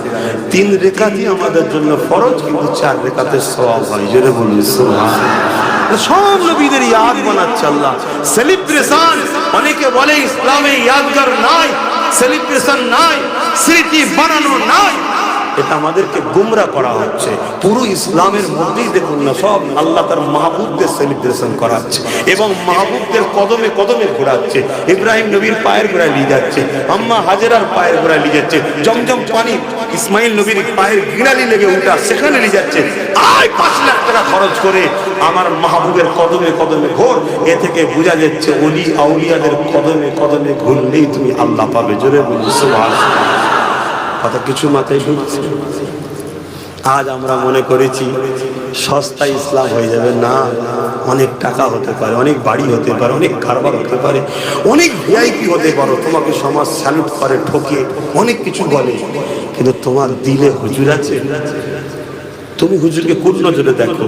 3 রাকাতই আমাদের জন্য ফরজ, কিন্তু 4 রাকাতের সওয়াব হয়। জোরে বলুন সুবহানাল্লাহ। সব নবীদের ইয়াদ বানাচ্ছে আল্লাহ। সেলিব্রেশন, অনেকে বলে ইসলামে ইয়াদগার নাই, সেলিব্রেশন নাই, স্মৃতি বানানো নাই, এটা আমাদেরকে গুমরা করা হচ্ছে। পুরো ইসলামের মধ্যেই দেখুন না, সব আল্লাহ তার মাহবুবদের সেলিব্রেশন করাচ্ছে এবং মাহবুবদের কদমে কদমে ঘোরাচ্ছে। ইব্রাহিম নবীর পায়ের গোড়ায় নিয়ে যাচ্ছে, আম্মা হাজেরার পায়ের গোড়ায় নিয়ে যাচ্ছে, জমজম পানি ইসমাইল নবীর পায়ের গিরালি লেগে উঠা সেখানে নিয়ে যাচ্ছে। আয় 5 লাখ টাকা খরচ করে আমার মাহবুবের কদমে কদমে ঘোর। এ থেকে বোঝা যাচ্ছে ওলি আউলিয়াদের কদমে কদমে ঘুরলেই তুমি আল্লাহ পাবে। জোরে বলি সুবহানাল্লাহ। কথা কিছু মাথায় ঢুকছে? আজ আমরা মনে করেছি সস্তা ইসলাম হয়ে যাবে। না, অনেক টাকা হতে পারে, অনেক বাড়ি হতে পারে, অনেক কারবার হতে পারে, অনেক ভিআইপি হতে পারো, তোমাকে সমাজ স্যালুট করে, ঠকে অনেক কিছু বলে, কিন্তু তোমার দিলে হুজুর আছে। তুমি হুজুরকে কোন নজরে দেখো?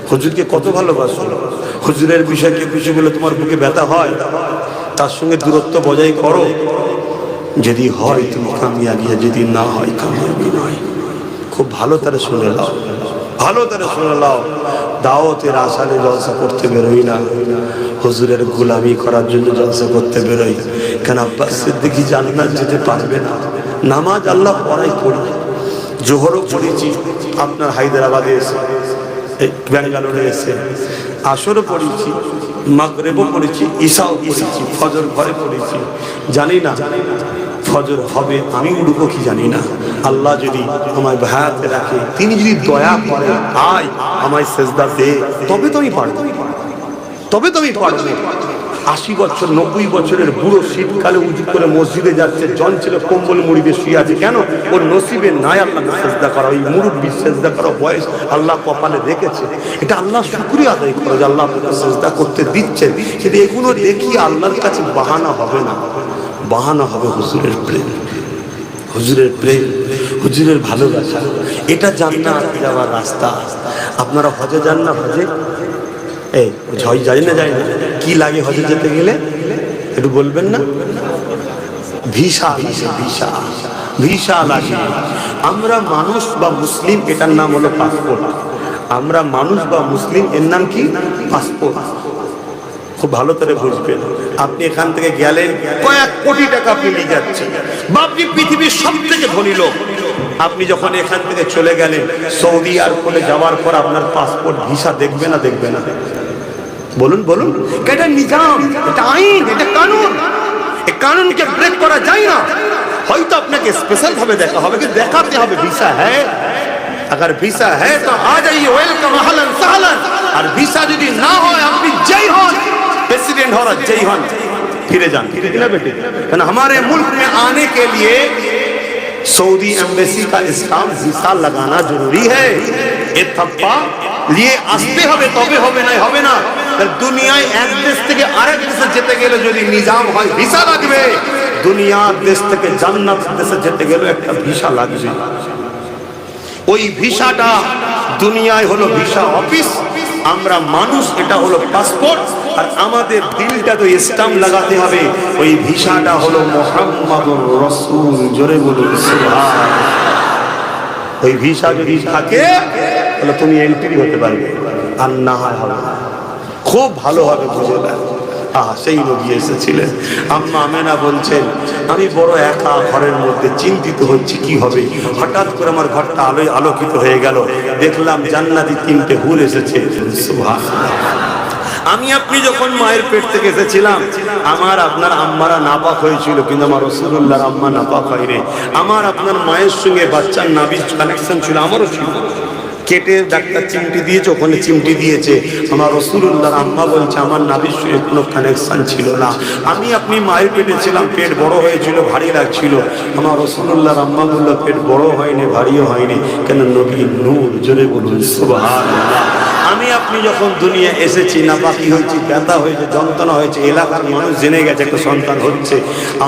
হুজুরকে কত ভালোবাসো? হুজুরের বিষয়কে কিছু বলে তোমার বুকে ব্যথা হয়? তার সঙ্গে দূরত্ব বজায় করো। যদি হয় তুমি কামিয়াবি, যদি না হয় কামিয়াবি নয়। খুব ভালো তারা শুনে নাও, ভালো তারা শুনে নাও। দাওয়াতের আশায় জলসা করতে বেরোই না, হুজুরের গোলামি করার জন্য জলসা করতে বেরোই। কেন আব্বাস সিদ্দিকী জান্নাত যেতে পারবে না? নামাজ আল্লাহ পড়াই পড়ি, জোহরও পড়েছি আপনার হায়দ্রাবাদে এসে, ব্যাঙ্গালোরে এসে, আসরও পড়েছি, মাগরিবও পড়েছি, ঈশাও পড়েছি, ফজর ঘরে পড়েছি। জানি না ফজর হবে আমি উঠবো কি জানি না। আল্লাহ যদি আমায় ভায়াতে রাখে, তিনি যদি দয়া করে, আয় আমায় সেজদা দে, তবে তো আমি পারবো, তবে তো আমি পারবো। 80 বছর 90 বছরের বুড়ো শীতকালে উজু করে মসজিদে যাচ্ছে, জন ছিল কম্বল মুড়িতে শুয়ে আছে, কেন? ওর নসিবে নাই আল্লাহকে সেজদা করা, ওই মুরব্বি সেজদা করা বয়স আল্লাহ কপালে রেখেছে। এটা আল্লাহ শুকরিয়া আদায় করো যে আল্লাহ আপনাকে সেজদা করতে দিচ্ছেন। কিন্তু এগুলো দেখি আল্লাহর কাছে বাহানা হবে না, বাহানা হবে হুজুরের প্রেম, হুজুরের প্রেম, হুজুরের ভালোবাসা। এটা জান্নাত যাওয়ার রাস্তা। আপনারা হজে যান না? হজে এই ঝয় যাই না, যায় না, কি লাগে হজে যেতে গেলে একটু বলবেন না? ভিসা, ভিসা, ভিসা লাগে। আমরা মানুষ বা মুসলিম, এটার নাম হলো পাসপোর্ট। আমরা মানুষ বা মুসলিম, এর নাম কি? পাসপোর্ট। খুব ভালো করে বুঝবেন। আপনি এখান থেকে গেলেন, কয়েক কোটি টাকা আপনি নিয়ে যাচ্ছেন, বা আপনি পৃথিবীর সব থেকে ধনী লোক। আপনি যখন এখান থেকে চলে গেলেন, সৌদি এয়ারপোর্টে যাওয়ার পর আপনার পাসপোর্ট ভিসা দেখবে না? দেখবে না? বলুন বলুন। এটা নিজাম, এটা আইন, এটা কানুন। এই কানুনকে ব্রেক করা যায় না। হয়তো আপনাকে স্পেশাল ভাবে দেখা হবে, কিন্তু দেখাতে হবে ভিসা হ্যাঁ। अगर ভিসা है तो आ जाइए, वेलकम अहलन सहलन। और ভিসা যদি না হয়, আপনি যেই হন, प्रेसिडेंट हो रहा जय हन, फिरे जान ना बेटे। हमारे मुल्क में आने के लिए सऊदी एम्बेसी का स्टाम्प ভিসা लगाना जरूरी है। ये थप्पा लिए আসতে হবে, তবে হবে না, হবে না। দুনিয়ায় এক দেশ থেকে আরেক দেশে যেতে গেলে যদি নিজাম হয় ভিসা লাগবে, দুনিয়ার দেশ থেকে জান্নাত দেশে যেতে গেলে একটা ভিসা লাগবে। ওই ভিসাটা দুনিয়ায় হলো ভিসা অফিস, আমরা মানুষ, এটা হলো পাসপোর্ট, আর আমাদের দিলটা তো স্টাম্প লাগাতে হবে, ওই ভিসাটা হলো মুহাম্মাদুর রাসূল। জোরে বলুন সুবহানাল্লাহ। ওই ভিসা যদি থাকে তাহলে তুমি এন্ট্রি হতে পারবে, আর না হয় হবে না। খুব ভালোভাবে বুঝে নেন। সেই নবী এসেছিলেন। আম্মা আমেনা বলছেন, আমি বড় একা ঘরের মধ্যে চিন্তিত হচ্ছি কি হবে। হঠাৎ করে আমার ঘরটা আলোয় আলোকিত হয়ে গেল, দেখলাম জান্নাতি 3টে হুর এসেছে। সুবহানাল্লাহ। আমি আপনি যখন মায়ের পেট থেকে এসেছিলাম, আমার আপনার আম্মারা নাপাক হয়েছিল, কিন্তু আমার রাসূলুল্লাহর আম্মা নাপাক হয়নি। আমার আপনার মায়ের সঙ্গে বাচ্চার নাভির কানেকশন ছিল, আমারও ছিল। কেটে ডাক্তার চিমটি দিয়েছে, ওখানে চিমটি দিয়েছে। আমার রাসূলুল্লাহর আম্মা বলছে আমার নাভির সঙ্গে কোনো কানেকশন ছিল না। আমি আপনি মায়ের পেটে ছিলাম, পেট বড় হয়েছিল, ভারী লাগছিল। আমার রাসূলুল্লাহর আম্মা বলল পেট বড় হয়নি, ভারীও হয়নি, কেন নবী নূর। জোরে বলুন সুবহানাল্লাহ। আমি আপনি যখন দুনিয়া এসেছি, নাপাকি হয়েছি, ব্যথা হয়েছে, যন্ত্রণা হয়েছে, এলাকার মানুষ জেনে গেছে একটা সন্তান হচ্ছে।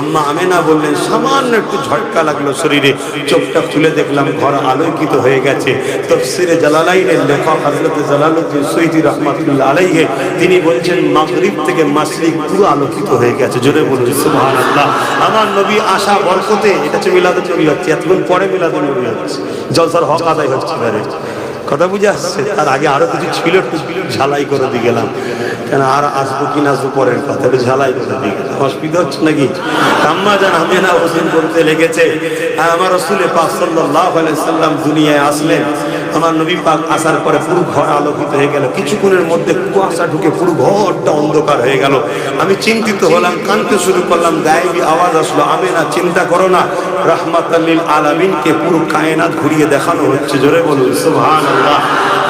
আম্মা আমেনা বললেন সামান্য একটু ঝটকা লাগলো শরীরে, চোখটা খুলে দেখলাম ঘর আলোকিত হয়ে গেছে। তাফসীরে জালালাইনের লেখক হযরত জালালউদ্দিন সুয়ুতী রাহমাতুল্লাহ আলাইহি তিনি বলছেন মাগরিব থেকে মাশরিক পুরো আলোকিত হয়ে গেছে। জোরে বলুন সুবহানাল্লাহ। আমার নবী আশা বরকতে, এটা হচ্ছে মিলাদুন নবী হচ্ছে, এতক্ষণ পরে মিলাদুন নবী হচ্ছে, জলসার হক আদায় হচ্ছে। কথা বুঝে আসছে? তার আগে আরো কিছু ছিল, একটু ঝালাই করে দিয়ে গেলাম, কেন আর আসবো কি না আসবো পরের কথা, একটু ঝালাই করে দিয়ে গেলাম। অসুবিধা হচ্ছে নাকি? আম্মা জান আমেনা হোসেন করতে লেগেছে। আমার রাসূল পাক সাল্লাল্লাহু আলাইহি সাল্লাম দুনিয়ায় আসলেন। আমার নবী পাক আসার পরে পুরো ঘর আলোকিত হয়ে গেল। কিছুক্ষণের মধ্যে কুয়াশা ঢুকে পুরো ঘরটা অন্ধকার হয়ে গেল। আমি চিন্তিত হলাম, কাঁদতে শুরু করলাম। গায়েবী আওয়াজ আসলো, আমেনা চিন্তা করো না, রাহমাতাল লিল আলামিনকে পুরো কায়নাত ঘুরিয়ে দেখানো হচ্ছে। জোরে বলুন সুবহানাল্লাহ।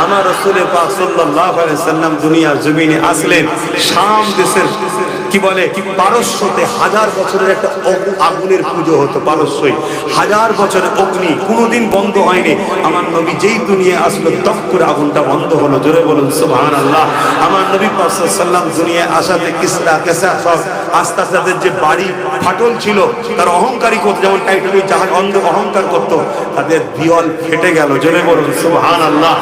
আমার রাসূল পাক সাল্লাল্লাহু আলাইহি সাল্লাম দুনিয়ার জমিনে আসলেন। শাম দেশের কি বলে পারস্যতে 1000 বছরের একটা আগুনের পুজো হতো। পারস্যই 1000 বছরের অগ্নি কোনোদিন বন্ধ হয়নি। আমার নবী যেই দুনিয়ায় আসলো তপ করে আগুনটা বন্ধ হলো। জোরে বলুন সুবহানাল্লাহ। আমার নবী পাক সাল্লাল্লাহু আলাইহি সাল্লাম দুনিয়ায় আসাতে কিসরা কেসা সব আস্তে আস্তে তাদের যে বাড়ি ফাটল ছিল, তার অহংকারী করতো, যেমন টাইটানিক জাহাজ অহংকার করতো, তাদের দেওয়াল ফেটে গেল। জোরে বলুন সুবহানাল্লাহ।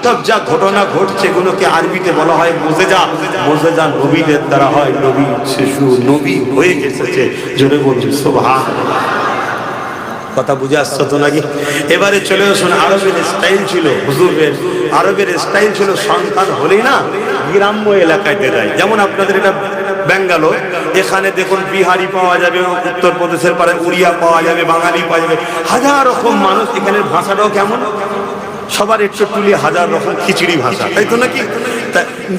সব যা ঘটনা ঘটছে এগুলোকে আরবিতে বলা হয় মুজেজা। মুজেজা নবীদের দ্বারা হয়, নবী শিশু নবী হয়ে এসেছে। জোরে বলুন সুবহানাল্লাহ। কথা বুঝে আসছে তো নাকি? এবারে চলে আসুন, আরবের স্টাইল ছিল হুজুরের, আরবের স্টাইল ছিল সন্তান হলেই না গ্রাম্য এলাকায় দেয়। যেমন আপনাদের এটা বেঙ্গালোর, এখানে দেখুন বিহারি পাওয়া যাবে, উত্তরপ্রদেশের পারে উড়িয়া পাওয়া যাবে, বাঙালি পাওয়া যাবে, 1000 রকম মানুষ। এখানের ভাষাটাও কেমন, সবার একটু তুলি 1000 রকম খিচড়ি ভাষা, তাই তো নাকি?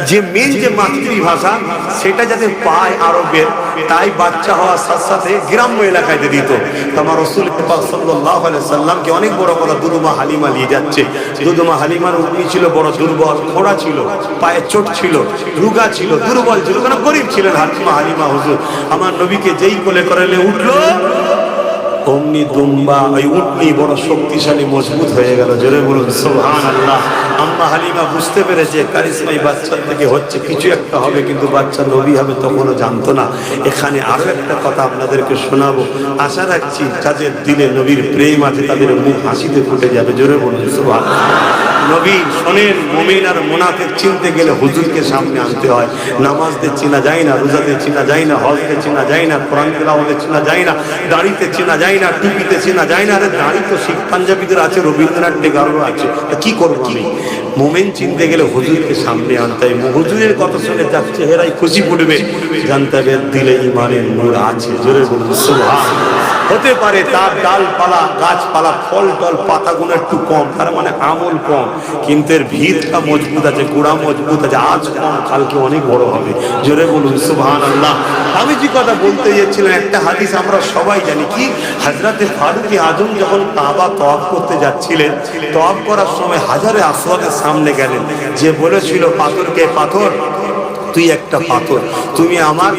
যে মেন যে মাতৃভাষা সেটা যাতে পায় আরবের, তাই বাচ্চা হওয়ার সাথে সাথে গ্রাম্য এলাকায় দিত। আমার রাসূল পাক সাল্লাল্লাহু আলাইহি সাল্লামকে অনেক বড় কথা দুদুমা হালিমা নিয়ে যাচ্ছে। দুদুমা হালিমার উনি ছিল বড় দুর্বল, খোঁড়া ছিল, পায়ে চোট ছিল, রুগা ছিল, দুর্বল ছিল, কারণ গরিব ছিলেন হালিমা হুজুর। আমার নবীকে যেই কোলে করালে উঠলো, অমনি দুম্বা ওই উটনি বড় শক্তিশালী মজবুত হয়ে গেল। জোরে বলুন সুবহানাল্লাহ। আম্মা হালিমা বুঝতে পেরেছে কারিশমাই বাচ্চা থেকে হচ্ছে, কিছু একটা হবে, কিন্তু বাচ্চা নবী হবে তখনও জানতো না। এখানে আরো একটা কথা আপনাদেরকে শোনাবো, আশা রাখছি যাদের দিলে নবীর প্রেম আছে তাদের মুখ হাসিতে ফুটে যাবে। জোরে বলুন সুবহানাল্লাহ। নবী শোনেন, মুমিন আর মুনাফিক চিনতে গেলে হুজুরকে সামনে আনতে হয়। নামাজতে চেনা যায় না, রোজাতে চেনা যায় না, হজতে চেনা যায় না, কোরআন তেলাওয়াতে চেনা যায় না, দাড়িতে চেনা যায় না, টুপিতে চেনা যায় না। আরে দাড়ি তো শিখ পাঞ্জাবিদের আছে, রবীন্দ্রনাথ টেগোরেরও আছে, তা কি করবো আমি? মুমিন চিনতে গেলে হুজুরকে সামনে আনতে হয়। হুজুরের কথা শুনে যার চেহারায় খুশি পড়বে, জানতে হবে দিলে ইমানের নূর আছে। জোরে বলুন সুবহানাল্লাহ। হতে পারে তার ডালপালা, গাছপালা, ফল টল, পাতাগুলো একটু কম, তার মানে আমল কম, কিন্তু এর ভিতটা মজবুত আছে, গোড়া মজবুত আছে। আজ কম, কালকে অনেক বড় হবে। জোরে বলুন সুবহানাল্লাহ। আমি যে কথা বলতে যাচ্ছিলাম, একটা হাদিস আমরা সবাই জানি, কি হযরতে ফারুক আজম যখন কাবা তওয়াফ করতে যাচ্ছিলেন, তওয়াফ করার সময় হাজারে আসওয়াদের সামনে গেলেন, যে বলেছিল পাথরকে, পাথর তুই একটা পাথর, তুমি আমার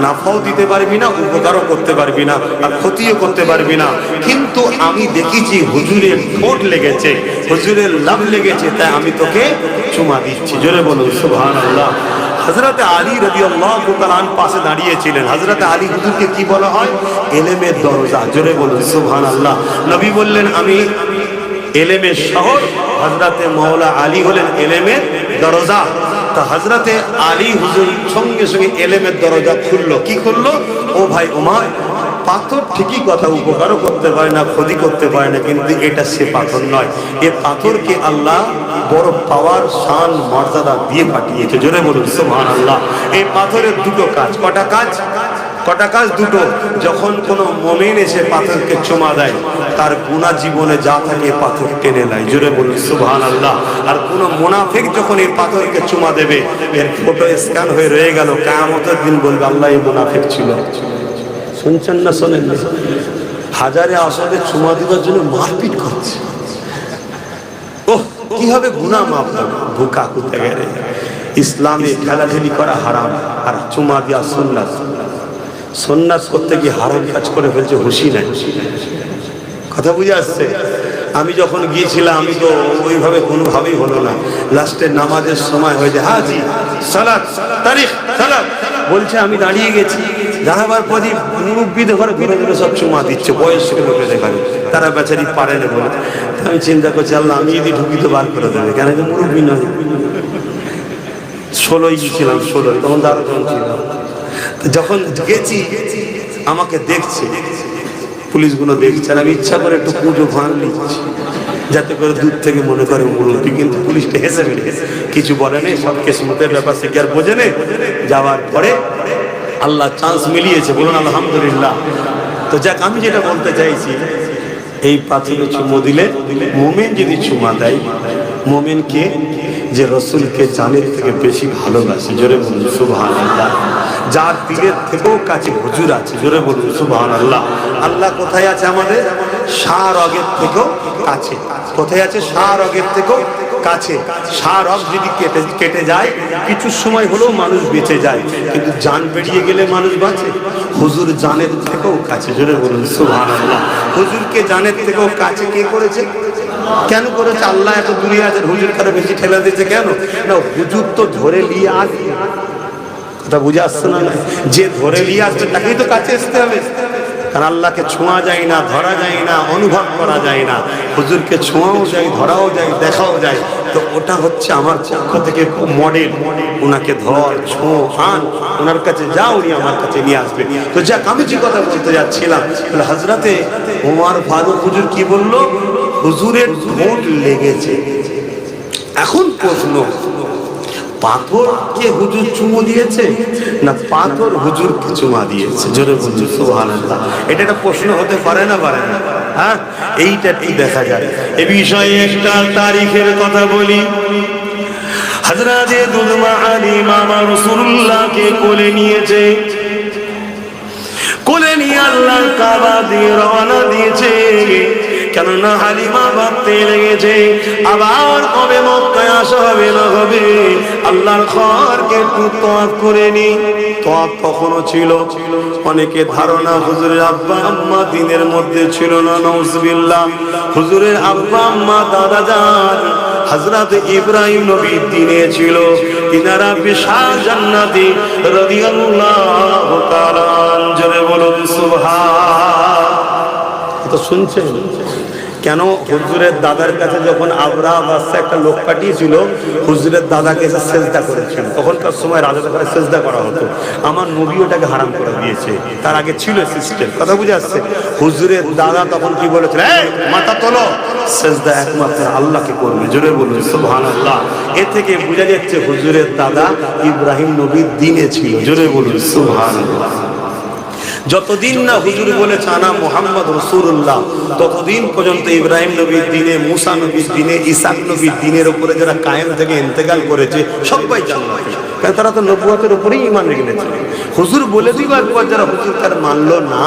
নাফাও দিতে পারবি না, উপকারও করতে পারবি না, আর ক্ষতিও করতে পারবি না, কিন্তু আমি দেখেছি হুজুরের ঠোঁট লেগেছে, হুজুরের লাভ লেগেছে, তাই আমি তোকে চুমা দিচ্ছি। জোরে বলুন সুবহানাল্লাহ। হযরতে আলী রাদিয়াল্লাহু তাআলা পাশে দাঁড়িয়েছিলেন। হযরতে আলী হুজুরকে কি বলা হয়? ইলমের দরজা। জোরে বলুন সুবহানাল্লাহ। নবী বললেন, আমি এলেমের শহর, হযরতে মাওলা আলী হলেন এলেমের দরজা। তা হযরতে আলী হুজুর সঙ্গে সঙ্গে এলেমের দরজা খুললো। কি খুললো? ও ভাই ওমর, পাথর ঠিকই কথা উপকারও করতে পারে না, ক্ষতি করতে পারে না, কিন্তু এটা সে পাথর নয়। এ পাথরকে আল্লাহ বড় পাওয়ার, শান, মর্যাদা দিয়ে পাঠিয়েছে। জোরে বলুন সুবহানাল্লাহ। এই পাথরের দুটো কাজ। কটা কাজ? কটা কাজ? দুটো। যখন কোনো মুমিন এসে পাথরকে চুমা দেয়, তার গুনাহ জীবনে যা থাকে পাথর টেনে নেয়। জোরে বলুন সুবহানাল্লাহ। আর কোনো মুনাফিক যখন এই পাথরকে চুমা দেবে, এর ফটো স্ক্যান হয়ে রয়ে গেল, কিয়ামতের দিন বলবে আল্লাহ এই মুনাফিক ছিল। শুনছেন না শোনেন? হাজারে আসলে চুমা দেওয়ার জন্য মারপিট করছে। ওহ, কিভাবে গুনাহ মাফ হবে? ভুকা কুতে গেলে ইসলামে ঠেলাঠেলি করা হারাম, আর চুমা দেওয়া সুন্নাত। সুন্নাত করতে গিয়ে হারাম কাজ করে ফেলছে, হুঁশি নাই। কথা বুঝে আসছে? আমি যখন গিয়েছিলাম, আমি তো ওইভাবে কোনোভাবেই হলো না। লাস্টে নামাজের সময় হয়ে যায়, হাজি সালাত তারিখ সালাত বলছে, আমি দাঁড়িয়ে গেছি। দাঁড়াবার পরই মুরব্বীদের ঘরে ঘুরে ঘুরে সব চুমা দিচ্ছে, বয়স্ক লোকেদের ঘরে। তারা বেচারি পারে না বলে। আমি চিন্তা করছি, আল্লাহ আমি যদি ঢুকি তো বার করে দেবে, কেন কি মুরব্বী নয়। 16ই ছিলাম, 16 তখন 12 জন ছিলাম। যখন গেছি আমাকে দেখছে, পুলিশগুলো দেখছে, আর আমি ইচ্ছা করে একটু পুজো ভাঙ নিচ্ছি, যাতে করে দূর থেকে মনে করে মুরব্বী। কিন্তু পুলিশটা হেসে ফেলে কিছু বলে নেই, সব কেসমতের ব্যাপার সে কি আর বোঝে নেই। যাওয়ার পরে আল্লাহ চান্স মিলিয়েছে, বলুন আলহামদুলিল্লাহ। তো যাক, আমি যেটা বলতে চাইছি, এই পাথরে চুমো দিলে, মুমিন যদি চুমা দেয়, মুমিনকে যে রসুলকে জানের থেকে বেশি ভালোবাসে, জোরে বলুন সুবহানাল্লাহ। যার দিলের থেকেও কাছে হুজুর আছে, জোরে বলুন সুবহানাল্লাহ। আল্লাহ কোথায় আছে? আমাদের শাহরগের থেকেও কাছে। কোথায় আছে? শাহরগের থেকেও কাছে। শাহরগ যদি কেটে যায়, কিছু সময় হলেও মানুষ বেঁচে যায়, কিন্তু জান বেরিয়ে গেলে মানুষ বাঁচে? হুজুর জানের থেকেও কাছে, জোরে বলুন সুবহানাল্লাহ। হুজুরকে জানের থেকেও কাছে কে করেছে? কেন করেছে? আল্লাহ এত দূরে আছে, হুজুর কারো বেশি ঠেলা দিয়েছে কেন? না, হুজুর তো ধরে নিয়ে আসবে। কথা বুঝে আসছে না? যে ধরে নিয়ে আসবে তাকেই তো কাছে আসতে হবে। কারণ আল্লাহকে ছোঁয়া যায় না, ধরা যায় না, অনুভব করা যায় না। হুজুরকে ছোঁয়াও যায়, ধরাও যায়, দেখাও যায়। তো ওটা হচ্ছে আমার পক্ষ থেকে খুব মডেল। ওনাকে ধর, ছোঁ, আন, ওনার কাছে যাও, উনি আমার কাছে নিয়ে আসবে। তো যাক, আমি যে কথা বলতে যাচ্ছিলাম, হযরতে ওমর ফারুক হুজুর কি বলল? হুজুরের ঠোঁট লেগেছে। এখন প্রশ্ন, পাথরকে হুজুর চুমু দিয়েছে না পাথর হুজুরকে চুমা দিয়েছে? জোরে বলুন সুবহানাল্লাহ। এটা একটা প্রশ্ন হতে পারে না? পারে না? হ্যাঁ, এইটা কি দেখা যায়। এ বিষয়ে একটা তারিখের কথা বলি। হযরতে দুলমা আলী মামা রাসূলুল্লাহকে কোলে নিয়েছে। কোলে নিয়ে আল্লাহর কাবা দিয়ে রওনা দিয়েছে। কেননা হালিমা ভাবতে লেগেছে, আবার কবে মক্কায় আসা হবে না হবে, আল্লাহর ঘরকে একটু তওয়াফ করে নি। তওয়াফ কখনো ছিল? অনেকে ধারণা হুজুরের আব্বা আম্মা দিনের মধ্যে ছিল না, নাউজুবিল্লাহ। হুজুরের আব্বা আম্মা দাদা যান হযরত ইব্রাহিম নবী দিনে ছিল। তিনারা বিশাল জান্নাতি রাদিয়াল্লাহু তাআলা। জোরে বলুন সুবহান। তো শুনছেন কেন? হুজুরের দাদার কাছে যখন আবরাহা বাদশা একটা লোক পাঠিয়েছিল, হুজুরের দাদাকে এসে সেজদা করেছিল। তখনকার সময় রাজাদের কাছে সেজদা করা হতো। আমার নবী ওটাকে হারাম করে দিয়েছে। তার আগে ছিল সিস্টেম। কথা বুঝে আসছে? হুজুরের দাদা তখন কি বলেছিল? এই মাথা তোলো, সেজদা একমাত্র আল্লাহকে করবে। জোরে বলুন সুবহানাল্লাহ। এ থেকে বোঝা যাচ্ছে হুজুরের দাদা ইব্রাহিম নবীর দ্বীনে ছিল। জোরে বলুন সুবহানাল্লাহ। যতদিন না হুজুর বলেছে আনা মুহাম্মদ রাসূলুল্লাহ, ততদিন পর্যন্ত ইব্রাহিম নবীর দ্বীনে, মুসা নবীর দ্বীনে, ঈসা নবীর দ্বীনের উপরে যারা কায়েম থেকে ইন্তেকাল করেছে সবাই জান্নাতি। কারণ তারা তো নবুয়তের উপরেই ঈমান রেখেছে। হুজুর বলে দিবা একবার, যারা হুজুর তার মানলো না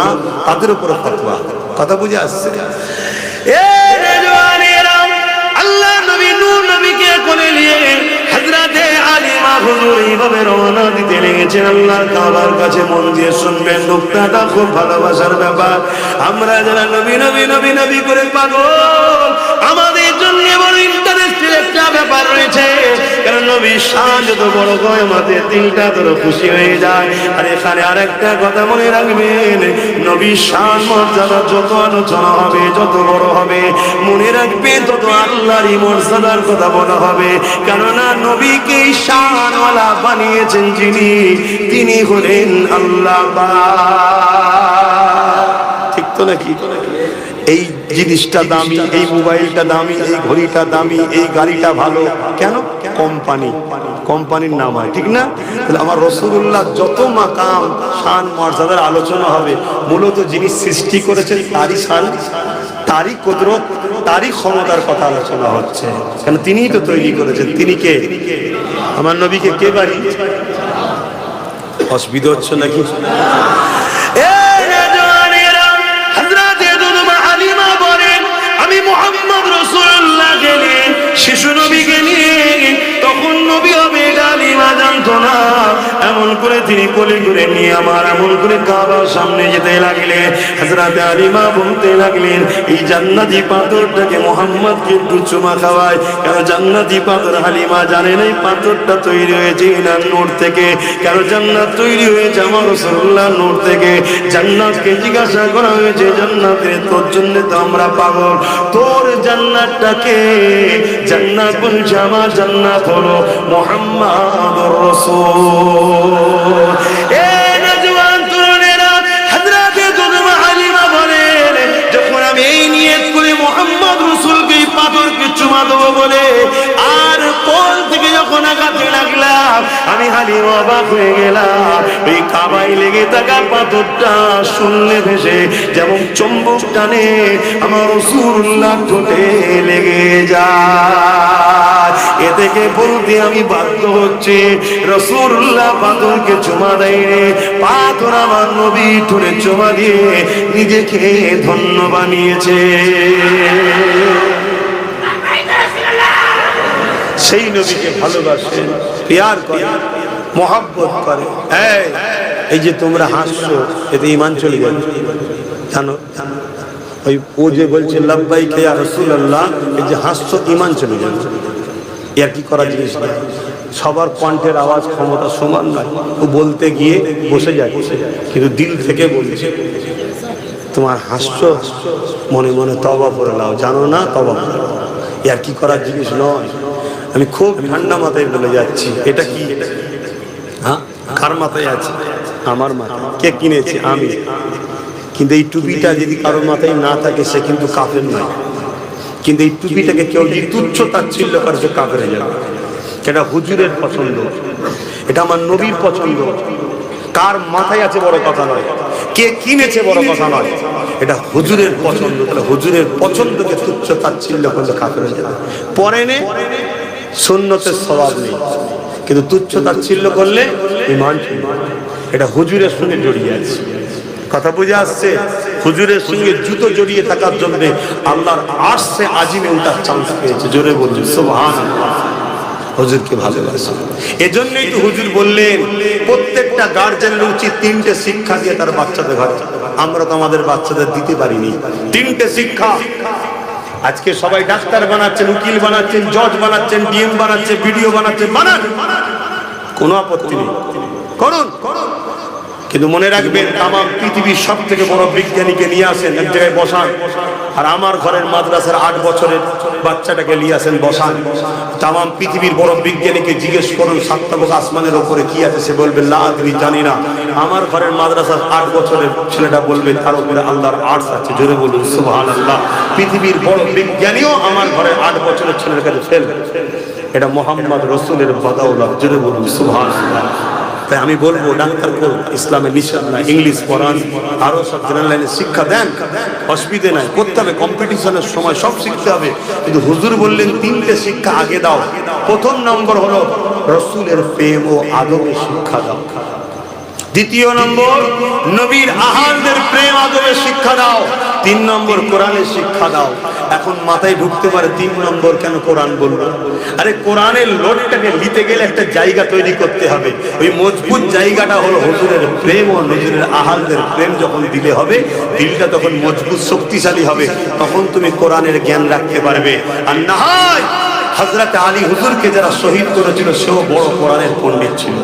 তাদের উপরে ফতোয়া। কথা বুঝে আসছে? এ রেজওয়ানেরা, আল্লাহ নবী নূর নবীকে কোলে নিয়ে হযরতে আলিমা হুজুর এইভাবে রওনা দিতে লেগেছেন আল্লাহর কাবার কাছে। মন দিয়ে শুনবেন, নুকতাটা খুব ভালোবাসার ব্যাপার। আমরা যারা নবী নবী নবী নবী করে পাগল, আমাদের জন্য বড় ইন্টারেস্টের একটা ব্যাপার রয়েছে। কারণ নবী নবীর শান যত বড় হয় আমাদের দিলটা তত খুশি হয়ে যায়। আর এখানে আরেকটা কথা মনে রাখবেন, নবীর শান মর্যাদা যত আলোচনা হবে, যত বড় হবে, মনে রাখবেন তত আল্লাহর মর্যাদার কথা বলা হবে। কেননা নবীকে শানওয়ালা বানিয়েছেন যিনি, তিনি হলেন আল্লাহ পাক। ঠিক তো নাকি? এই জিনিসটা দামি, এই মোবাইলটা দামি, এই ঘড়িটা দামি, এই গাড়িটা ভালো, কেন? কোম্পানির নাম হয়, ঠিক না? তাহলে আমার রাসূলুল্লাহ যত মাকাম শান মর্যাদার আলোচনা হবে, মূলত যিনি সৃষ্টি করেছেন তারই শান, তারই কুদরত, তারই ক্ষমতার কথা আলোচনা হচ্ছে। কেন? তিনিই তো তৈরি করেছেন। তিনি কে? আমার নবীকে কে বানিয়েছে? অসুবিধা হচ্ছে নাকি? আমি মুহাম্মদ রাসূলুল্লাহ গেলেন শিশু নবীকে নিয়ে, তখন নবী হবে হালিমা জানতো না। এমন করে তিনি কোলে করে নিয়ে আমার এমন করে কাবার সামনে যেতে লাগলেন। হযরত হালিমা বলতে লাগলেন, এই জান্নাতি পাথরটাকে মুহাম্মদকে একটু চুমা খাওয়ায়। কেন? জান্নাতি পাথর হালিমা জানেন এই পাথরটা তৈরি হয়েছে ইনার নূর থেকে। কেন? জান্নাত তৈরি হয়েছে আমার রাসূলুল্লাহ নূর থেকে। জান্নাতকে জিজ্ঞাসা করা হয়েছে, জান্নাতে তোর জন্য তো আমরা পাগল, তোর জান্নাতটাকে? জান্নাত বলছে, আমার জান্নাত হলো মুহাম্মাদুর রাসূল। এ নওজওয়ান তরুণেরা, হযরত দুদমা হালিমা বলেন, যখন আমি এই নিয়ত করে মুহাম্মদ রাসূলকে পাথরকে চুমা দেবো বলে আর কোল থেকে যখন আঘাতে লাগলাম, আমি হালিমা অবাক হয়ে গেলাম। এই কাবায় লেগে থাকা পাথরটা শূন্যে ভেসে যেমন চুম্বক টানে আমার রাসূলুল্লাহ ঠোঁটে লেগে যায়। এ থেকে বলতে আমি বাধ্য হচ্ছে, রাসূলুল্লাহ পাথরকে চুমা দেয়নি, পাথর আমার নবী ঠোঁটে চুমা দিয়ে নিজেকে ধন্য বানিয়েছে। সেই নবীকে ভালোবাসেন, প্যার করে, মহব্বত করে। এই যে তোমরা হাসছো, এতে ঈমান চলে যাবে, জানো? ওই ও যে বলছে লাব্বাইক ইয়া রাসূলুল্লাহ, এই যে হাসছো, ঈমান চলে যাবে। এর কি করার জিনিস না। সবার কণ্ঠের আওয়াজ ক্ষমতা সমান নয়। ও বলতে গিয়ে বসে যায়, কিন্তু দিল থেকে বলছে। তোমার হাসছো, মনে মনে তওবা করে নাও, জানো না তওবা করে নাও। এর কি করার জিনিস নয়। আমি খুব ঠান্ডা মাথায় বলে যাচ্ছি, এটা কি? হ্যাঁ, কার মাথায় আছে? আমার মাথায়। কে কিনেছে? আমি। কিন্তু এই টুপিটা যদি কারোর মাথায় না থাকে, সে কিন্তু কাফের নয়। কিন্তু এই টুপিটাকে কেউ যদি তুচ্ছ তাচ্ছিল্য করে, সে কাফের হয়ে যাবে। এটা হুজুরের পছন্দ, এটা আমার নবীর পছন্দ। কার মাথায় আছে বড় কথা নয়, কে কিনেছে বড় কথা নয়, এটা হুজুরের পছন্দ। তাহলে হুজুরের পছন্দকে তুচ্ছ তাচ্ছিল্য করলে কাফের হয়ে যাবে। পরে নে সুন্নতের সওয়াব নেই, কিন্তু তুচ্ছ তাচ্ছিল্য করলে ঈমান চলে যাবে। এটা হুজুরের সঙ্গে জড়িয়ে আছে। কথা বুঝে আসছে? হুজুরের সঙ্গে জুতো জড়িয়ে থাকার জন্য আল্লাহর আরশে আজিমে ওঠার চান্স পেয়েছে। জোরে বলুন সুবহানাল্লাহ। হুজুরকে ভালোবাসে। এজন্যই তো হুজুর বললেন, প্রত্যেকটা গার্জেনের উচিত 3টে শিক্ষা দিয়ে তার বাচ্চাদের ঘরে। আমরা তো আমাদের বাচ্চাদের দিতে পারিনি 3টে শিক্ষা। আজকে সবাই ডাক্তার বানাচ্ছেন, উকিল বানাচ্ছেন, জজ বানাচ্ছেন, ডিএম বানাচ্ছেন, ভিডিও বানাচ্ছেন, বানান, কোনো আপত্তি নেই, করুন। কিন্তু মনে রাখবেন, তাম পৃথিবীর সব থেকে বড় বিজ্ঞানীকে নিয়ে আসেন, এক জায়গায় বসান, আর আমার ঘরের মাদ্রাসার 8 বছরের বাচ্চাটাকে নিয়ে আসেন, বসান। তাম পৃথিবীর বড় বিজ্ঞানীকে জিজ্ঞেস করুন 7 ভাগ আসমানের ওপরে কি আছে, সে বলবে লা আদরি, জানি না। আমার ঘরের মাদ্রাসার 8 বছরের ছেলেটা বলবে তার উপরে আল্লাহর আরশ আছে। জোরে বলুন সুবহানাল্লাহ। পৃথিবীর বড় বিজ্ঞানীও আমার ঘরের 8 বছরের ছেলের কাছে ফেল। এটা মুহাম্মদ রাসূলের বদৌলত। জোরে বলুন সুবহানাল্লাহ। তাই আমি বলবো, ডাক্তার করুন, ইসলামের নিষেধ নাই, ইংলিশ পড়ান, আরো সব জেনারেল লাইনে শিক্ষা দেন, অসুবিধে নাই, করতে হবে। কম্পিটিশনের সময় সব শিখতে হবে, কিন্তু হুজুর বললেন 3টে শিক্ষা আগে দাও। প্রথম নম্বর হলো রাসূলের প্রেম ও আদবের শিক্ষা দাও। দ্বিতীয় নম্বর নবীর আহালদের প্রেম আদবের শিক্ষা দাও। 3 নম্বর কোরআনের শিক্ষা দাও। এখন মাথায় ঢুকতে পারে 3 নম্বর কেন কোরআন বলবো? আরে কোরআনের লোডটাকে নিতে গেলে একটা জায়গা তৈরি করতে হবে। ওই মজবুত জায়গাটা হলো হুজুরের প্রেম ও হুজুরের আহালদের প্রেম। যখন দিলে হবে, দিলটা তখন মজবুত শক্তিশালী হবে, তখন তুমি কোরআনের জ্ঞান রাখতে পারবে। আর না হয় হযরত আলী হুজুরকে যারা শহীদ করেছিল সেও বড় কোরআনের পণ্ডিত ছিল।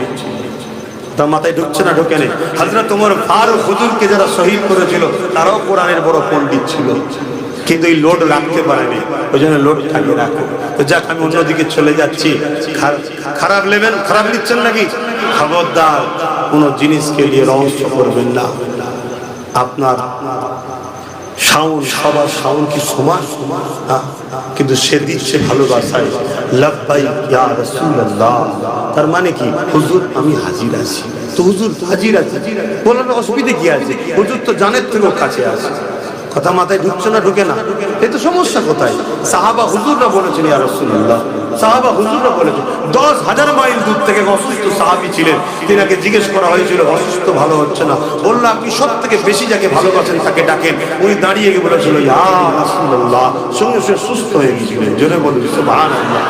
তার মাথায় ঢুকছে না ঢোকে নেই? হযরত ওমর ফারুক হুজুরকে যারা শহীদ করেছিল তারাও কোরআনের বড় পণ্ডিত ছিল, কিন্তু এই লোড রাখতে পারেনি, ওই জন্য লোড খালি রাখো। তো যাক, আমি অন্যদিকে চলে যাচ্ছি। খারাপ নেবেন, খারাপ নিচ্ছেন নাকি? খবরদার কোন জিনিসকে নিয়ে রহস্য করবেন না। আপনার সাউন্ড, সবার সাউন্ড কি সমান? কিন্তু সে দিচ্ছে ভালোবাসায়, লাব্বাইক ইয়া রাসূলুল্লাহ। তার মানে কি? হুজুর আমি হাজির আছি। তো হুজুর হাজির আছে বলার অসুবিধা কি আছে? হুজুর তো জানের থেকেও কাছে আছে। কথা মাথায় ঢুকছে না ঢুকে না? এই তো সমস্যা কোথায়? সাহাবা হুজুররা বলেছেন ইয়া রাসূলুল্লাহ, সাহাবা হুজুররা বলেছেন। 10,000 মাইল দূর থেকে অসুস্থ সাহাবী ছিলেন, তিনাকে জিজ্ঞেস করা হয়েছিল অসুস্থ ভালো হচ্ছে না, বলল আপনি সব থেকে বেশি যাকে ভালোবাসেন তাকে ডাকেন। উনি দাঁড়িয়ে গিয়ে বলেছিল ইয়া রাসূলুল্লাহ, সঙ্গে সঙ্গে সুস্থ হয়ে গিয়েছিলেন। জোরে বলুন সুবহানাল্লাহ।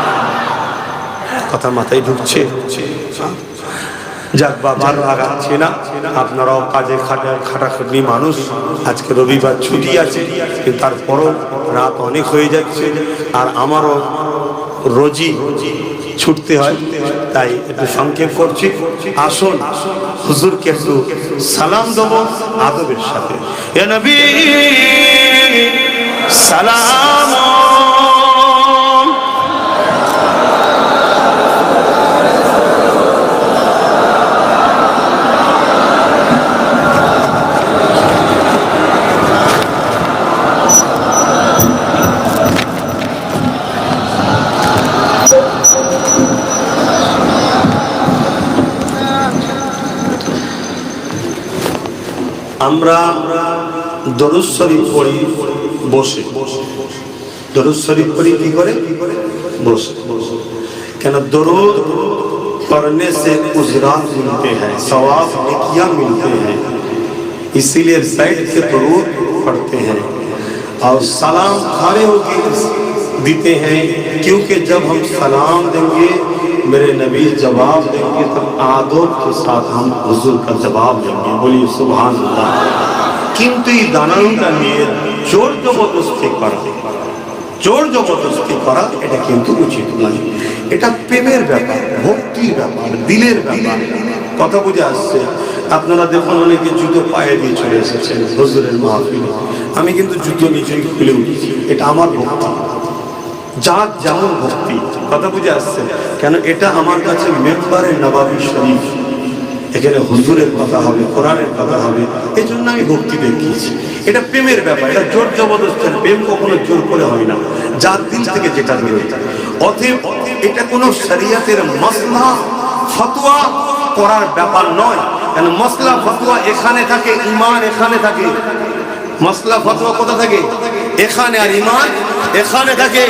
কথা মাথায় ঢুকছে? যাক বাবার আগাচ্ছে না, আপনারাও কাজে খাটাখাটনি মানুষ। আজকে রবিবার ছুটি আছে, কিন্তু তারপরও রাত অনেক হয়ে যাচ্ছে, আর আমারও রোজই ছুটতে হয়, তাই একটু সংক্ষেপ করছি। আসুন হুজুরকে একটু সালাম দেবো আদবের সাথে। এ নবী সালাম। আমরা দরুদ শরীফ পড়ি বসে। দরুদ শরীফ পড়ি কি করে? বসে। কেন? দরুদ पढ़ने से उजरात मिलते हैं, सवाब नेकियां मिलते हैं, इसीलिए बैठ के दरूद पढ़ते हैं। और सलाम खड़े होकर देते हैं, क्योंकि जब हम सलाम देंगे मेरे नबी जवाब देंगे, तब आदब के साथ हम हुजूर का जवाब देंगे। बोलिए सुभान अल्लाह। কিন্তু এই দানাটা নিয়ে জোর জবরদস্তি করা, জোর জবরদস্তি করা এটা কিন্তু উচিত নয়। এটা প্রেমের ব্যাপার, ভক্তির ব্যাপার, দিলের ব্যাপার। কথা বুঝে আসছে? আপনারা দেখুন অনেকে জুতো পায়ে দিয়ে চলে এসেছেন হুজুরের মাহফিলে, আমি কিন্তু জুতো নিচেই খুলে উঠেছি, এটা আমার ভক্তি। যার যেমন ভক্তি। কথা বুঝে আসছে? কেন? এটা আমার কাছে মেম্বারে নবাবী শরীফ, এখানে হুজুরের কথা হবে, কোরআনের কথা হবে, এই জন্য আমি ভক্তি দেখিয়েছি। এটা প্রেমের ব্যাপার, এটা জোর জবরদস্তের প্রেম কখনো জোর করে হয় না, যার দিল থেকে যেটা বেরোয়। অতএব এটা কোনো শরিয়তের মাসলা ফতোয়া করার ব্যাপার নয়। কেন? মাসলা ফতোয়া এখানে থাকে, ঈমান এখানে থাকে। মাসলা ফতোয়া কোথা থাকে? এখানে। আর ঈমান এখানে থাকে।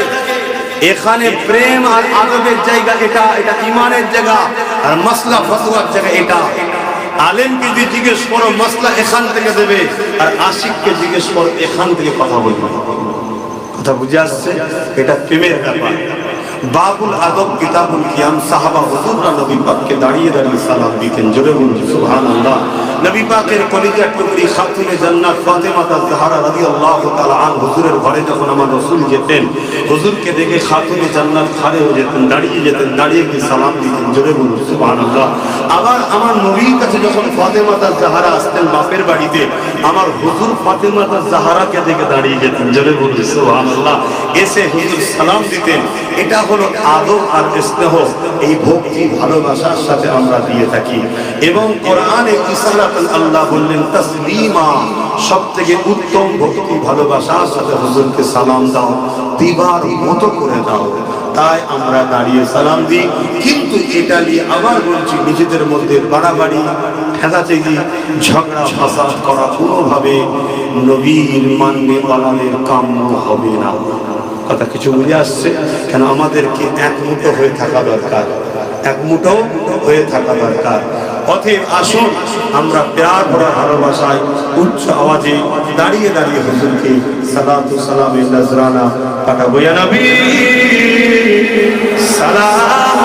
এখানে প্রেম আর আদবের জায়গা এটা, এটা ঈমানের জায়গা। আর মাসলা ফতোয়ার জায়গা এটা। আলেমকে যদি জিজ্ঞেস করো মাসলা এখান থেকে দেবে, আর আশিককে জিজ্ঞেস করো এখান থেকে কথা বলবে। কথা বুঝে আসছে? এটা প্রেমের ব্যাপার। বাবুল আদব কিতাবুল কিয়াম, সাহাবা হুজুররা নবী পাককে দাঁড়িয়ে দাঁড়িয়ে সালাম দিতেন। জোরে বলুন সুবহানাল্লাহ। নবী পাকের কলিজার টুকরি খাতুনে জান্নাত ফাতেমা তাজহারা রাদিয়াল্লাহু তাআলা আনহা হুজুরের ঘরে যখন আমার রাসূল যেতেন, হুজুরকে দেখে খাতুনে জান্নাত খাড়ে হয়ে যেতেন, দাঁড়িয়ে যেতেন, দাঁড়িয়ে গিয়ে সালাম দিতেন। জোরে বলুন সুবহানাল্লাহ। আবার আমার নবীর কাছে যখন ফাতেমা তাজহারা আসতেন বাপের বাড়িতে, আমার হুজুর ফাতেমা তাজহারাকে দেখে দাঁড়িয়ে যেতেন। জোরে বলুন সুবহানাল্লাহ। এসে হুজুর সালাম দিতেন। এটা হলো আদব আর স্নেহ, এই ভক্তি ভালোবাসার সাথে আমরা দিয়ে থাকি। এবং কোরআনে ইশারাতান আল্লাহ বললেন তাসলিমা, সবথেকে উত্তম ভক্তি ভালোবাসার সাথে হুজুরকে সালাম দাও, দিবার মতো করে দাও। তাই আমরা দাঁড়িয়ে সালাম দিই। কিন্তু এটা নিয়ে আবার বলছি, নিজেদের মধ্যে বাড়াবাড়ি, ঠেকাঠেকি, ঝগড়া ফাসাদ করা কোনোভাবে নবীর মান্য পালনের কাম্য হবে না। কথা কিছু বুঝে আসছে? কেন? আমাদেরকে একমুঠো হয়ে থাকা দরকার, একমুঠো হয়ে থাকা দরকার। অতএব আসুন আমরা প্যার ভরা ভালোবাসায় উচ্চ আওয়াজে দাঁড়িয়ে দাঁড়িয়ে হুজুরকে সালাতু সালামে নজরানা পাঠাবো। ইয়া নবী সালাম,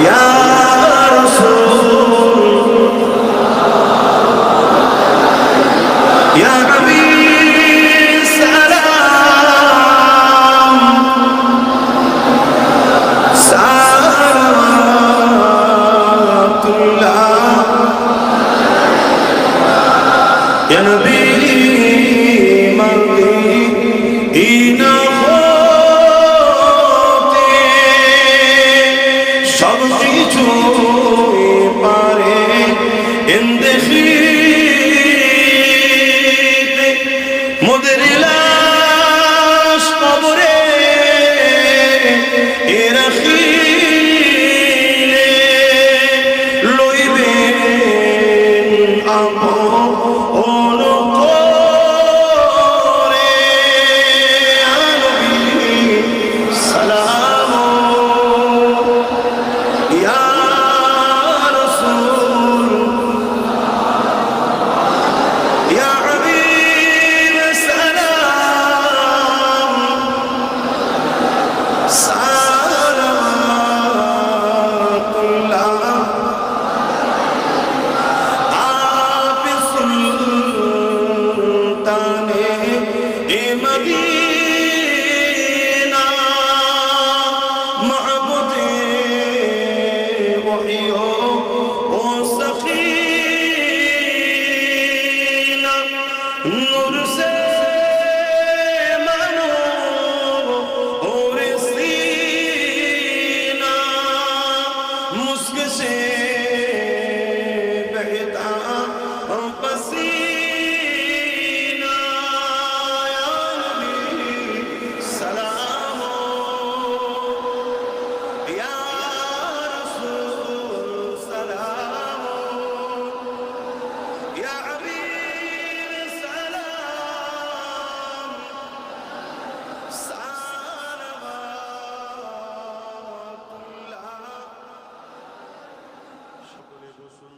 ইয়া রাসূল, ইয়া নবী সালাম। রাখিলে লইবেন আপন করে নবী সালাম ইয়া রাসূল ইয়া হাবিব সালাম সালাতুল্লাহ আপি সুলতানে মদিনা মাহবুবে ওহিও ও সখীনা নূর সে মানো और सीना मुस्क से बहता पसीना या नबी सलाम या रसूल सलाम या हबीब सलाम সালাওয়াতুল্লাহ সকলে বসুন।